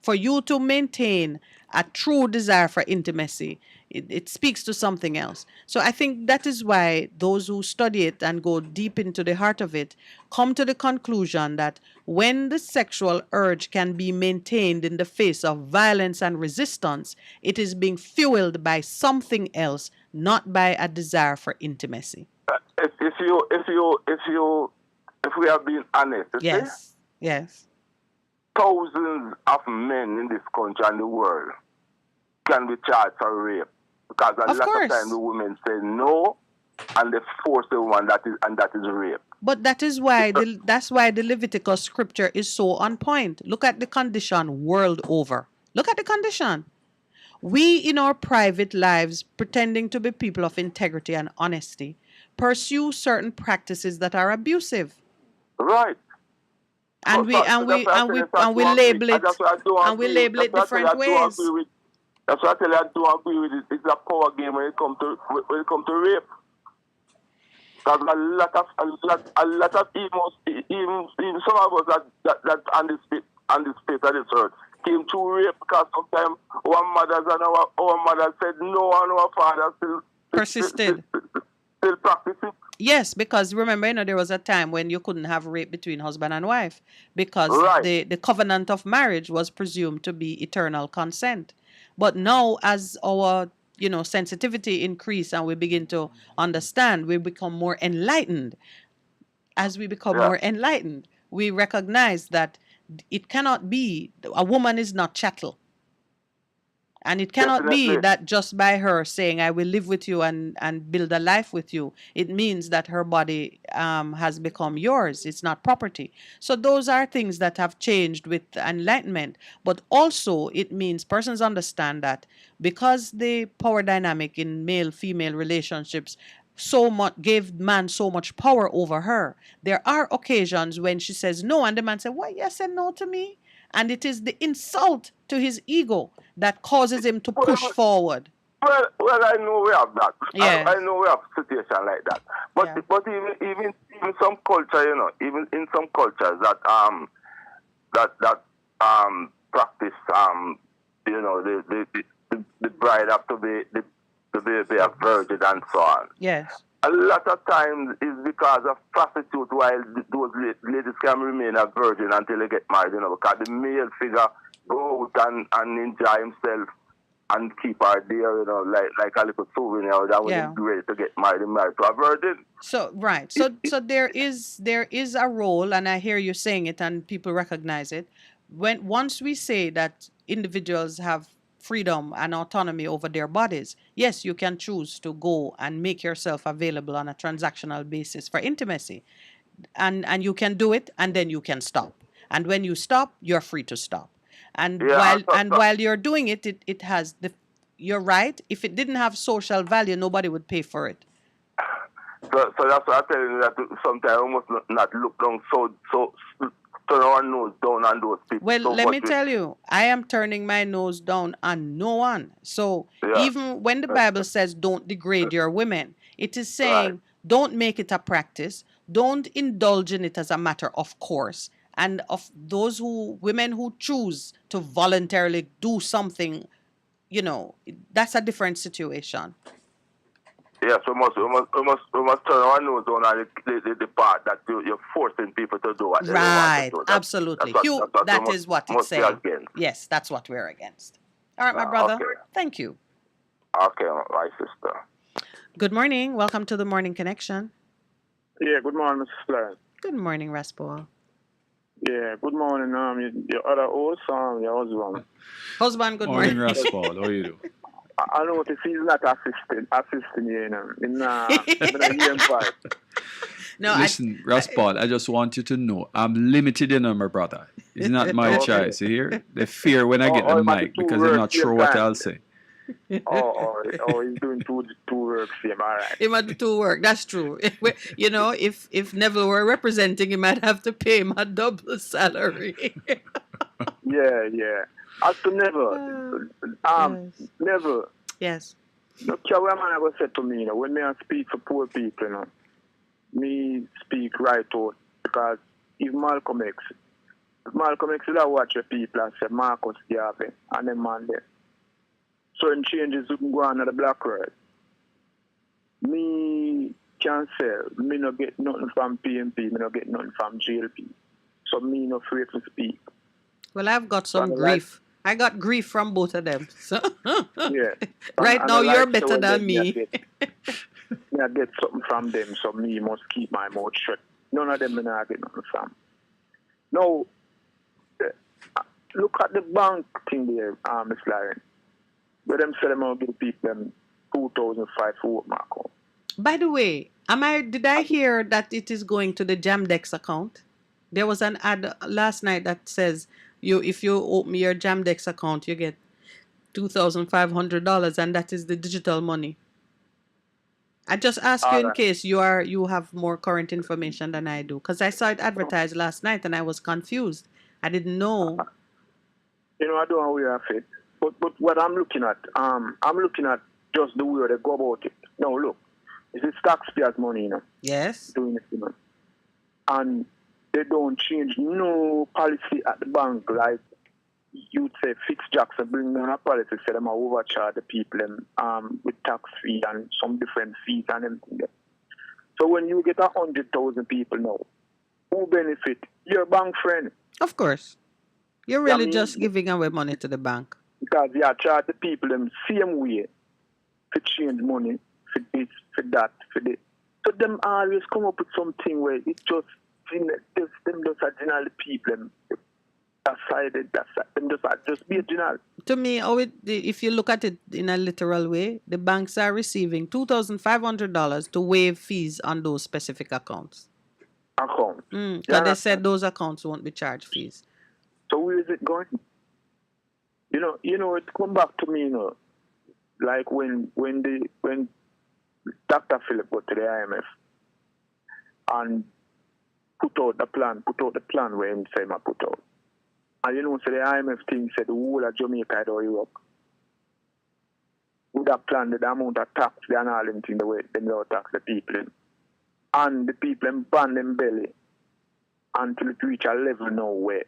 For you to maintain a true desire for intimacy, it speaks to something else. So I think that is why those who study it and go deep into the heart of it come to the conclusion that when the sexual urge can be maintained in the face of violence and resistance, it is being fueled by something else, not by a desire for intimacy. If we are being honest, yes. Thousands of men in this country and the world can be charged for rape because a lot of times the women say no, and they force the woman that is rape. But that is why that's why the Leviticus scripture is so on point. Look at the condition world over. Look at the condition. We, in our private lives, pretending to be people of integrity and honesty, pursue certain practices that are abusive. Right. And we label it different ways. That's why I tell you I don't agree with it. It's a power game when it comes to rape. Because a lot of even some of us that on this space of this earth came to rape because sometimes our mothers and our mothers said no, and our fathers still persisted. Still practice it. Yes, because remember, there was a time when you couldn't have rape between husband and wife because the covenant of marriage was presumed to be eternal consent. But now, as our sensitivity increase and we begin to understand, we become more enlightened. As we become more enlightened, we recognize that it cannot be, a woman is not chattel. And it cannot be that just by her saying, I will live with you and build a life with you, it means that her body has become yours. It's not property. So those are things that have changed with enlightenment. But also it means persons understand that because the power dynamic in male-female relationships gave man so much power over her, there are occasions when she says no, and the man says, why you said no to me? And it is the insult to his ego that causes him to push forward. Well, I know we have that. Yes. I know we have a situation like that. But even some culture, even in some cultures that practice, the bride have to be a virgin and so on. Yes. A lot of times is because of prostitute, while those ladies can remain a virgin until they get married, because the male figure go out and enjoy himself and keep her there, like a little souvenir that when he's ready to get married to a virgin. So there is a role, and I hear you saying it, and people recognize it. Once we say that individuals have freedom and autonomy over their bodies, yes, you can choose to go and make yourself available on a transactional basis for intimacy, and you can do it, and then you can stop. And when you stop, you're free to stop. And while you're doing it, it has you're right. If it didn't have social value, nobody would pay for it. So that's why I tell you that sometimes we must not look down so turn our nose down on those people. Well, let me tell you, I am turning my nose down on no one. So even when the Bible says don't degrade your women, it is saying don't make it a practice. Don't indulge in it as a matter of course. and of those women who choose to voluntarily do something, that's a different situation. Yes, we must turn our nose on the part that you're forcing people to do what they Right, want to do. absolutely. That is what it's must be saying. against. Yes, that's what we're against. All right, my brother. Okay. Thank you. Okay, my sister. Good morning. Welcome to the Morning Connection. Yeah, good morning, Mrs. Florence. Good morning, Raspaul. Yeah, good morning. Your other host, your husband. Husband, good morning. Morning, Raspaul. How are you doing? I notice he's not assisting you, in EM5. No, listen, Raspaul, I just want you to know I'm limited in my brother. It's not my choice. You hear? They fear when I get the mic because I'm not sure what I'll say. He's doing two work same, all right. He might do two work. That's true. If Neville were representing, he might have to pay him a double salary. Yeah. As to Neville, Neville. Yes. Look, what man ever said to me, when me speak for poor people, me speak right out, because if Malcolm X will watch the people and say Marcus Garvey and them man there. Certain changes wouldn't go on at the black world. Me can say, me no get nothing from PMP, me no get nothing from GLP. So me no afraid to speak. Well, I've got some grief. I got grief from both of them. So yeah. Right now, you're better than me. I get something from them, so me must keep my mouth shut. None of them I get nothing from. Now, look at the bank thing there, Ms. Lauren. Where them say them will give people them 2,005 for work account. By the way, did I hear that it is going to the Jamdex account? There was an ad last night that says if you open your Jamdex account, you get $2,500, and that is the digital money. I just ask you in case you have more current information than I do, because I saw it advertised last night and I was confused. I didn't know. I don't know where I fit. But what I'm looking at just the way they go about it. Now look, it's taxpayers' money, Yes. Doing it, and they don't change no policy at the bank, like you'd say Fitz-Jackson bring down a policy, say them overcharge the people with tax fee and some different fees and everything. So when you get 100,000 people now, who benefit? Your bank friend. Of course. You're really just giving away money to the bank. Because they are charge the people them same way to change money for this, for that, for this. So them always come up with something where it's just them just are general people them just be a general. To me, if you look at it in a literal way, the banks are receiving $2,500 to waive fees on those specific accounts. Because they said those accounts won't be charged fees. So where is it going? It come back to me, like when Dr. Philip go to the IMF and put out the plan where him say I put out. And so the IMF thing said the whole of Jamaica or Europe would have planned the amount of tax they and all them thing the way them don't tax the people in. And the people ban them belly until it reach a level now where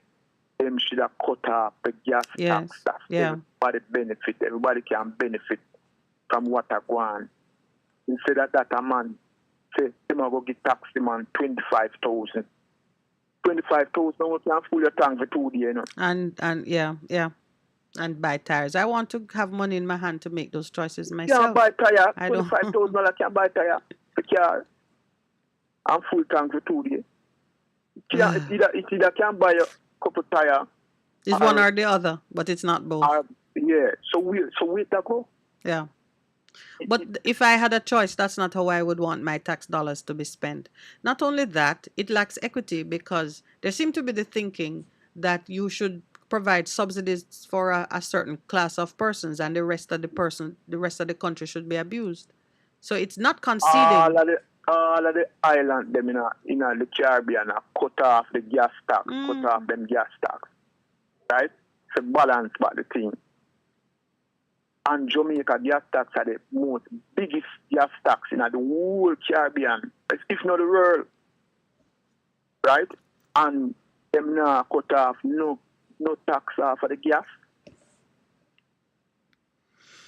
them should have cut off the gas tax. Everybody benefit. Everybody can benefit from what I go on. Instead of that, a man say, them are going to get tax the man 25,000. 25,000, you can full your tank for 2 days, And and buy tires. I want to have money in my hand to make those choices myself. You can't buy tire. $25,000 can't buy tire for car. And full tank for 2 days. It either can buy a couple tire. It's one or the other, but it's not both. So wait that go. Yeah. But if I had a choice, that's not how I would want my tax dollars to be spent. Not only that, it lacks equity because there seems to be the thinking that you should provide subsidies for a certain class of persons and the rest of the country should be abused. So it's not conceding. All of the island them in the Caribbean are cut off the gas tax, cut off them gas tax. Right? To balance back the thing. And Jamaica gas tax are the most biggest gas tax in the whole Caribbean, if not the world. Right? And them now cut off no tax off of the gas.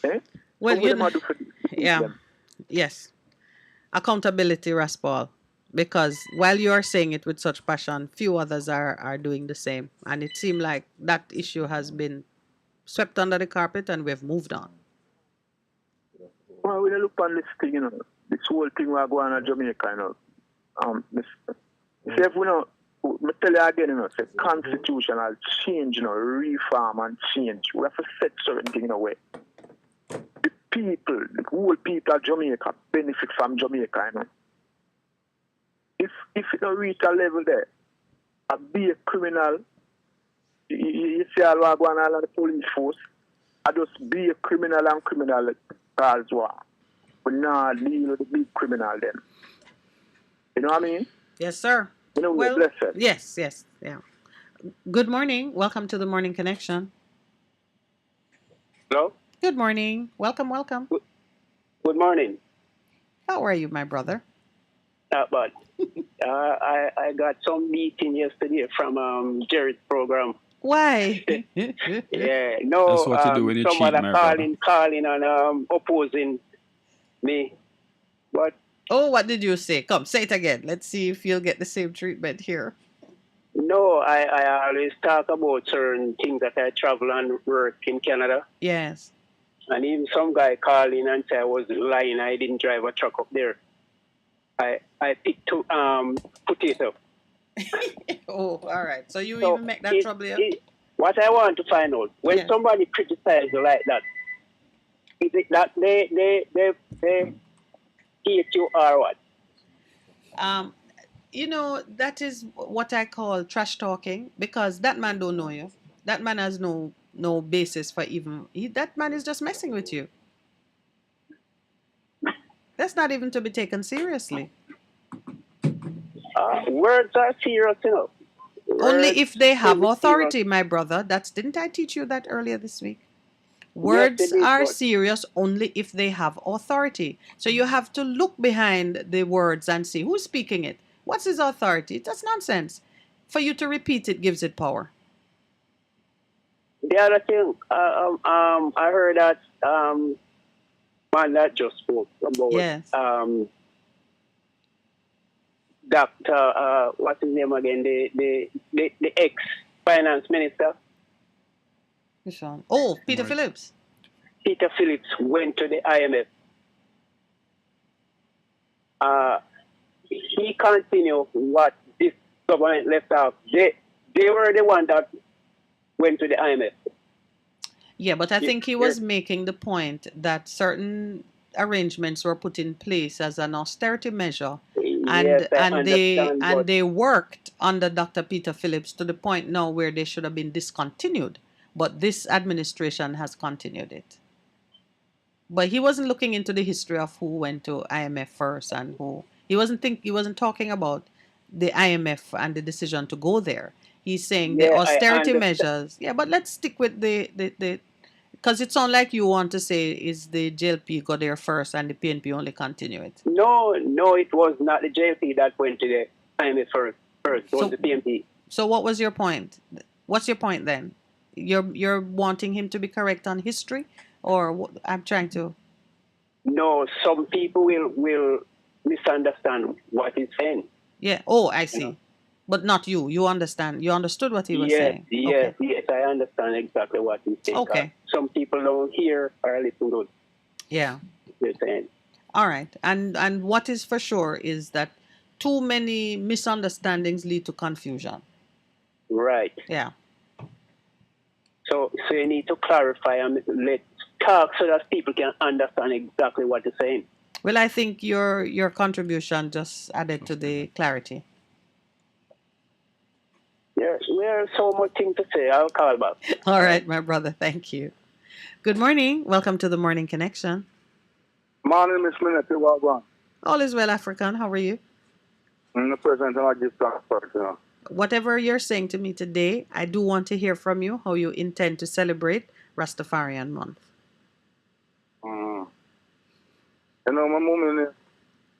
Eh? Well, So what you them know, a do for the yeah, them? yes. Accountability, Raspal. Because while you are saying it with such passion, few others are doing the same. And it seemed like that issue has been swept under the carpet and we've moved on. Well, when you look on this thing, you know, this whole thing we're going on in Jamaica, you know, say if we know, me tell you again, you know, say constitutional change, you know, reform and change. We have to set certain things in a way. The people, the whole people of Jamaica benefit from Jamaica, you know. If it don't reach a level there, be a criminal, you see all what going on in the police force, I just be a criminal and criminal as well. But now deal with the big criminal then. You know what I mean? Yes, sir. You know, Well, we're blessed. yes, yeah. Good morning. Welcome to the Morning Connection. Hello? Good morning. Welcome. Good morning. How are you, my brother? Not bad. I got some meeting yesterday from Jerry's program. Why? Yeah, no. That's what you do when you cheat, someone my brother. calling and opposing me. But Oh, what did you say? Come, say it again. Let's see if you'll get the same treatment here. no, I always talk about certain things that I travel and work in Canada. Yes. And even some guy called in and said I was lying. I didn't drive a truck up there. I picked potato. Oh, all right. So you even make that trouble here? What I want to find out, when somebody criticizes you like that, is it that they hate you or what? You know, that is what I call trash talking, because that man don't know you. That man has no basis for that man is just messing with you. That's not even to be taken seriously. Words are serious, you know. Only Words if they have can be authority, serious. my brother. Didn't I teach you that earlier this week? Yes, Words it is, are but- serious only if they have authority. So you have to look behind the words and see who's speaking it. What's his authority? That's nonsense. For you to repeat it gives it power. The other thing, I heard that man that just spoke about Yes. Dr. What's his name again? The ex-finance minister. Which one? Oh, Peter Phillips. Peter Phillips went to the IMF. He continued what this government left out. They were the one that went to the IMF. Yeah, but I think he was making the point that certain arrangements were put in place as an austerity measure, and Yes, I understand, but- they worked under Dr. Peter Phillips to the point now where they should have been discontinued, but this administration has continued it. But he wasn't looking into the history of who went to IMF first and who. He wasn't talking about the IMF and the decision to go there. He's saying the Yeah, I austerity understand. measures. Yeah, but let's stick with the because it sounds like you want to say is the JLP go there first and the PNP only continue it. No, it was not the JLP that went to the IMF first. It was the PMP. So what was your point? What's your point then? You're wanting him to be correct on history, or I'm trying to. No, some people will misunderstand what he's saying. Yeah. Oh, I see. But not you. You understand. You understood what he was saying. Yes, I understand exactly what he's saying. Okay. Some people don't hear or listen good. Yeah. You're saying. All right. And what is for sure is that too many misunderstandings lead to confusion. Right. Yeah. So you need to clarify and let's talk so that people can understand exactly what you're saying. Well, I think your contribution just added to the clarity. Yes, we have so much thing to say. I'll call back. All right, my brother. Thank you. Good morning. Welcome to the Morning Connection. Morning, Miss Minette. Well done. All is well, African. How are you? I'm the president of the first, you know. Whatever you're saying to me today, I do want to hear from you how you intend to celebrate Rastafarian Month. You know, my mom is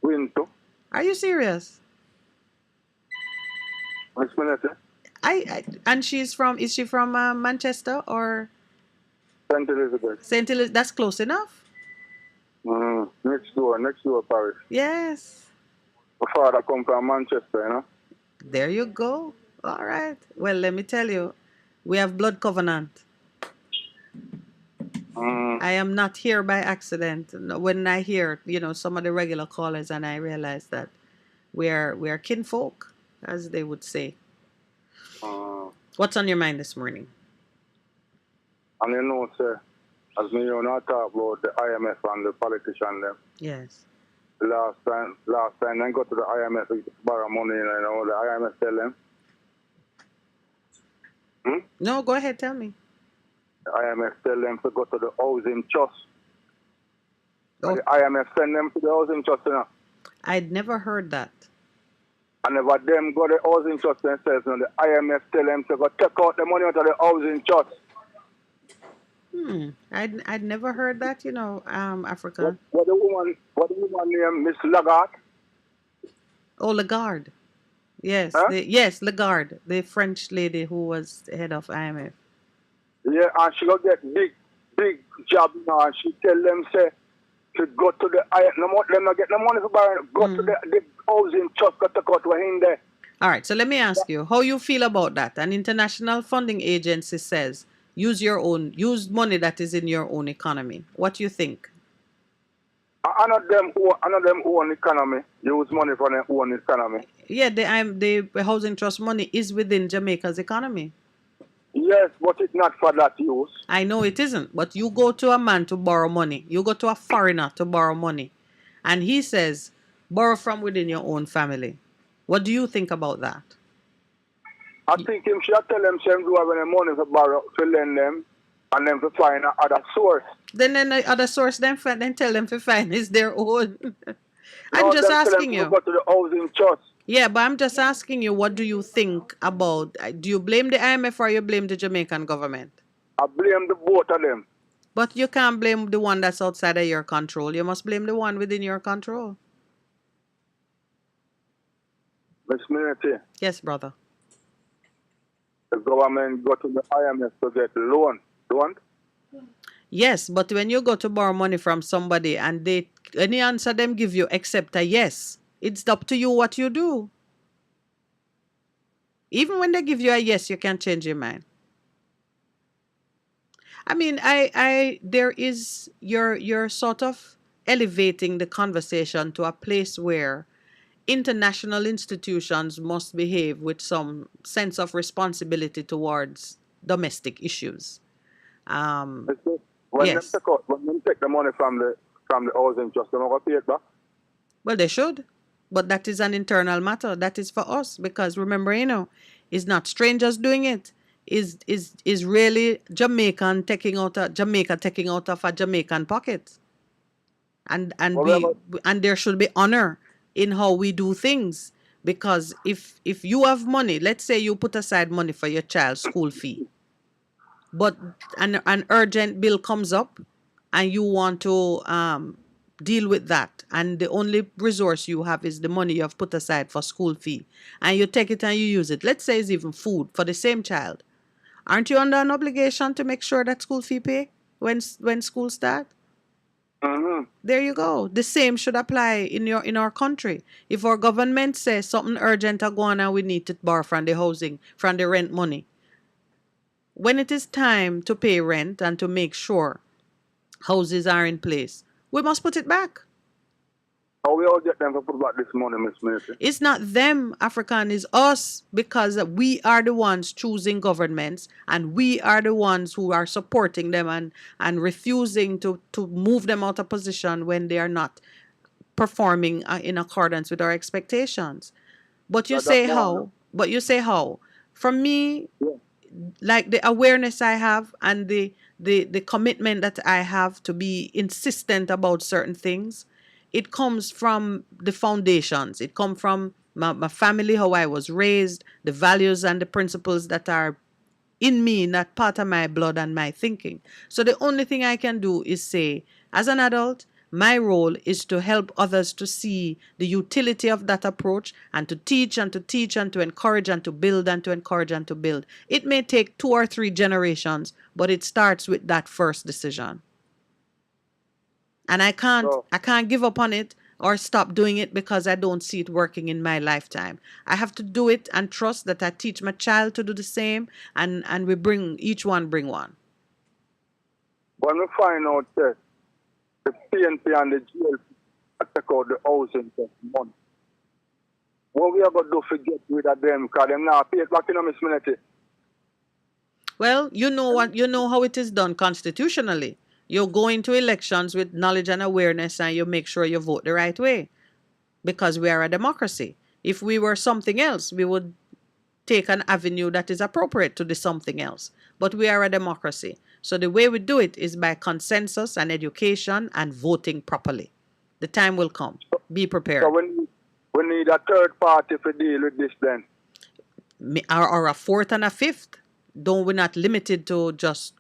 winter. Are you serious? Miss Minette. And she's from, is she from Manchester or St. Elizabeth. St. Elizabeth? That's close enough. Next door parish. Yes. My father come from Manchester, you know. There you go. All right. Well, let me tell you, we have blood covenant. I am not here by accident. When I hear, some of the regular callers, and I realize that we are kinfolk, as they would say. What's on your mind this morning? And sir, as me not talk about the IMF and the politician them. Yes. Last time they go to the IMF to borrow money, the IMF tell them. No, go ahead, tell me. The IMF tell them to go to the housing trust. Oh. The IMF send them to the housing trust, I'd never heard that. And if them go to the housing trust themselves, the IMF tell them to go take out the money out of the housing trust. I'd never heard that, Africa. What the woman named Miss Lagarde? Oh, Lagarde. Yes, Huh? yes, Lagarde, the French lady who was head of IMF. Yeah, and she go get big job now, and she tell them say to go to the them not get no money for borrow, go to the housing trust, got to cut in there. All right, so let me ask you, how you feel about that? An international funding agency says use money that is in your own economy. What do you think? Another them own economy. Use money for their own economy. Yeah, the housing trust money is within Jamaica's economy. Yes, but it's not for that use. I know it isn't, but you go to a man to borrow money. You go to a foreigner to borrow money. And he says, borrow from within your own family. What do you think about that? I think him should tell them same do have any money to borrow, to lend them, and then to find another source. Then the other source, then tell them to find is their own. I'm just asking you. Go to the housing trust. Yeah, but I'm just asking you, what do you think about, do you blame the IMF or you blame the Jamaican government? I blame the both of them. But you can't blame the one that's outside of your control. You must blame the one within your control. Miss Minity, Yes, brother. the government go to the IMF to get loan. Don't? Yes, but when you go to borrow money from somebody and any answer them give you except a yes, it's up to you what you do. Even when they give you a yes, you can change your mind. I mean, there is, you're sort of elevating the conversation to a place where international institutions must behave with some sense of responsibility towards domestic issues. When Yes. them take the money from the housing trust, they're not going to pay it back. Well, they should, but that is an internal matter. That is for us, because remember, it's not strangers doing it. Is really Jamaica taking out of a Jamaican pocket, and there should be honor in how we do things. Because if you have money, let's say you put aside money for your child's school fee, but an urgent bill comes up and you want to deal with that, and the only resource you have is the money you have put aside for school fee, and you take it and you use it. Let's say it's even food for the same child. Aren't you under an obligation to make sure that school fee pay when school start? There you go. The same should apply in our country. If our government says something urgent are going and we need to borrow from the housing, from the rent money, when it is time to pay rent and to make sure houses are in place, we must put it back. How we all get them to put back this money, Miss Minity? It's not them, African, it's us, because we are the ones choosing governments and we are the ones who are supporting them and refusing to move them out of position when they are not performing in accordance with our expectations. But you say how? From me, like the awareness I have and the commitment that I have to be insistent about certain things, it comes from the foundations. It comes from my family, how I was raised, the values and the principles that are in me, not part of my blood and my thinking. So the only thing I can do is say, as an adult, My role is to help others to see the utility of that approach and to teach and to teach and to encourage and to build and to encourage and to build. It may take 2 or 3 generations, but it starts with that first decision. And I can't give up on it or stop doing it because I don't see it working in my lifetime. I have to do it and trust that I teach my child to do the same, and we each one bring one. When we find out that the PNP and the GLP take out the housing money, what we are going to do to get rid of them? Because them now pay it back in Miss Minute. Well, you know how it is done constitutionally. You go into elections with knowledge and awareness, and you make sure you vote the right way, because we are a democracy. If we were something else, we would take an avenue that is appropriate to the something else. But we are a democracy. So the way we do it is by consensus and education and voting properly. The time will come. Be prepared. So we need a third party to deal with this then? Or a fourth and a fifth. We're not limited to just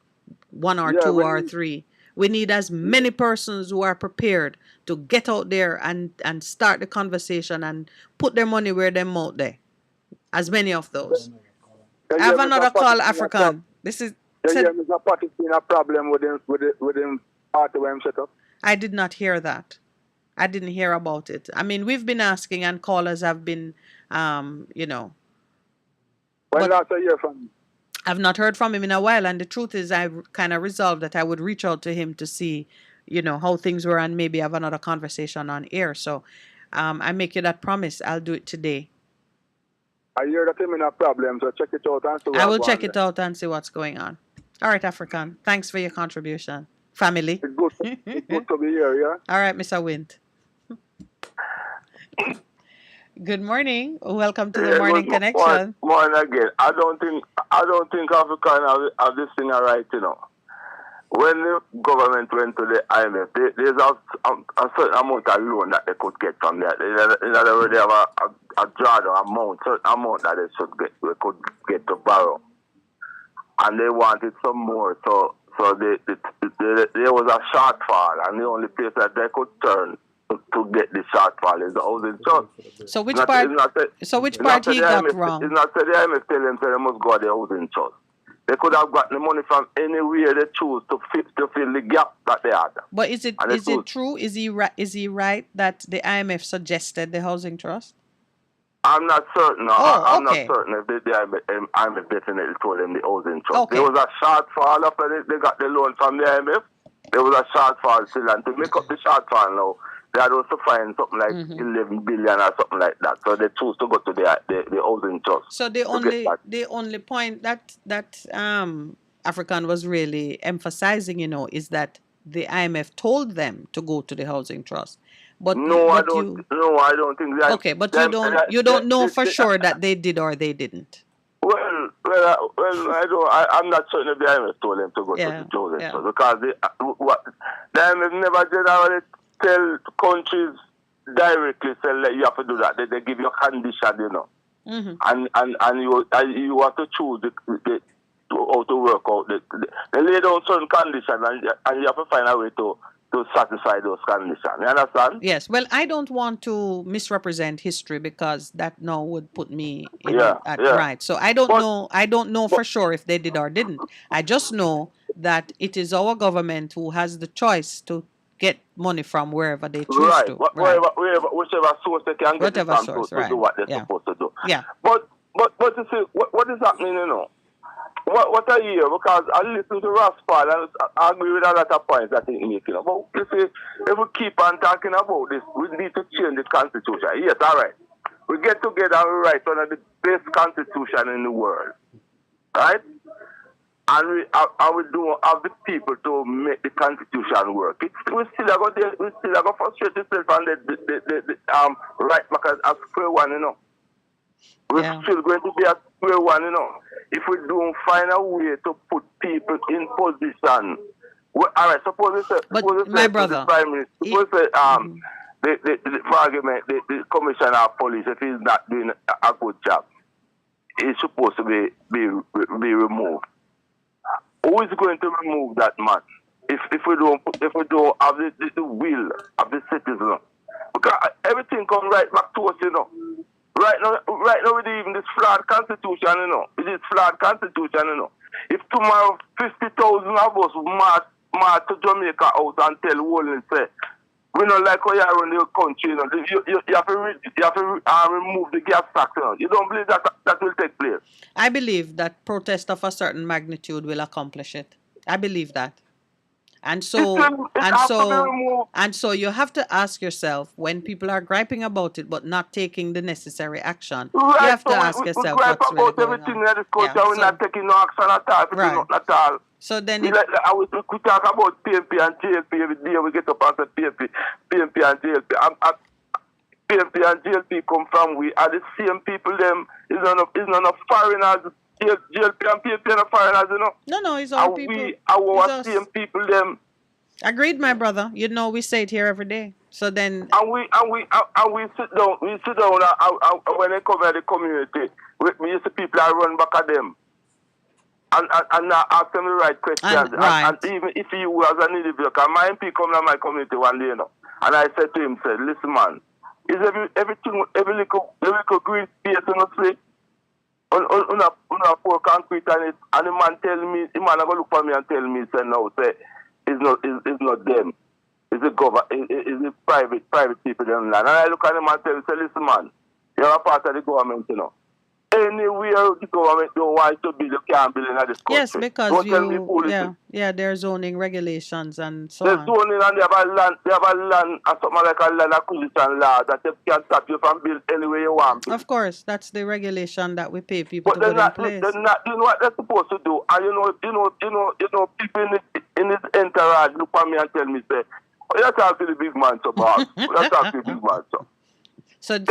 1 or 2 or 3. We need as many persons who are prepared to get out there and start the conversation and put their money where their mouth there. As many of those. I have another call, African. This is... Mr. Party seen a problem with him party where him set up? I did not hear that. I didn't hear about it. I mean, we've been asking and callers have been, you know. When last I hear from him? I've not heard from him in a while, and the truth is I kind of resolved that I would reach out to him to see, you know, how things were and maybe have another conversation on air. So I make you that promise. I'll do it today. I hear that him in a problem, so check it out and see what's going on. I will check it out and see what's going on. All right, African. Thanks for your contribution. Family. It's good to be here, yeah? All right, Mr. Wint. Good morning. Welcome to the Morning Connection. Morning again. I don't think African have this thing right, you know. When the government went to the IMF, there's a certain amount of loan that they could get from there. In other words, they have a drawdown amount, certain amount that they could get to borrow, and they wanted some more. So there was a shortfall, and the only place that they could turn to get the shortfall is the housing trust. So which part he got wrong? It's not that the IMF tell them they must go to the housing trust. They could have gotten the money from anywhere they choose to fill the gap that they had. But is it true? Is he right that the IMF suggested the housing trust? I'm not certain. I'm okay. not certain if the IMF definitely told them the housing trust. Okay. There was a shortfall after they got the loan from the IMF. There was a shortfall still, and to make up the shortfall now, they had also find something like 11 billion or something like that. So they choose to go to the housing trust. So the only point that African was really emphasizing, you know, is that the IMF told them to go to the housing trust. But I don't think that. Okay, but you don't know for sure that they did or they didn't. Well, I'm not certain if the IMF told them to go to the housing trust, because the IMF never generally tell countries directly, say you have to do that. They give you a condition, you know, and you have to choose how to work out. They lay down certain conditions, and you have to find a way to satisfy those conditions. You understand? Yes. Well, I don't want to misrepresent history because that now would put me in right. So I don't know for sure if they did or didn't. I just know that it is our government who has the choice to get money from wherever they choose to. Whichever source they can get it from to do what they're supposed to do. Yeah. But you see, what is happening, you know? What I hear, because I listen to Raspal and I agree with a lot of points that he's making. But you see, if we keep on talking about this, we need to change the constitution. Yes, all right. We get together and we write one of the best constitution in the world. Right? And we do have the people to make the constitution work. We still are going to frustrate ourselves on the right back at square one, you know. We're still going to be at square one, you know. If we don't find a way to put people in position. Well, all right, suppose we say, my brother, the Prime Minister, suppose we say, for argument, the Commissioner of Police, if he's not doing a good job, he's supposed to be removed. Who is going to remove that man? if we don't have the will of the citizen. Because everything comes right back to us, you know. Right now with even this flawed constitution, you know. It is flawed constitution, you know. If tomorrow 50,000 of us march to Jamaica out and tell Wolin say, we don't like how you run the country, you know. You have to remove the gas tax, you know. You don't believe that will take place? I believe that protest of a certain magnitude will accomplish it. I believe that. And so you have to ask yourself, when people are griping about it but not taking the necessary action, you have to ask yourself what's really going on. In this culture, we're not taking no action at all. Right. At all. So then we talk about PNP and JLP every day. We get up and say PNP and JLP. PNP and JLP come from we are the same people. Them is none of foreigners. JLP and PNP are foreigners, you know. No, it's our people. We our same people. Them. Agreed, my brother. You know, we say it here every day. So then, and we sit down. We sit down when they cover the community. We used to people that run back at them. And ask them the right questions. And even if you as an individual, because my MP come to my community one day, you know, and I said to him, listen, man, is every little green space, you know, say, on a pour concrete on it, and the man tell me, the man go look for me and tell me, say, no, say, it's not them. It's the government, it's the private people them land. And I look at him and tell him, say, listen, man, you're a part of the government, you know. Anywhere the government don't want to build, you can't build in this country. Yes, because there's zoning regulations and so there's on. Zoning and they have a land, and something like a land acquisition law that they can stop you from building anywhere you want. Of course, that's the regulation that we pay people to put in place. They're not doing what they're supposed to do. And you know, people in this entourage look at me and tell me, say, oh, you're talking to the big man, so boss. You're talking to the big man, so. So we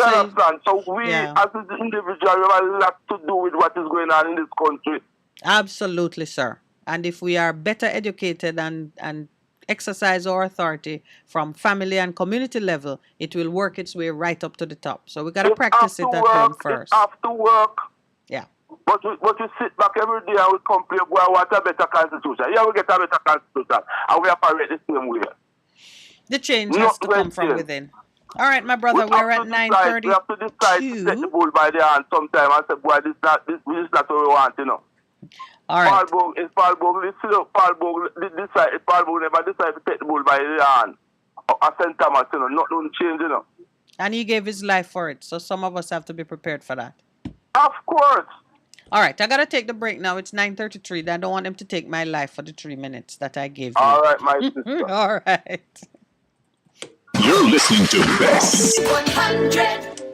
as an individual have a lot to do with what is going on in this country. Absolutely, sir. And if we are better educated and exercise our authority from family and community level, it will work its way right up to the top. So we got to practice it at home first. It have to work. Yeah. But we sit back every day and we complain, we want a better constitution. Yeah, we get a better constitution. And we operate the same way. The change has to come from within. All right, my brother, we're at 9:30. We have to decide to set the bull by the hand sometime and say, boy, this is not what we want, you know. All right. Paul Bogle never decided to take the bull by the hand. At St. Thomas, you know, nothing change, you know. And he gave his life for it, so some of us have to be prepared for that. Of course. All right, I got to take the break now. It's 9:33. I don't want him to take my life for the 3 minutes that I gave you. All right, my sister. All right. You're listening to Best 100.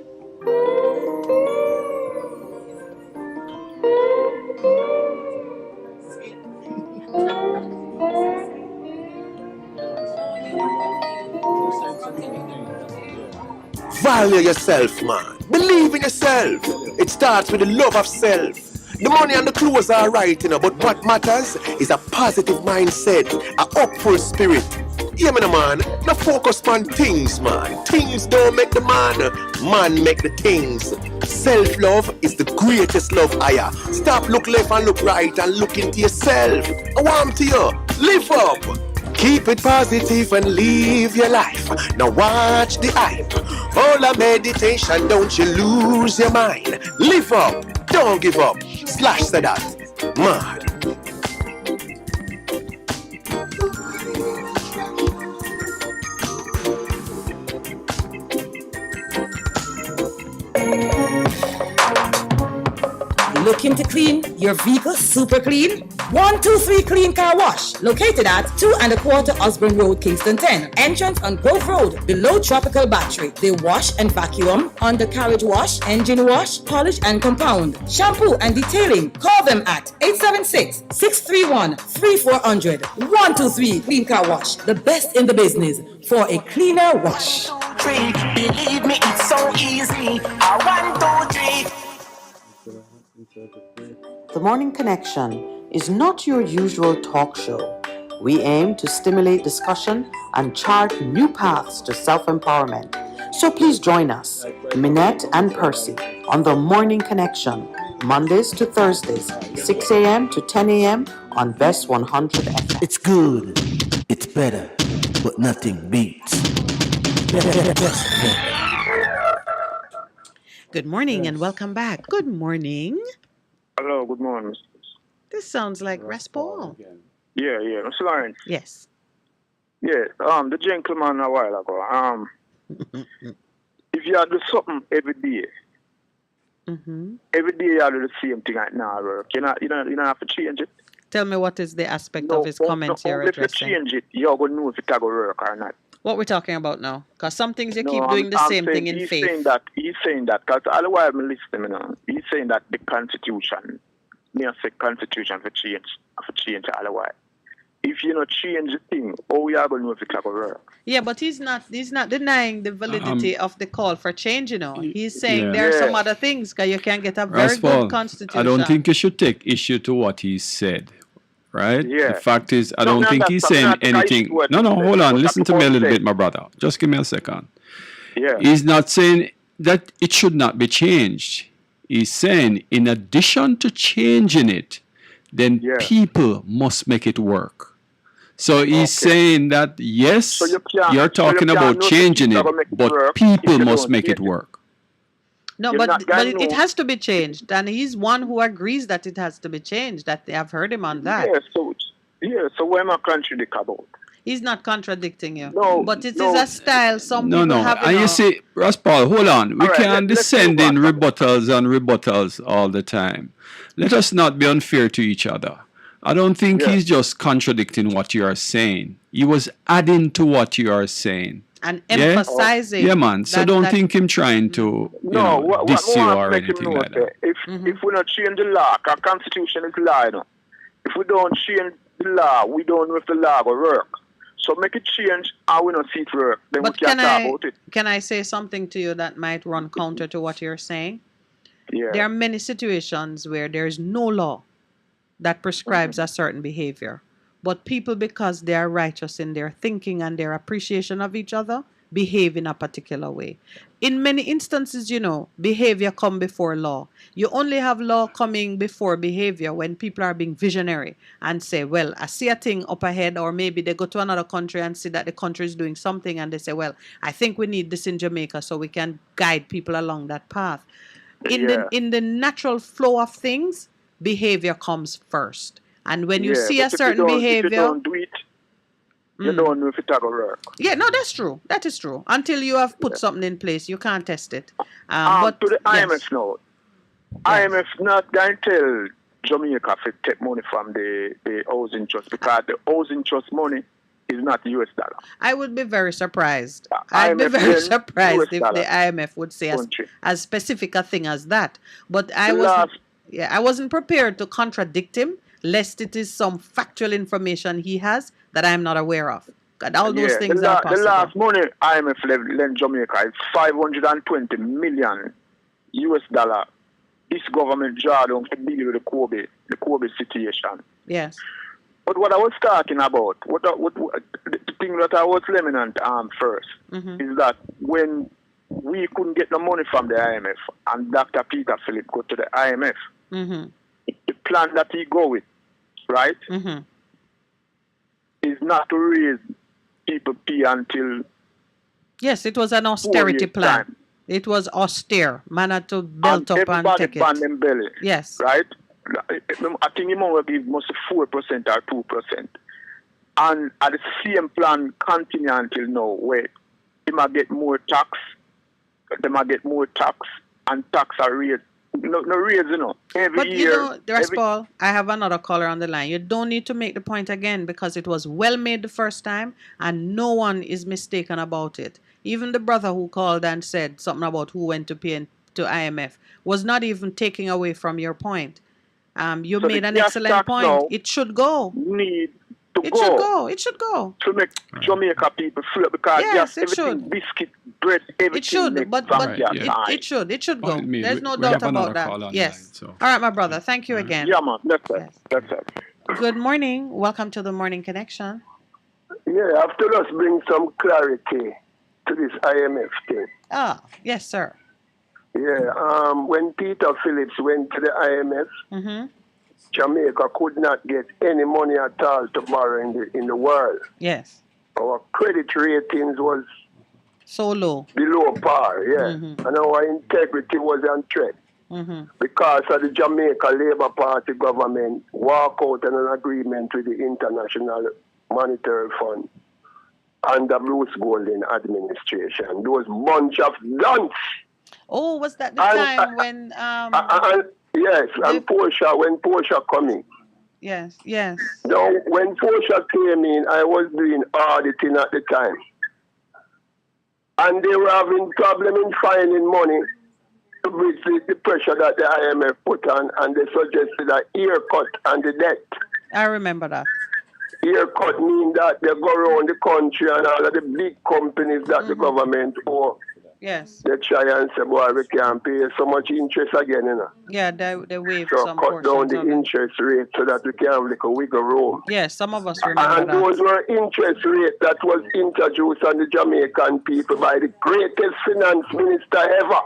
Value yourself, man. Believe in yourself. It starts with the love of self. The money and the clothes are right, you know, but what matters is a positive mindset, a hopeful spirit. Yeah, man, no focus on things, man. Things don't make the man, man make the things. Self-love is the greatest love higher. Stop, look left and look right and look into yourself. I want to you, live up. Keep it positive and live your life. Now watch the hype. All a meditation, don't you lose your mind. Live up, don't give up. Slash said that. Mad. Looking to clean your vehicle super clean? 123 Clean Car Wash, located at 2 1/4 Osborne Road, Kingston 10. Entrance on Grove Road, below Tropical Battery. They wash and vacuum, undercarriage wash, engine wash, polish and compound, shampoo and detailing. Call them at 876-631-3400. 123 Clean Car Wash, the best in the business for a cleaner wash. Believe me, it's so easy. 1, 2, 3. The Morning Connection is not your usual talk show. We aim to stimulate discussion and chart new paths to self-empowerment. So please join us, Minette and Percy, on The Morning Connection Mondays to Thursdays, 6 a.m. to 10 a.m. on Best 100 FM. It's good. It's better. But nothing beats. Good morning and welcome back. Good morning. Hello, good morning. This sounds like Raspal. Yeah, Mr. Lawrence. Yes. Yeah, the gentleman a while ago. If you do something every day, every day you do the same thing right now, work. You don't have to change it. Tell me what is the aspect of his comment you're addressing. If you change it, you're going to know if it's going to work or not. What we're talking about now? Because some things you keep doing the same thing in faith. He's saying that, because all the while I'm listening, he's saying that the Constitution, me say Constitution for change all the while. If you not change the thing, how we are going to know if it's going to work? Yeah, but he's not denying the validity of the call for change, you know. He's saying there are some other things, because you can get a very good Constitution. I don't think you should take issue to what he said. Right? Yeah. The fact is, I don't think he's saying anything. No, hold on. Listen to me a little bit, my brother. Just give me a second. Yeah. He's not saying that it should not be changed. He's saying, in addition to changing it, then people must make it work. So he's saying that, yes, you're talking about changing it, but people must make it work. No, but it has to be changed, and he's one who agrees that it has to be changed. That I've heard him on that. So why am I contradicting about? He's not contradicting you. No, but it is a style some people have. And you see, Raspal, hold on. We can't descend in rebuttals and rebuttals all the time. Let us not be unfair to each other. I don't think he's just contradicting what you are saying. He was adding to what you are saying. And emphasizing. Yeah, man. So don't think him trying to diss you or anything like that. If we not change the law, our Constitution is law, you know. If we don't change the law, we don't know if the law will work. So make it change and we don't see it work. Then we can talk about it. Can I say something to you that might run counter to what you're saying? Yeah. There are many situations where there is no law that prescribes a certain behavior. But people, because they are righteous in their thinking and their appreciation of each other, behave in a particular way. In many instances, you know, behavior come before law. You only have law coming before behavior when people are being visionary and say, well, I see a thing up ahead, or maybe they go to another country and see that the country is doing something and they say, well, I think we need this in Jamaica so we can guide people along that path. In the natural flow of things, behavior comes first. And when you see a certain behavior, if you don't do it, you don't know if it's going to work. Yeah, no, that's true. That is true. Until you have put something in place, you can't test it. But to the IMF now, IMF not going to tell Jamaica to take money from the housing trust, because the housing trust money is not US dollar. I would be very surprised. I'd be very surprised if the IMF would say as specific a thing as that. But I wasn't prepared to contradict him, lest it is some factual information he has that I'm not aware of. All those things are possible. The last money IMF lent Jamaica is $520 million US dollar. This government draw down to deal with the Kobe situation. Yes. But what I was talking about, the thing that I was lamenting first, is that when we couldn't get the money from the IMF and Dr. Peter Philip go to the IMF, the plan that he go with, right, is not to raise people pay until... Yes, it was an austerity plan. Time. It was austere, managed to belt up and take it. Everybody them belly. Yes. Right? I think he might give must 4% or 2%. And at the same plan continue until now, where they might get more tax, and tax are raised. No raise, you know. Every year. You know, Raspal, I have another caller on the line. You don't need to make the point again, because it was well made the first time and no one is mistaken about it. Even the brother who called and said something about who went to pay to IMF was not even taking away from your point. You so made an excellent point. It should go. It should go. To make Jamaica people feel, because yes, everything, biscuit, bread, everything. It should, but it should go. There's no doubt about that. Yes. So. All right, my brother. Thank you again. Yeah, man. That's it. Good morning. Welcome to the Morning Connection. Yeah, I have to just bring some clarity to this IMF thing. Ah, yes, sir. Yeah, when Peter Phillips went to the IMF, Jamaica could not get any money at all to borrow in the world. Yes. Our credit ratings was so low, below par, and our integrity was on threat. Because of the Jamaica Labour Party government walk out on an agreement with the International Monetary Fund and the Bruce Golding administration. Those bunch of dunce. Oh, was that the time when yes, and Portia, when Portia coming. Yes, yes. Now, when Portia came in, I was doing auditing at the time. And they were having problem in finding money to bridge the pressure that the IMF put on, and they suggested a haircut on the debt. I remember that. Haircut means that they go around the country and all of the big companies that the government owe. Yes. They try and say, boy, we can't pay so much interest again, you know. Yeah, they waive so some cut down the interest rate so that we can have like a wiggle room. Yes, some of us remember and that. Those were interest rates that was introduced on the Jamaican people by the greatest finance minister ever.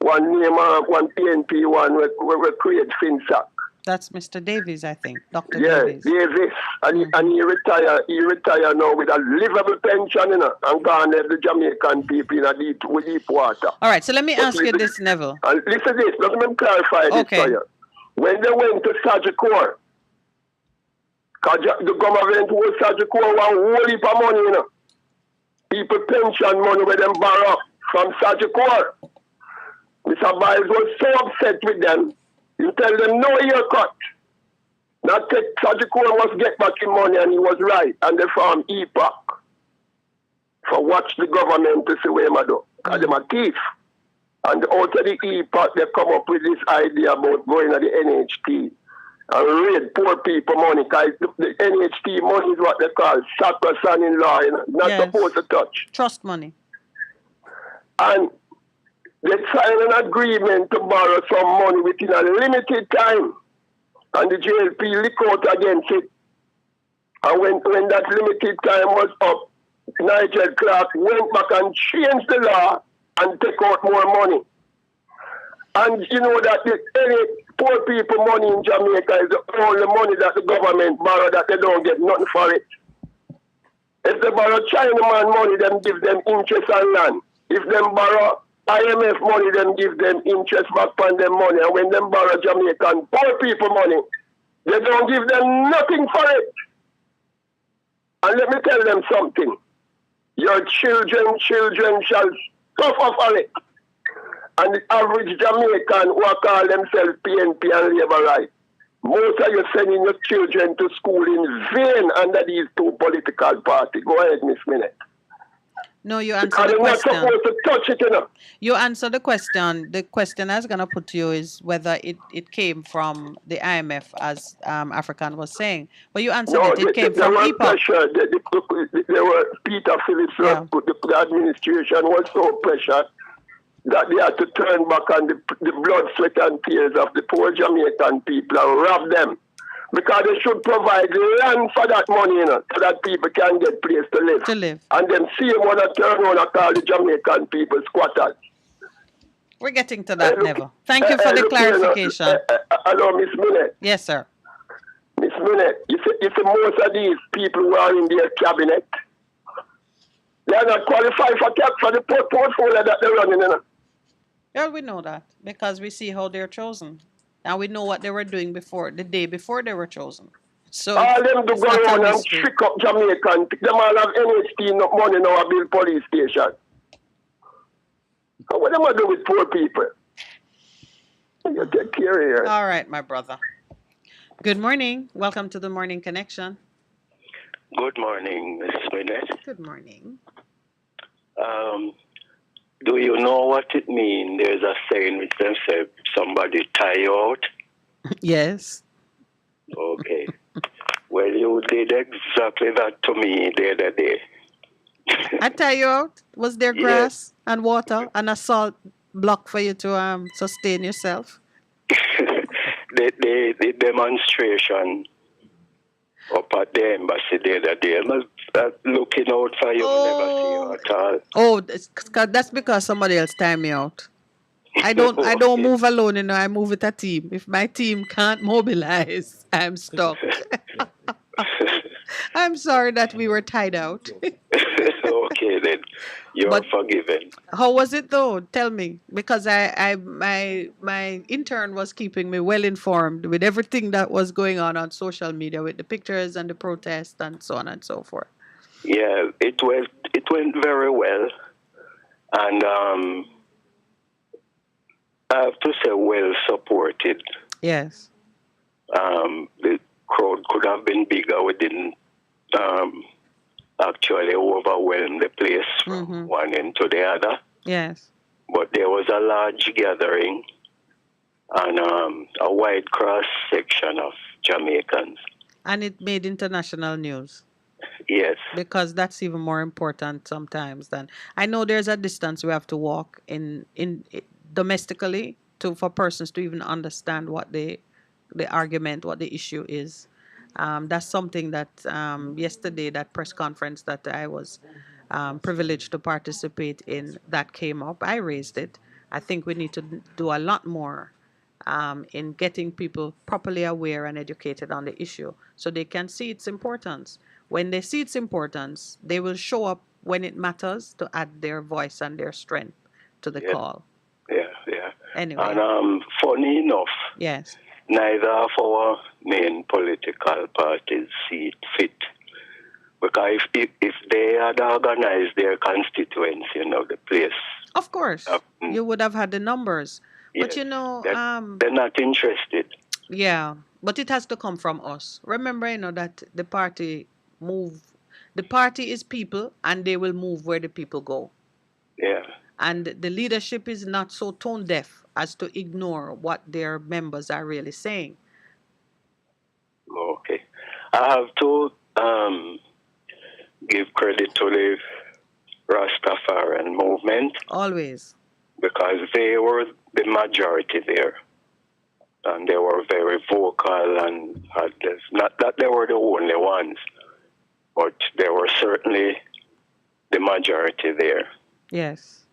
One name, one PNP, one we create FinSac. That's Mr. Davies, I think. Dr. Davies. Davies. And he retired now with a livable pension, you know, and gone left the Jamaican people in a deep water. All right, so let me ask you this, Neville. And listen to this, let me clarify this for you. When they went to Sagicor, the government was Sagicor one whole heap of money, you know. People pension money where them borrow from Sagicor. Mr. Biles was so upset with them. You tell them no haircut. Not take Sagicor must get back in money, and he was right. And they found EPAC for watch the government to see where they do. Because they're a thief. And out of the EPAC, they come up with this idea about going to the NHT and raid poor people money. Because the NHT money is what they call sacrosanct in law, you know, not supposed to touch. Trust money. And they signed an agreement to borrow some money within a limited time. And the JLP leak out against it. And when that limited time was up, Nigel Clark went back and changed the law and take out more money. And you know that any poor people money in Jamaica is the only money that the government borrow that they don't get nothing for it. If they borrow Chinaman money, them give them interest on land. If them borrow IMF money, them give them interest back on them money. And when them borrow Jamaican poor people money, they don't give them nothing for it. And let me tell them something. Your children shall suffer for it. And the average Jamaican who call themselves PNP and Labour Right, most of you sending your children to school in vain under these two political parties. Go ahead, Miss Minette. No, you answer the question. Not supposed to touch it, you know. You answer the question. The question I was going to put to you is whether it came from the IMF, as African was saying. But you answered it came from EPAC. Pressure. There were Peter Phillips, the administration was so pressured that they had to turn back on the blood, sweat, and tears of the poor Jamaican people and rob them. Because they should provide land for that money, you know, so that people can get place to live. And then see them want to turn around and call the Jamaican people squatters. We're getting to that, Neville. Thank you for the clarification. Hello, Miss Minette. Yes, sir. Miss Minette, you see most of these people who are in their cabinet, they are not qualified for the portfolio that they're running, you know. Well, we know that because we see how they're chosen. And we know what they were doing before, the day before they were chosen. So all them to go around and trick up Jamaican. Them all have NHT money now to build police station. What am I do with poor people? You take care here. All right, my brother. Good morning. Welcome to the Morning Connection. Good morning, Miss Minette. Good morning. Do you know what it means? There's a saying which them say, somebody tie you out. Yes. Okay. Well, you did exactly that to me the other day. I tie you out? Was there grass and water and a salt block for you to sustain yourself? the demonstration up at the embassy the other day. I was looking out for you. Never see you at all. Oh, that's because somebody else timed me out. I don't move alone, I move with a team. If my team can't mobilize, I'm stuck. I'm sorry that we were tied out. Okay, then you're forgiven. How was it though? Tell me, because my intern was keeping me well informed with everything that was going on social media, with the pictures and the protests and so on and so forth. Yeah, it went very well, and I have to say well supported. Yes. The crowd could have been bigger. We didn't actually overwhelm the place from one end to the other. Yes. But there was a large gathering and a wide cross section of Jamaicans. And it made international news. Yes. Because that's even more important sometimes than I know there's a distance we have to walk in domestically for persons to even understand what the argument, what the issue is. That's something that yesterday, that press conference that I was privileged to participate in, that came up. I raised it. I think we need to do a lot more in getting people properly aware and educated on the issue so they can see its importance. When they see its importance, they will show up when it matters to add their voice and their strength to the call. Yeah. Anyway. And funny enough, yes, neither of our main political parties see it fit. Because if they had organized their constituency, the place. Of course, you would have had the numbers. But they're not interested. Yeah, but it has to come from us. Remember, that the party is people, and they will move where the people go. Yeah. And the leadership is not so tone deaf as to ignore what their members are really saying. Okay. I have to give credit to the Rastafarian movement. Always. Because they were the majority there. And they were very vocal, and not that they were the only ones, but they were certainly the majority there. Yes.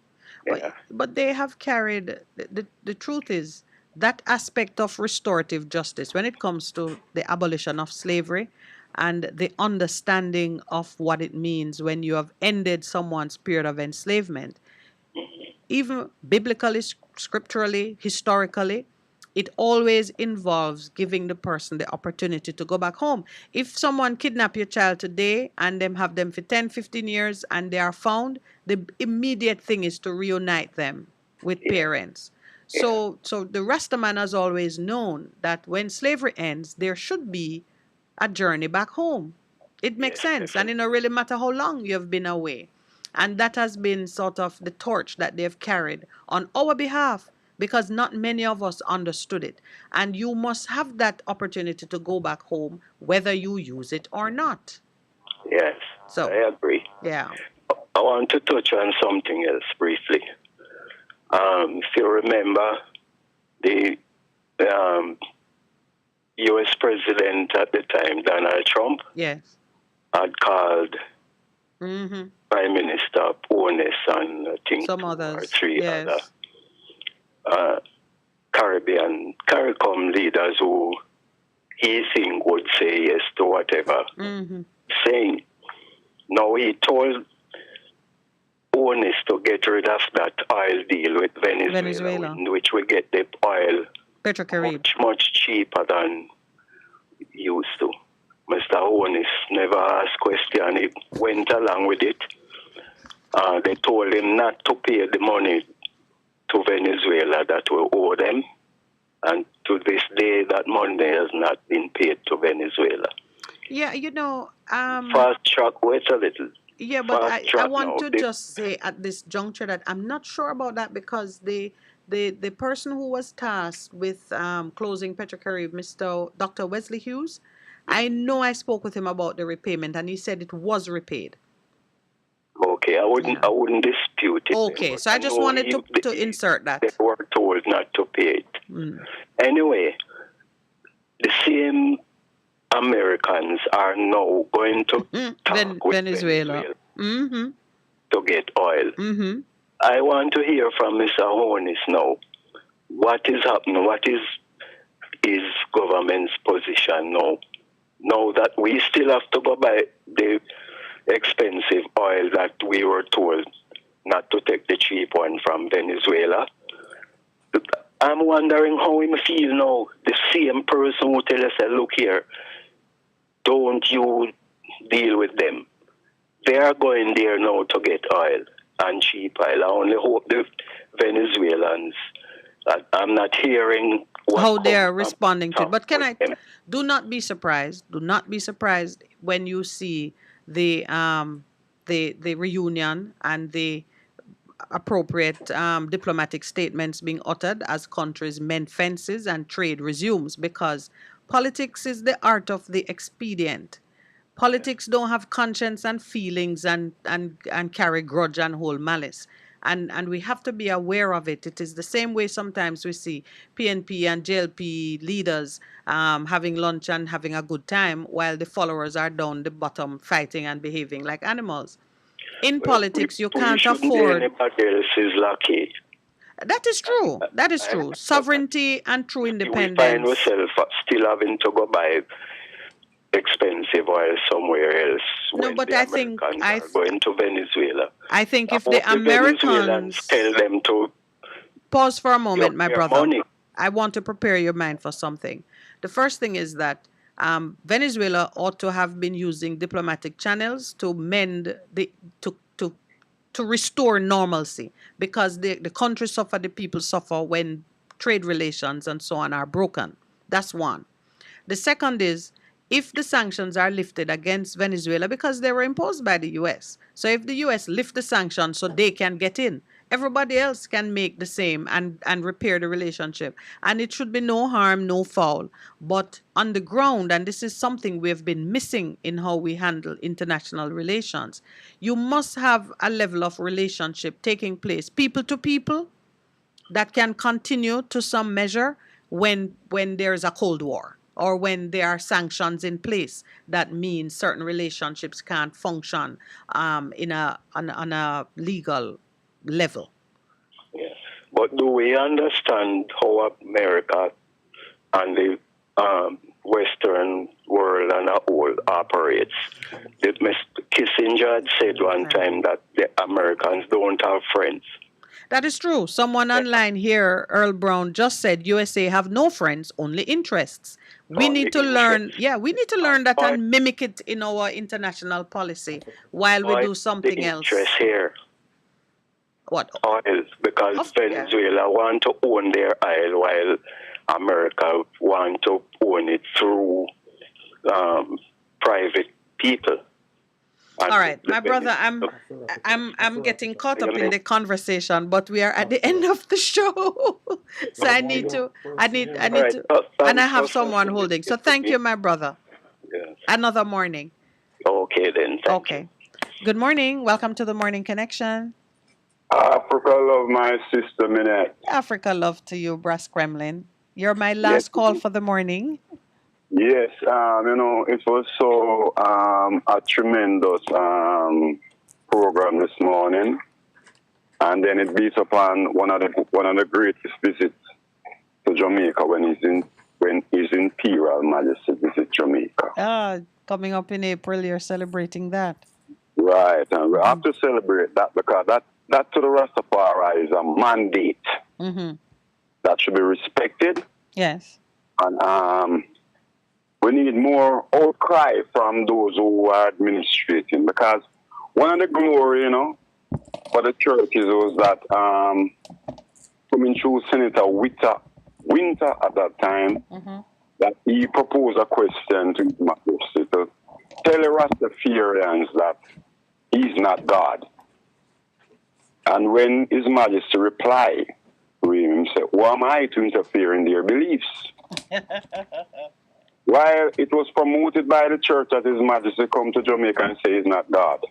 Yeah. But they have carried, the truth is, that aspect of restorative justice, when it comes to the abolition of slavery and the understanding of what it means when you have ended someone's period of enslavement, even biblically, scripturally, historically, it always involves giving the person the opportunity to go back home. If someone kidnap your child today and have them for 10, 15 years and they are found, the immediate thing is to reunite them with parents. So the Rastaman has always known that when slavery ends, there should be a journey back home. It makes sense. And it don't really matter how long you have been away. And that has been sort of the torch that they've carried on our behalf, because not many of us understood it. And you must have that opportunity to go back home, whether you use it or not. Yes, so I agree. Yeah. I want to touch on something else briefly. If you remember, the U.S. president at the time, Donald Trump, had called Prime Minister Ponis and I think some others, or three other CARICOM leaders who he think would say yes to whatever saying. Now he told Ponis to get rid of that oil deal with Venezuela. In which we get the oil much cheaper than used to. Mr. Onis never asked question. He went along with it. They told him not to pay the money to Venezuela that we owe them. And to this day, that money has not been paid to Venezuela. Yeah, fast track, wait a little. Yeah, but I want to just say at this juncture that I'm not sure about that, because the person who was tasked with closing Petrocaribe, Dr. Wesley Hughes, I know I spoke with him about the repayment, and he said it was repaid. Okay, I wouldn't dispute it. Okay, so I just wanted to insert that. They were told not to pay it. Anyway, the same Americans are now going to talk with Venezuela to get oil. I want to hear from Mr. Hornis now. What is happening? What is his government's position now? Now that we still have to go buy the expensive oil that we were told not to take the cheap one from Venezuela. I'm wondering how him feel now. The same person who tell us, look here, don't you deal with them. They are going there now to get oil and cheap oil. I only hope the Venezuelans, I'm not hearing how they are responding to it. But do not be surprised. Do not be surprised when you see the reunion and the appropriate diplomatic statements being uttered as countries mend fences and trade resumes, because politics is the art of the expedient. Politics don't have conscience and feelings and carry grudge and hold malice. And we have to be aware of it. It is the same way sometimes we see PNP and JLP leaders having lunch and having a good time while the followers are down the bottom fighting and behaving like animals. In politics, you can't afford... Anybody else is lucky. That is true. That is true. Sovereignty and true independence. We find ourselves still having to go buy expensive oil somewhere else. No, but I think are going to Venezuela. I think if the Americans tell them to pause for a moment, my brother. I want to prepare your mind for something. The first thing is that Venezuela ought to have been using diplomatic channels to mend to restore normalcy, because the country suffer, the people suffer when trade relations and so on are broken. That's one. The second is, if the sanctions are lifted against Venezuela, because they were imposed by the U.S., so if the U.S. lift the sanctions so they can get in, everybody else can make the same and repair the relationship. And it should be no harm, no foul. But on the ground, and this is something we have been missing in how we handle international relations, you must have a level of relationship taking place, people to people, that can continue to some measure when there's a Cold War, or when there are sanctions in place that mean certain relationships can't function on a legal level. Yeah. But do we understand how America and the Western world and the whole operates? Mr. Kissinger had said one time that the Americans don't have friends. That is true. Someone online here, Earl Brown, just said USA have no friends, only interests. We need to learn, we need to learn that and mimic it in our international policy while we do something else. Interest here. What? Oil, because Venezuela want to own their oil while America want to own it through private people. And all right, my brother, I'm getting caught up in the conversation, but we are at the end of the show. So I need to, and I have someone holding. So thank you, my brother. Yes. Another morning. Okay, then. Okay. Good morning. Welcome to the Morning Connection. Africa love, my sister Minette. Africa love to you, Brass Kremlin. You're my last call for the morning. Yes, it was so a tremendous program this morning, and then it beats upon one of the greatest visits to Jamaica when His Imperial Majesty visit Jamaica. Coming up in April, you're celebrating that. Right, and we have to celebrate that, because that to the Rastafari is a mandate that should be respected. Yes. And we need more outcry from those who are administrating, because one of the glory, for the churches was that coming through Senator Winter at that time, that he proposed a question to His Majesty to tell the Rastafarians that he's not God. And when His Majesty replied to him, he said, "Who am I to interfere in their beliefs?" While it was promoted by the church that His Majesty come to Jamaica and say he's not God.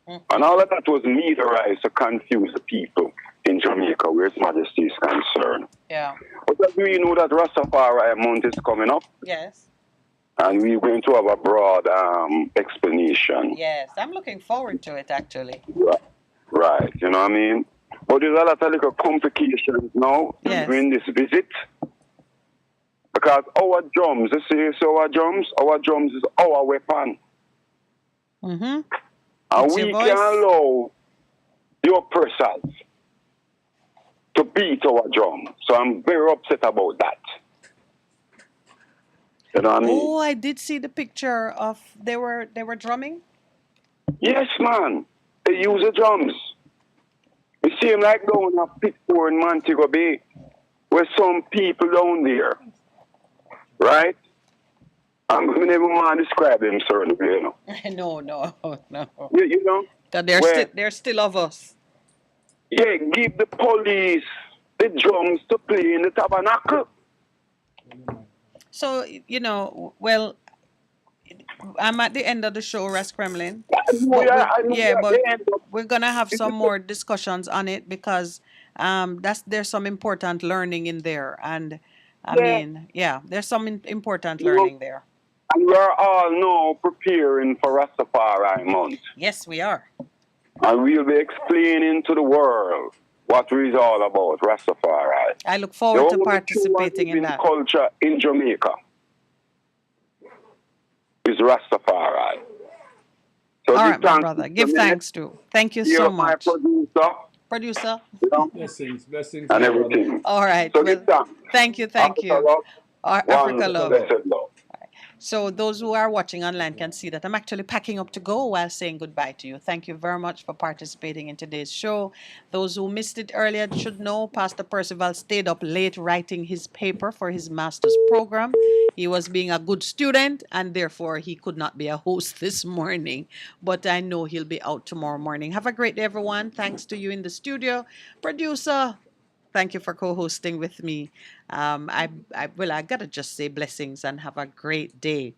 And all of that was meteorized to confuse the people in Jamaica where His Majesty is concerned. Yeah. But as we know that Rastafari month is coming up. Yes. And we're going to have a broad explanation. Yes, I'm looking forward to it actually. Right, you know what I mean? But there's a lot of little complications now during this visit. Because our drums, you see, so our drums is our weapon. Mm-hmm. And we can allow the oppressors to beat our drum. So I'm very upset about that. You know what I mean? Oh, I did see the picture of they were drumming. Yes, man. They use the drums. You see them like down at Pittsburgh in Montego Bay, where some people down there, right? I'm going to never want to describe them certain way, you know. No. You know? They're still of us. Yeah, give the police the drums to play in the tabernacle. So, well, I'm at the end of the show, Ras Kremlin. But we're going to have some more discussions on it because there's some important learning in there. And, there's some important learning there. And we're all now preparing for Rastafari month. Yes, we are. And we'll be explaining to the world what it's all about, Rastafari. I look forward to participating in that. Culture in Jamaica is Rastafari. So all right, my brother. Give thanks to. Thank you so much. My producer. Blessings. And everything. All right. So thank you. Africa Love. Love. So those who are watching online can see that I'm actually packing up to go while saying goodbye to you. Thank you very much for participating in today's show. Those who missed it earlier should know Pastor Percival stayed up late writing his paper for his master's program. He was being a good student and therefore he could not be a host this morning. But I know he'll be out tomorrow morning. Have a great day, everyone. Thanks to you in the studio. Producer, thank you for co-hosting with me. I gotta just say blessings and have a great day.